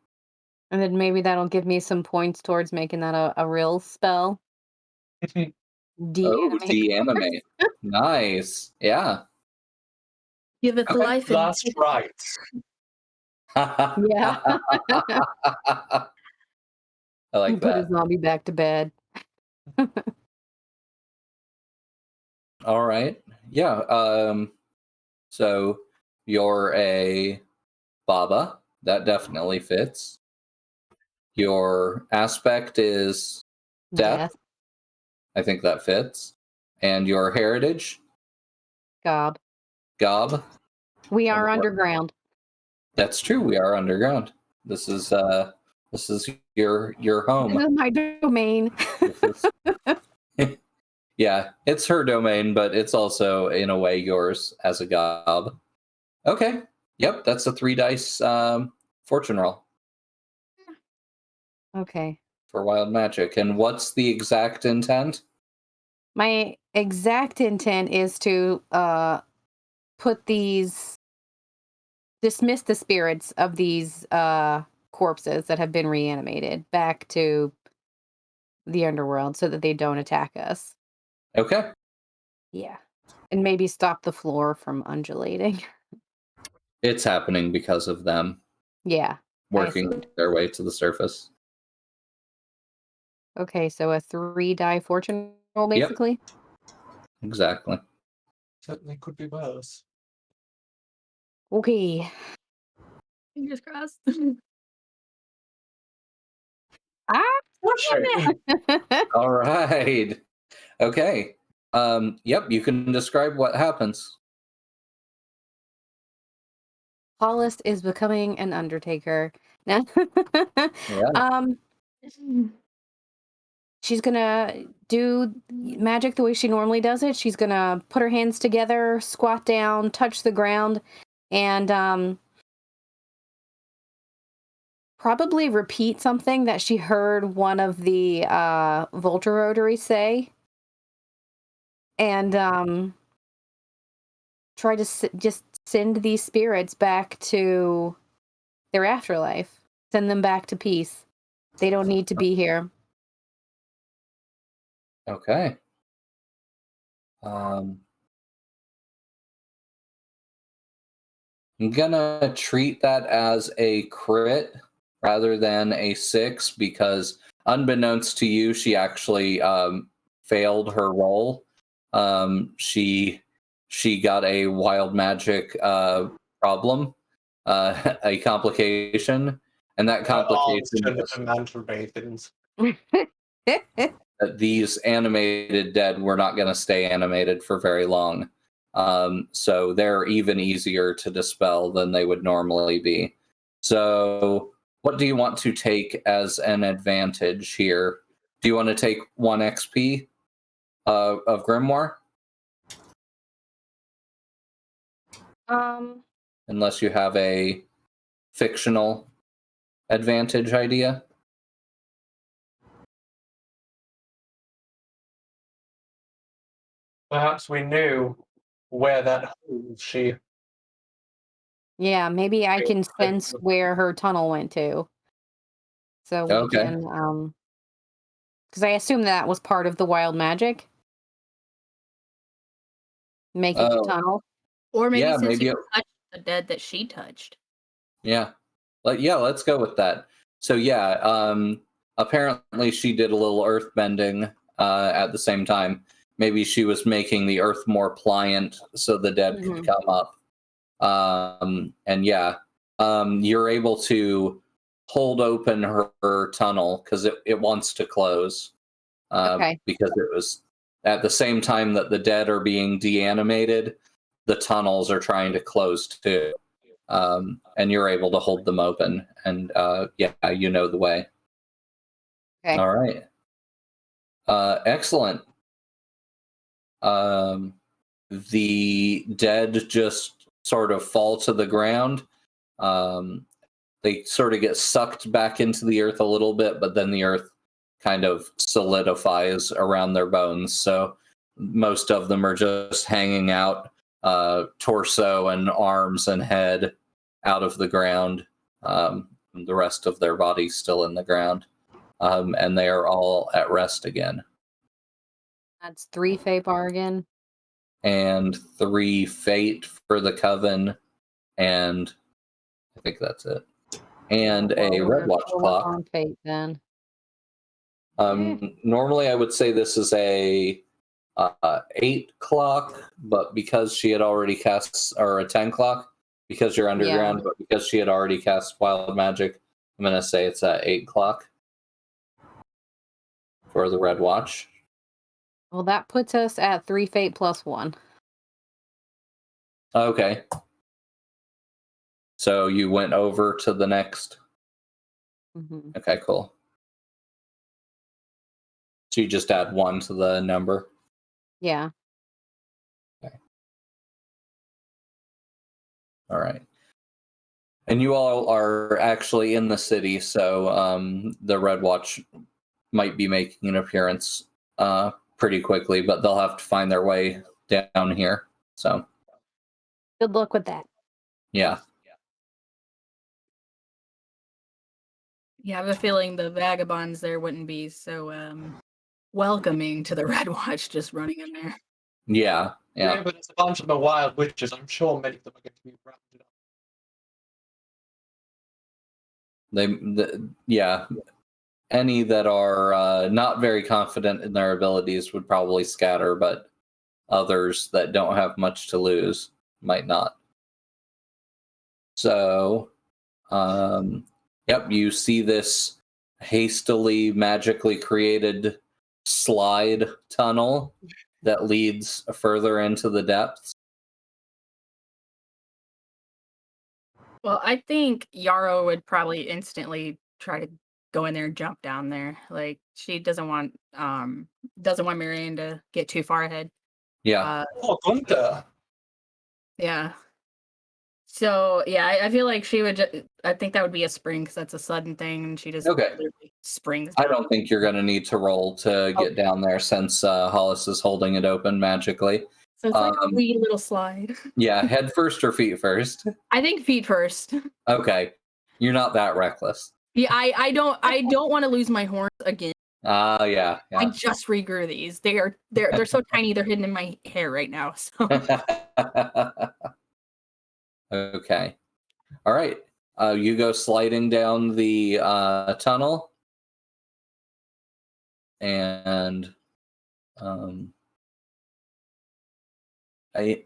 And then maybe that'll give me some points towards making that a real spell. Deanimate. Nice. Yeah. Give it life and Last rites. Yeah. I like Put a that. zombie back to bed. All right. Yeah. So you're a Baba. That definitely fits. Your aspect is death. Death. I think that fits. And your heritage? Gob. Gob. We are underground. That's true. We are underground. This is your home. This is my domain. Yeah, it's her domain, but it's also in a way yours as a gob. Okay. Yep, that's a 3 dice fortune roll. Okay. for wild magic. And what's the exact intent? My exact intent is to dismiss the spirits of these corpses that have been reanimated back to the underworld so that they don't attack us. Okay. Yeah. And maybe stop the floor from undulating. It's happening because of them Yeah. working their way to the surface. Okay, so a 3-die fortune roll, Yep. basically? Exactly. Certainly could be worse. Okay. Fingers crossed. Ah! All right. Okay. Yep, you can describe what happens. Paulus is becoming an undertaker. Now, Yeah. she's gonna do magic the way she normally does it. She's gonna put her hands together, squat down, touch the ground, and probably repeat something that she heard one of the Vulture Rotary say. And try to just send these spirits back to their afterlife. Send them back to peace. They don't need to be here. Okay. I'm gonna treat that as a crit rather than a 6 because, unbeknownst to you, she actually failed her roll. She got a wild magic problem, a complication, and that complication was that these animated dead were not going to stay animated for very long. So they're even easier to dispel than they would normally be. So what do you want to take as an advantage here? Do you want to take 1 XP of Grimoire? Unless you have a fictional advantage idea. Perhaps we knew where that hole she. Yeah, maybe I can sense where her tunnel went to. So we can, because I assume that was part of the wild magic. Making a tunnel. Or maybe Yeah, since maybe you touched the dead that she touched. Yeah. Let's go with that. So apparently she did a little earth bending at the same time. Maybe she was making the earth more pliant so the dead could come up. You're able to hold open her tunnel because it wants to close. Because it was at the same time that the dead are being deanimated, the tunnels are trying to close too. And you're able to hold them open, and you know the way. Okay. All right. Excellent. The dead just sort of fall to the ground. They sort of get sucked back into the earth a little bit, but then the earth kind of solidifies around their bones. So most of them are just hanging out, torso and arms and head out of the ground. The rest of their body still in the ground. And they are all at rest again. That's 3 Fae bargain. And 3 fate for the Coven. And I think that's it. And a red watch clock. On fate then. Normally I would say this is a 8 clock, but because she had already cast, or a 10 clock, because you're underground, but because she had already cast wild magic, I'm going to say it's at 8 clock for the red watch. Well, that puts us at 3 fate plus 1. Okay. So you went over to the next. Mm-hmm. Okay, cool. So you just add 1 to the number. Yeah. Okay. All right. And you all are actually in the city, so the Red Watch might be making an appearance pretty quickly, but they'll have to find their way down here. So, Good luck with that. yeah. Yeah, I have a feeling the vagabonds there wouldn't be so welcoming to the Red Watch just running in there. Yeah. Yeah, but it's a bunch of the wild witches. I'm sure many of them are going to be rounded up. Yeah. Any that are not very confident in their abilities would probably scatter, but others that don't have much to lose might not. So, yep, you see this hastily, magically created slide tunnel that leads further into the depths. Well, I think Yarrow would probably instantly try to go in there and jump down there. Like she doesn't want Marianne to get too far ahead. Yeah. Oh, Gunther! Yeah. So yeah, I feel like she would. I think that would be a spring because that's a sudden thing, and she just Okay. literally springs. I don't think you're going to need to roll to get down there since Hollis is holding it open magically. So it's like a wee little slide. Yeah, head first or feet first? I think feet first. Okay. You're not that reckless. Yeah, I don't want to lose my horns again. Yeah. I just regrew these. They're so tiny. They're hidden in my hair right now. So Okay. All right. You go sliding down the tunnel and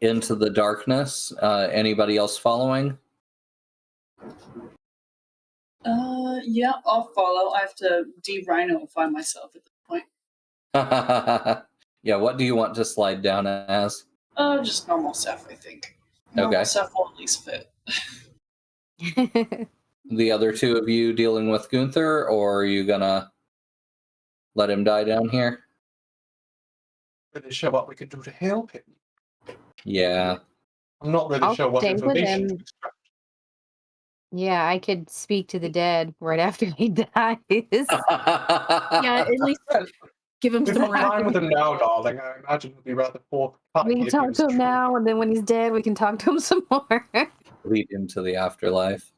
into the darkness. Anybody else following? Yeah, I'll follow. I have to de-rhinoify myself at this point. Yeah, what do you want to slide down as? Just normal stuff, I think. Normal Okay. stuff will at least fit. The other two of you dealing with Gunther, or are you gonna let him die down here? Really sure what we can do to help him. Yeah. I'm not really I'll sure what stay with information him. to extract. Yeah, I could speak to the dead right after he dies. yeah, at least give him We've some got time with rest. him now, darling. I imagine he'll be rather poor. We can talk to him now, and then when he's dead, we can talk to him some more. Lead him to the afterlife.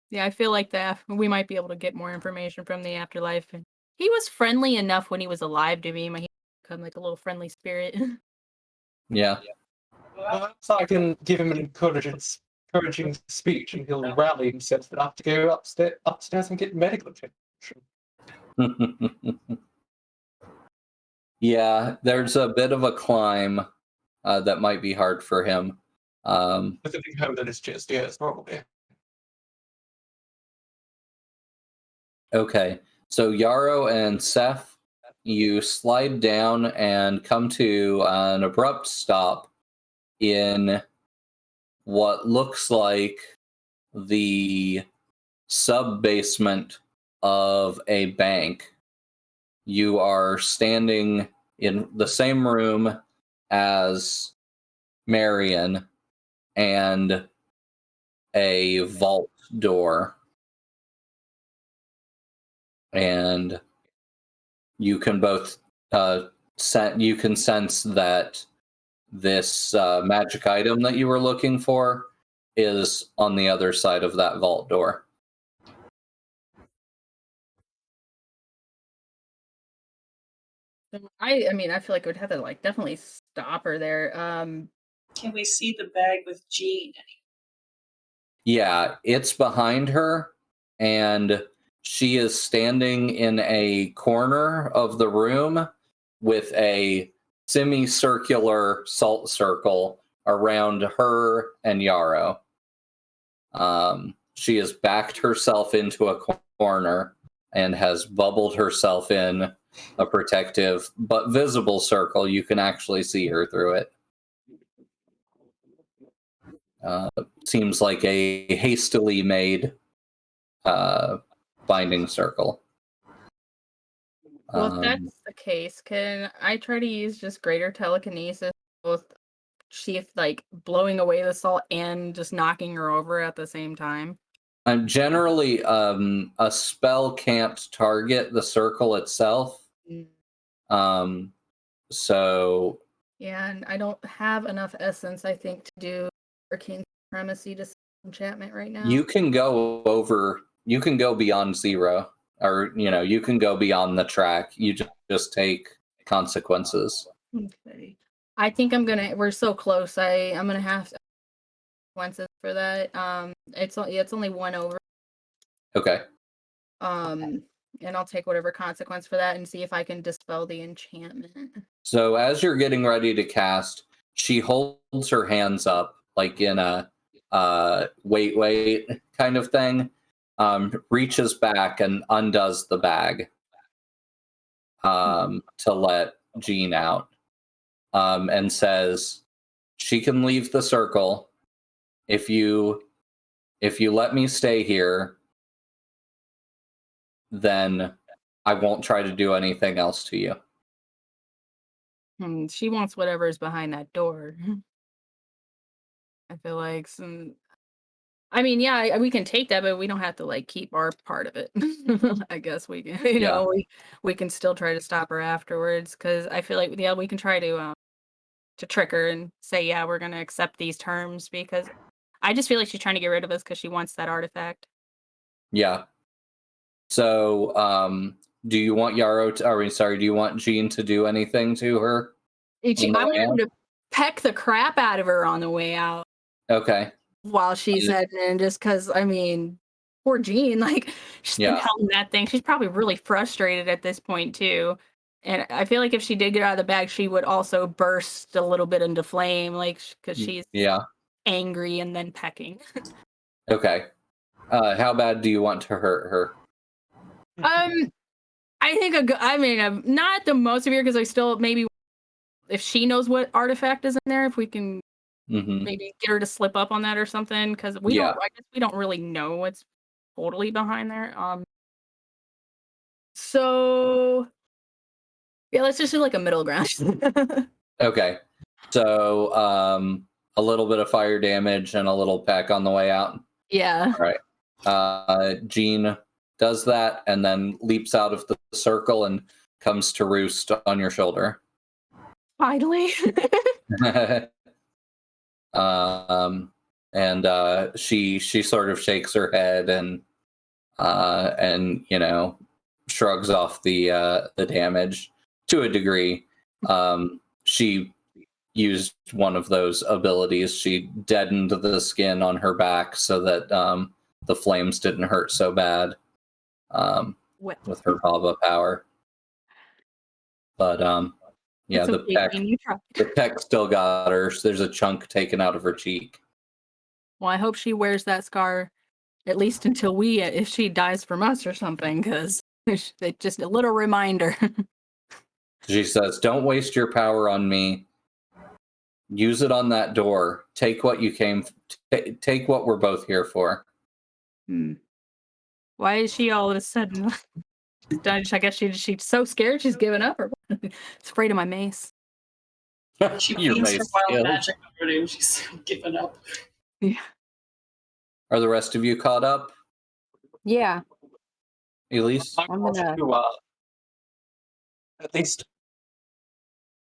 Yeah, I feel like that we might be able to get more information from the afterlife. And he was friendly enough when he was alive to me. He become like a little friendly spirit. Yeah. So I can give him an encouraging speech, and he'll rally himself enough to go upstairs and get medical attention. Yeah, there's a bit of a climb that might be hard for him. I think that is just, yes, probably. Okay, so Yarrow and Seth, you slide down and come to an abrupt stop in what looks like the sub-basement of a bank. You are standing in the same room as Marion and a vault door. And you can both you can sense that this magic item that you were looking for is on the other side of that vault door. I mean, I feel like it would have to like definitely stop her there. Can we see the bag with Jean? Yeah, it's behind her, and she is standing in a corner of the room with a semicircular salt circle around her and Yarrow. She has backed herself into a corner and has bubbled herself in a protective but visible circle. You can actually see her through it. Seems like a hastily made binding circle. Well, if that's the case, can I try to use just greater telekinesis both see if like blowing away the salt and just knocking her over at the same time? Generally, a spell can't target the circle itself. So Yeah, and I don't have enough essence, I think, to do Arcane Supremacy to enchantment right now. you can go beyond 0, or you can go beyond the track. You just take consequences. Okay. I think we're so close. I'm gonna have to consequences for that. It's only 1 over. Okay. And I'll take whatever consequence for that and see if I can dispel the enchantment. So as you're getting ready to cast, she holds her hands up like in a wait kind of thing, reaches back and undoes the bag to let Jean out, and says she can leave the circle if you let me stay here, then I won't try to do anything else to you. She wants whatever's behind that door. I feel like I mean, yeah, we can take that, but we don't have to like keep our part of it. I guess we can, we can still try to stop her afterwards, because I feel like we can try to trick her and say, yeah, we're gonna accept these terms, because I just feel like she's trying to get rid of us because she wants that artifact. Yeah. So, do you want do you want Jean to do anything to her? I want to peck the crap out of her on the way out. Okay. While she's heading in, just because, I mean, poor Jean, like, she's been holding that thing. She's probably really frustrated at this point, too. And I feel like if she did get out of the bag, she would also burst a little bit into flame, like, because she's angry and then pecking. Okay. How bad do you want to hurt her? I think not the most severe, because I still maybe if she knows what artifact is in there, if we can maybe get her to slip up on that or something, because I guess we don't really know what's totally behind there. So yeah, let's just do like a middle ground. Okay. So a little bit of fire damage and a little peck on the way out. Yeah. All right. Jean does that and then leaps out of the circle and comes to roost on your shoulder. Finally. And she sort of shakes her head and shrugs off the damage to a degree. She used one of those abilities. She deadened the skin on her back so that the flames didn't hurt so bad with her Baba power. But the peck still got her. There's a chunk taken out of her cheek. Well, I hope she wears that scar at least until if she dies from us or something, because it's just a little reminder. She says, "Don't waste your power on me. Use it on that door. Take what you came. Take what we're both here for." Why is she all of a sudden? I guess she's so scared she's given up, or she's afraid of my mace. She paints her wild magic already, and she's given up. Yeah. Are the rest of you caught up? Yeah. Elise? I'm gonna at least,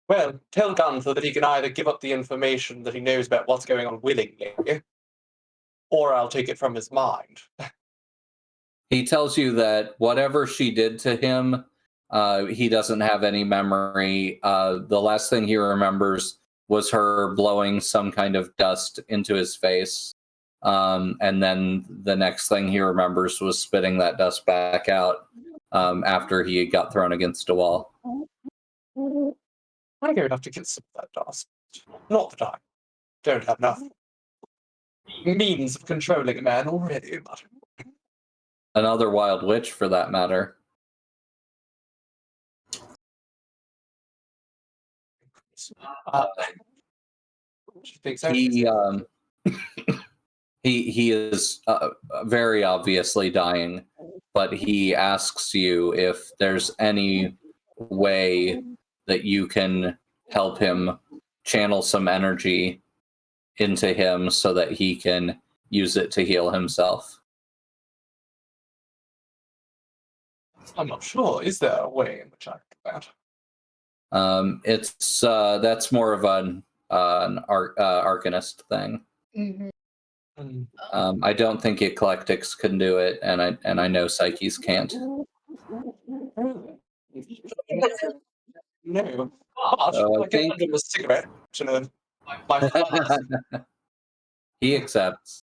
well, tell Gunther that he can either give up the information that he knows about what's going on willingly, or I'll take it from his mind. He tells you that whatever she did to him, he doesn't have any memory. The last thing he remembers was her blowing some kind of dust into his face. And then the next thing he remembers was spitting that dust back out after he got thrown against a wall. I go enough to get some of that dust. Not that I don't have enough means of controlling a man already, but... Another wild witch, for that matter. He is very obviously dying, but he asks you if there's any way that you can help him channel some energy into him so that he can use it to heal himself. I'm not sure. Is there a way in which I can do that? It's that's more of an arcanist thing. Mm-hmm. I don't think eclectics can do it, and I know psyches can't. No. I I can think- hand him a cigarette to my flask. He accepts.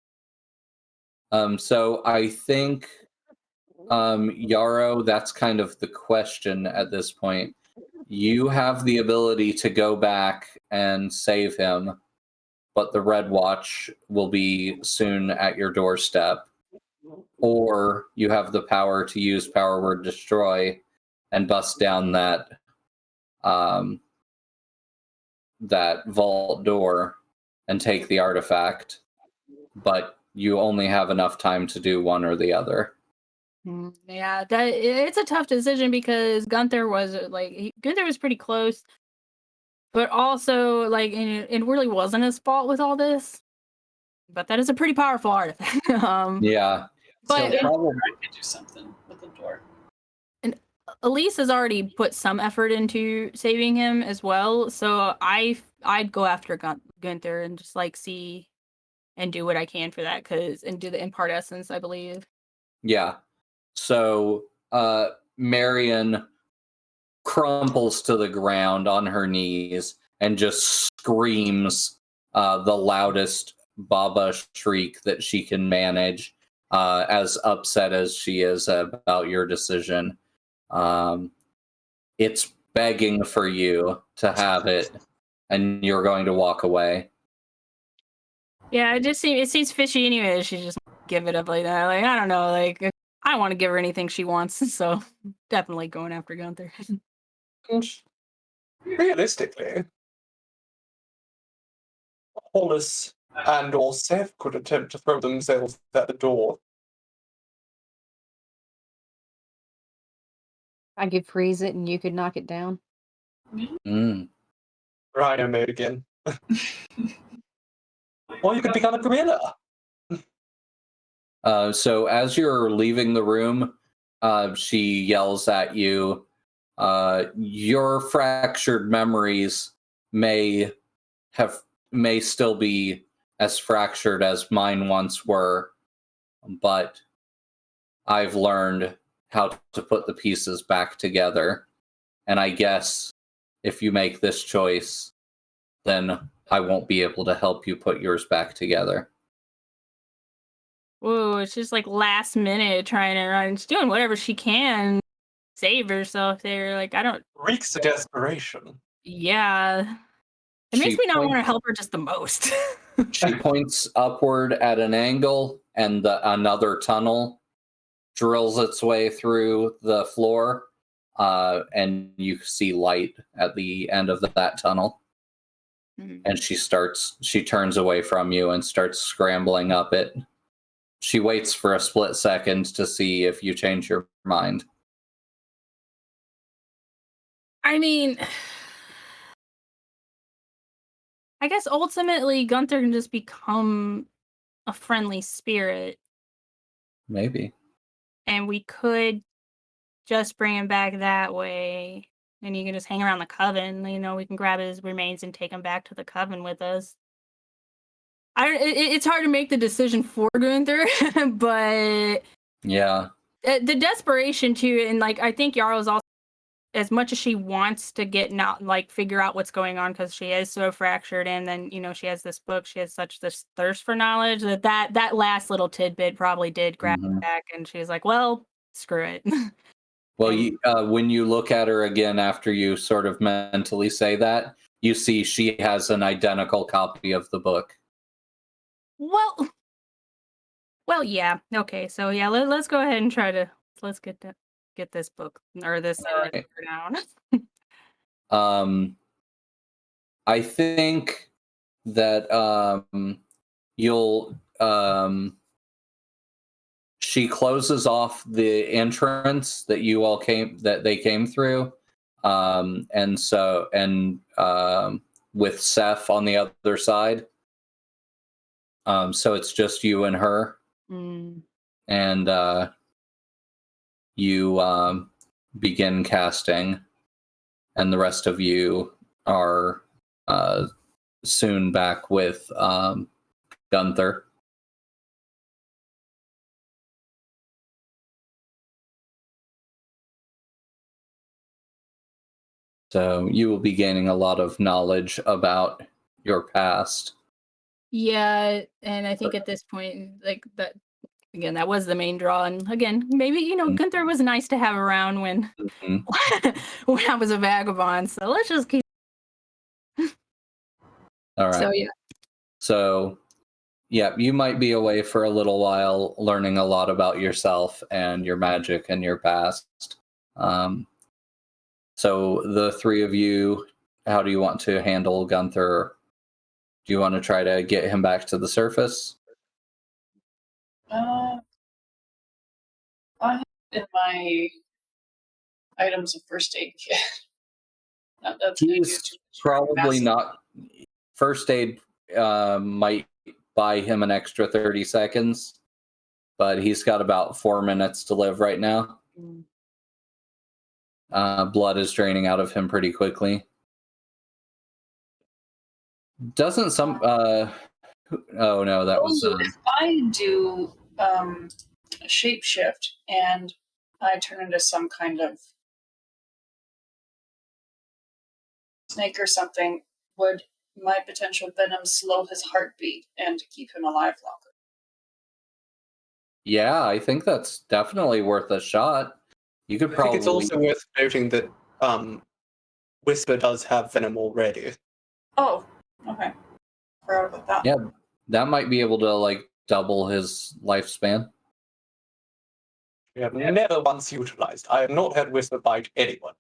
So I think, Yarrow, that's kind of the question at this point. You have the ability to go back and save him, but the Red Watch will be soon at your doorstep. Or you have the power to use Power Word Destroy and bust down that vault door and take the artifact, but you only have enough time to do one or the other. Yeah, it's a tough decision because Gunther was Gunther was pretty close, but also it really wasn't his fault with all this. But that is a pretty powerful artifact. Yeah. But So probably, I could do something with the door. Elise has already put some effort into saving him as well, so I'd go after Gunther and just see and do what I can for that and do the impart essence, I believe. yeah. So Marion crumples to the ground on her knees and just screams the loudest Baba shriek that she can manage, as upset as she is about your decision. It's begging for you to have it, and you're going to walk away. Yeah, it seems fishy anyway. She just give it up like that. I don't know. I don't want to give her anything she wants, so definitely going after Gunther. And realistically, Hollis and or Seth could attempt to throw themselves at the door. I could freeze it and you could knock it down. Mm. Rhino mode again. Or you could become a gorilla. So as you're leaving the room, she yells at you. Your fractured memories may still be as fractured as mine once were, but I've learned how to put the pieces back together. And I guess if you make this choice, then I won't be able to help you put yours back together. Whoa, it's just last minute trying to run. She's doing whatever she can, save herself there. I don't. Reeks of desperation. Yeah. It makes She me not want to points- help her just the most. She points upward at an angle, and another tunnel drills its way through the floor, and you see light at the end of that tunnel. Mhm. And she turns away from you and starts scrambling up it. She waits for a split second to see if you change your mind. I mean, I guess ultimately Gunther can just become a friendly spirit, Maybe. and we could just bring him back that way. And you can just hang around the Coven. We can grab his remains and take him back to the Coven with us. It's hard to make the decision for Gunther, but Yeah. the desperation too, and I think Yarrow's also, as much as she wants to get figure out what's going on because she is so fractured, and then she has this book, she has such this thirst for knowledge that last little tidbit probably did grab her back, and she's like, well, screw it. Well, when you look at her again after you sort of mentally say that, you see she has an identical copy of the book. Well, yeah. Okay, so yeah, let's go ahead and let's get this book or this Alright. down. I think that you'll she closes off the entrance that they came through, and with Seth on the other side. So it's just you and her. Mm. And you begin casting, and the rest of you are soon back with Gunther. So you will be gaining a lot of knowledge about your past. Yeah, and I think at this point, like that again, that was the main draw. And again, maybe Gunther was nice to have around when Mhm. when I was a vagabond. So let's just keep. All right. So yeah, So, yeah, you might be away for a little while, learning a lot about yourself and your magic and your past. So the three of you, how do you want to handle Gunther? Do you want to try to get him back to the surface? I have in my items of first aid kit. That's gonna do He's too much. probably Massive. not. First aid might buy him an extra 30 seconds, but he's got about 4 minutes to live right now. Blood is draining out of him pretty quickly. Doesn't some... oh no, that was... If I do a shapeshift and I turn into some kind of snake or something, would my potential venom slow his heartbeat and keep him alive longer? Yeah, I think that's definitely worth a shot. You could I probably... think it's also worth noting that Whisper does have venom already. Oh, okay. Forgot about that. Yeah, that might be able to, like, double his lifespan. We have never once utilized. I have not had Whisper bite anyone.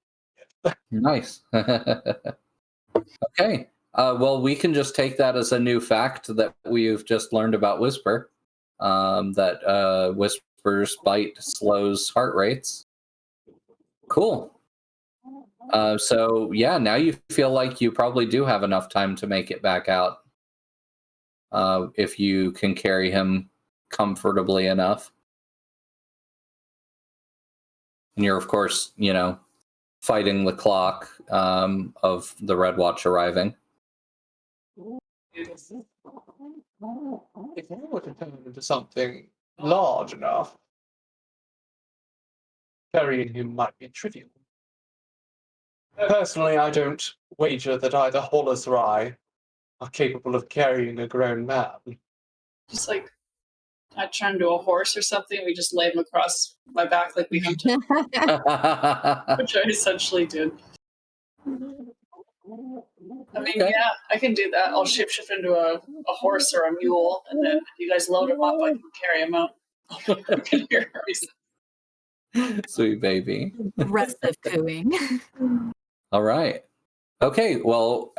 Nice. Okay. Well, we can just take that as a new fact that we've just learned about Whisper. That Whisper's bite slows heart rates. Cool. So, yeah, now you feel like you probably do have enough time to make it back out. If you can carry him comfortably enough. And you're, of course, fighting the clock of the Red Watch arriving. If I were to turn into something large enough, carrying him might be trivial. Personally, I don't wager that either Hollis or I are capable of carrying a grown man. Just like I turn into a horse or something, we just lay him across my back like we hunted, which I essentially did. I mean, Okay. yeah, I can do that. I'll shapeshift into a horse or a mule, and then if you guys load him up, I can carry him out. I can hear her. Sweet baby. aggressive cooing. All right. Okay, well,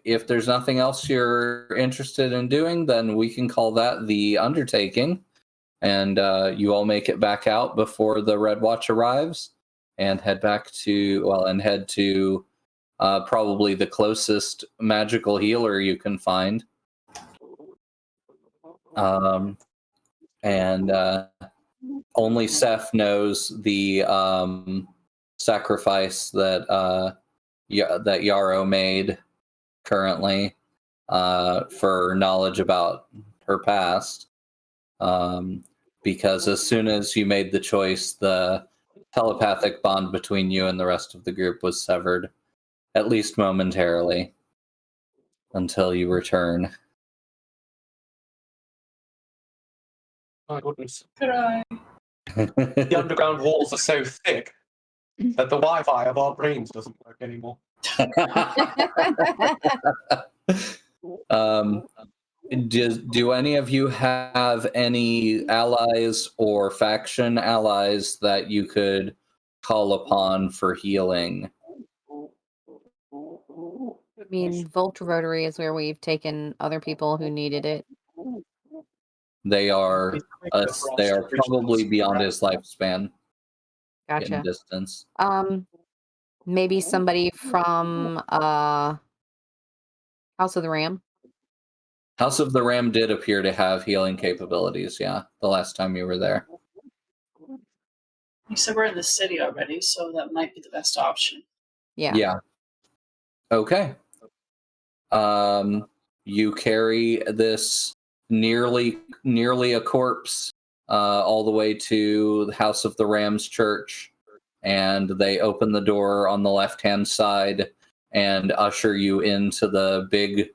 if there's nothing else you're interested in doing, then we can call that the undertaking. And you all make it back out before the Red Watch arrives and head to probably the closest magical healer you can find. And only Seth knows the sacrifice that that Yarrow made currently for knowledge about her past. Because as soon as you made the choice, the telepathic bond between you and the rest of the group was severed, at least momentarily, until you return. My goodness. Could I? The underground walls are so thick that the Wi-Fi of our brains doesn't work anymore. Do any of you have any allies or faction allies that you could call upon for healing? I mean, Volta Rotary is where we've taken other people who needed it. They are probably beyond his lifespan in Gotcha. distance. Maybe somebody from House of the Ram. House of the Ram did appear to have healing capabilities, yeah, the last time you were there. You said we're in the city already, so that might be the best option. Yeah. Yeah. Okay. You carry this nearly a corpse all the way to the House of the Ram's church, and they open the door on the left-hand side and usher you into the big,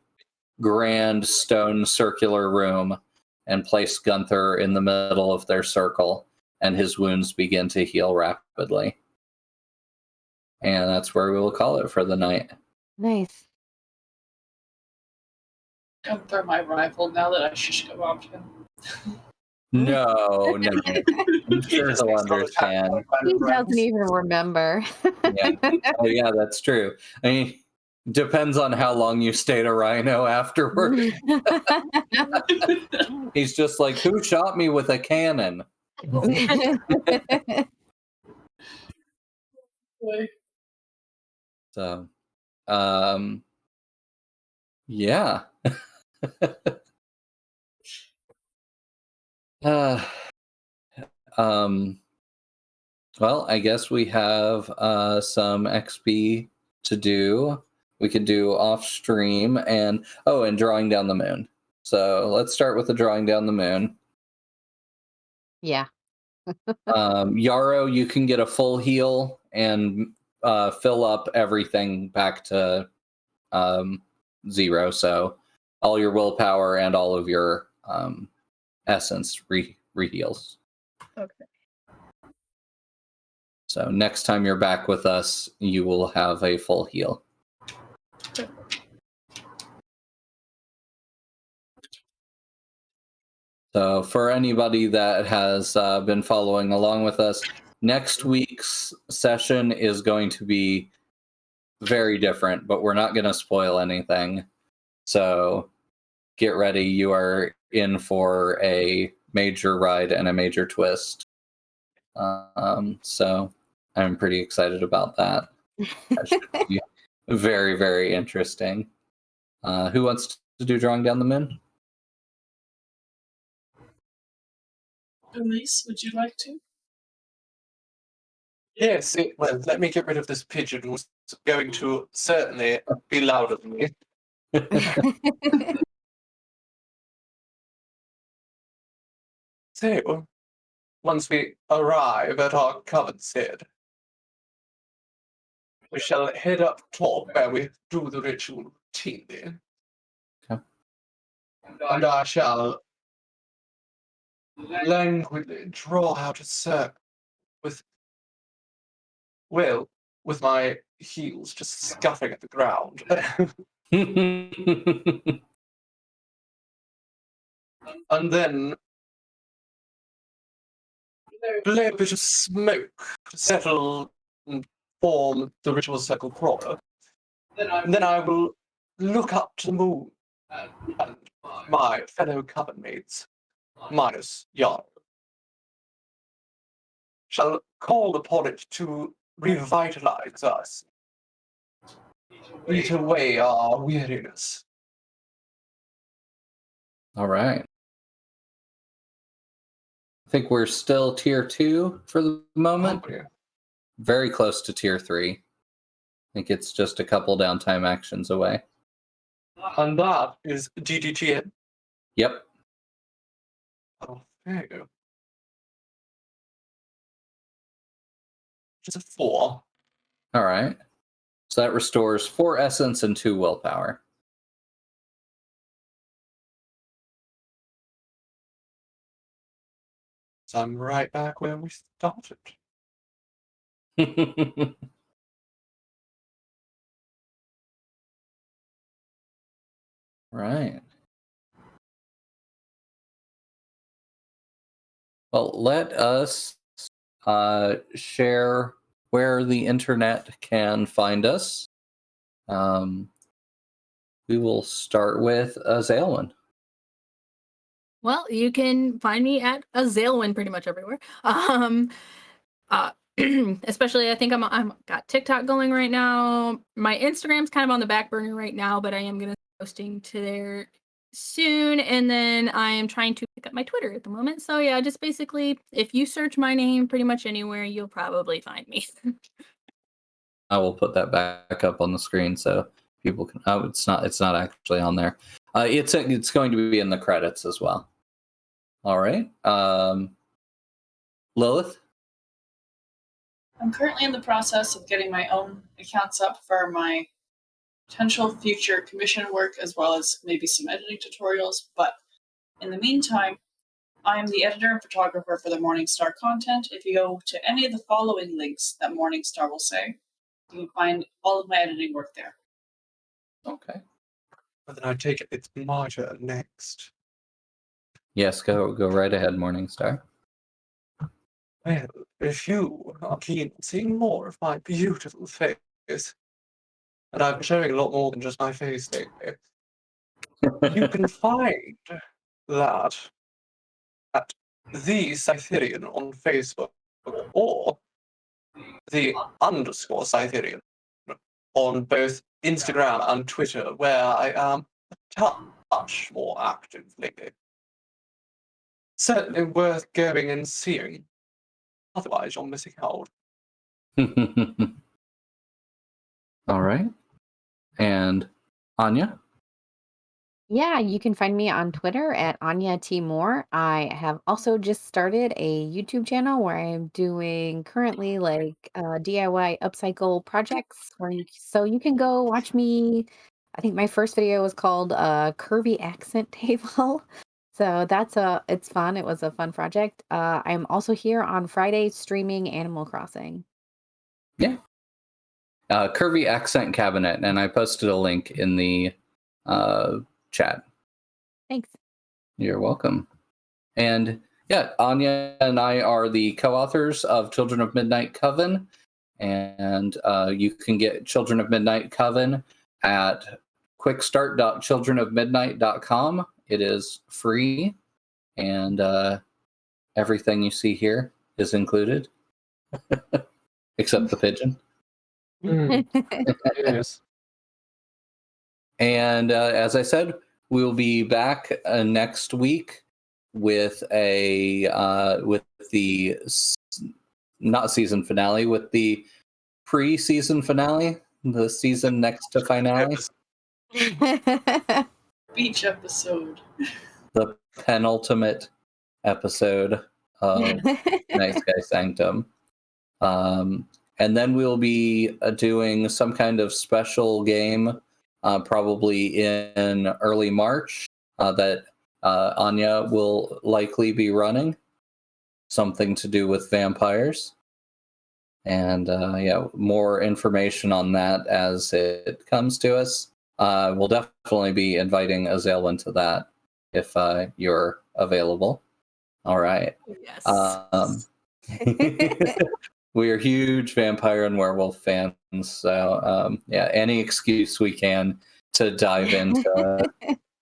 grand stone circular room and place Gunther in the middle of their circle, and his wounds begin to heal rapidly. And that's where we will call it for the night. Nice. Don't throw my rival now that I shush go up to him. No. I'm sure he'll understand. He doesn't even remember. Yeah. Oh, yeah, that's true. I mean, depends on how long you stayed a rhino afterward. He's just like, who shot me with a cannon? So, yeah. Well, I guess we have some XP to do. We could do off stream and drawing down the moon. So let's start with the drawing down the moon. Yeah. Yarrow, you can get a full heal and fill up everything back to 0. So all your willpower and all of your essence re-heals. Okay. So next time you're back with us, you will have a full heal. So for anybody that has been following along with us, next week's session is going to be very different, but we're not going to spoil anything. So get ready. You are in for a major ride and a major twist. So I'm pretty excited about that. That should be very, very interesting. Who wants to do drawing down the moon? Elise, would you like to? Yes, well, let me get rid of this pigeon who's going to certainly be louder than me. So, once we arrive at our Coven's head, we shall head up top where we do the ritual routinely. Okay. And I shall languidly draw out a circle with my heels just scuffing at the ground. And then blow a bit of smoke to settle and form the ritual circle proper. And then I will look up to the moon and my fellow Coven mates, minus Yarrow, shall call upon it to revitalize us, eat away our weariness. All right. I think we're still tier 2 for the moment. Okay. Very close to tier 3. I think it's just a couple downtime actions away. And that is GGGN. Yep. Oh, there you go. Just a 4. All right. So that restores 4 essence and 2 willpower. So I'm right back where we started. Right. Well, let us share where the internet can find us. We will start with Zalwyn. Well, you can find me at Azalewin pretty much everywhere. Especially, I think I'm got TikTok going right now. My Instagram's kind of on the back burner right now, but I am gonna posting to there soon, and then I am trying to pick up my Twitter at the moment. So yeah, just basically, if you search my name pretty much anywhere, you'll probably find me. I will put that back up on the screen so people can. Oh, it's not actually on there. It's going to be in the credits as well. All right, Lilith. I'm currently in the process of getting my own accounts up for my potential future commission work, as well as maybe some editing tutorials. But in the meantime, I'm the editor and photographer for the Morningstar content. If you go to any of the following links that Morningstar will say, you can find all of my editing work there. Okay. But then I take it it's my turn next. Yes, go right ahead, Morningstar. Well, if you are keen on seeing more of my beautiful face, and I'm showing a lot more than just my face lately, you can find that at the Cytherian on Facebook or the _ Cytherian on both Instagram and Twitter, where I am a touch more active lately. Certainly worth going and seeing. Otherwise, you're missing out. All right. And Anya? Yeah, you can find me on Twitter at Anya T. Moore. I have also just started a YouTube channel where I'm doing currently DIY upcycle projects so you can go watch me. I think my first video was called Curvy Accent Table. So it's fun. It was a fun project. I'm also here on Friday streaming Animal Crossing. Yeah. Curvy Accent Cabinet, and I posted a link in the chat. Thanks. You're welcome. And yeah, Anya and I are the co-authors of Children of Midnight Coven, and you can get Children of Midnight Coven at quickstart.childrenofmidnight.com. It is free, and everything you see here is included, except the pigeon. Yes. And as I said, we'll be back next week with not season finale, with the pre-season finale, the season next to finale, Beach episode. the penultimate episode of Nightsky Sanctum. And then we'll be doing some kind of special game, probably in early March, that Anya will likely be running. Something to do with vampires. And yeah, more information on that as it comes to us. We'll definitely be inviting Azale into that if you're available. All right. Yes. We are huge vampire and werewolf fans, so yeah, any excuse we can to dive into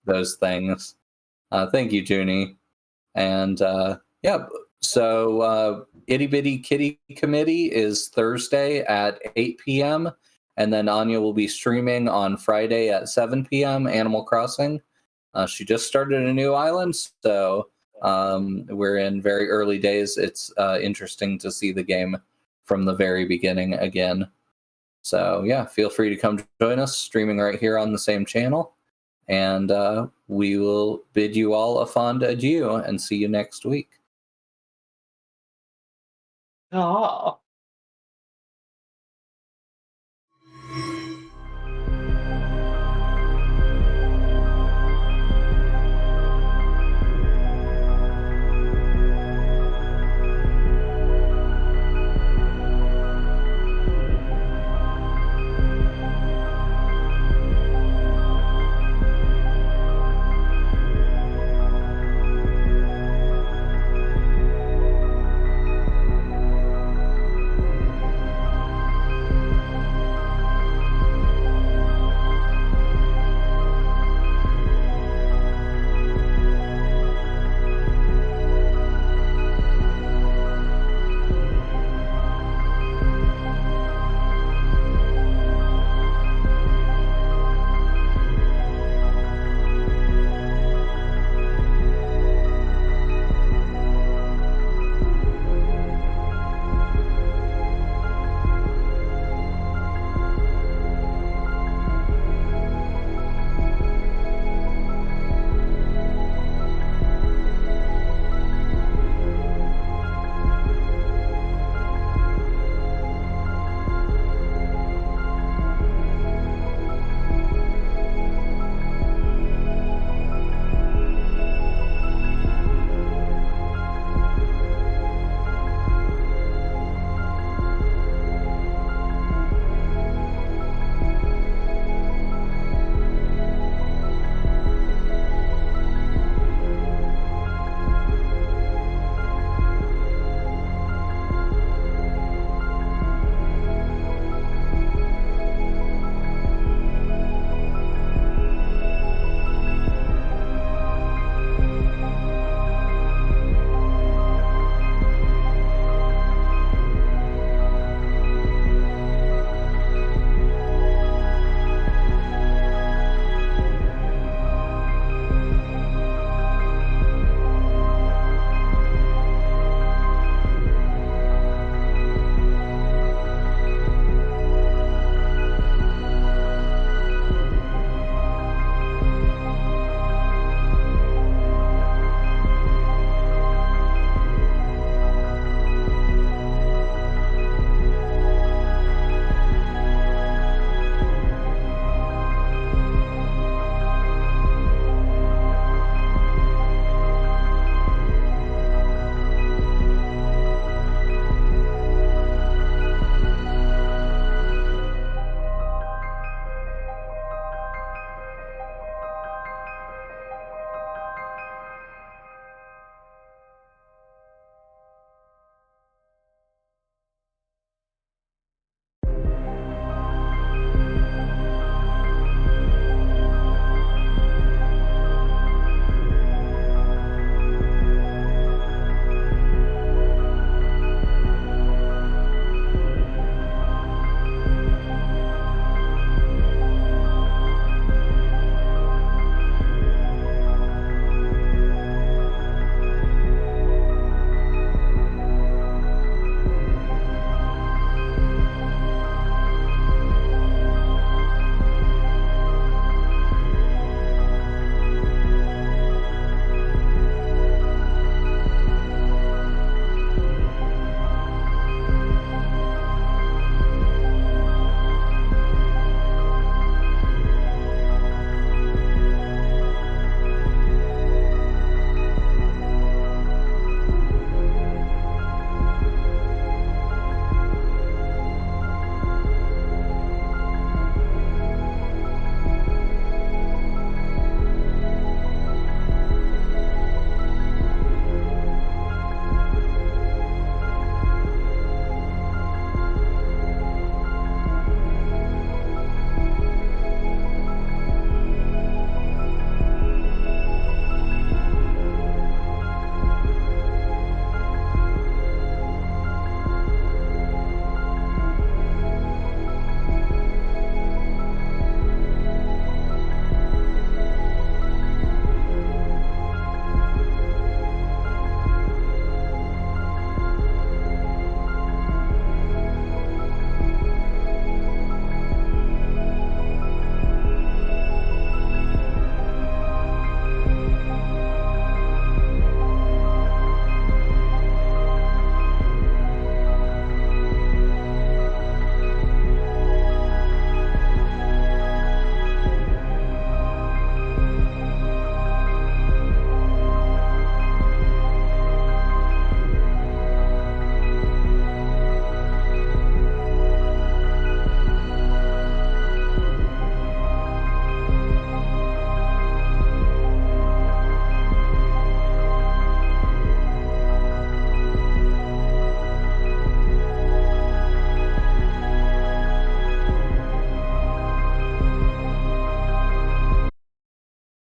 those things. Thank you, Junie. And yeah, so Itty Bitty Kitty Committee is Thursday at 8 p.m. And then Anya will be streaming on Friday at 7 p.m. Animal Crossing. She just started a new island, so we're in very early days. It's interesting to see the game from the very beginning again. So yeah, feel free to come join us, streaming right here on the same channel. And we will bid you all a fond adieu and see you next week. Ah.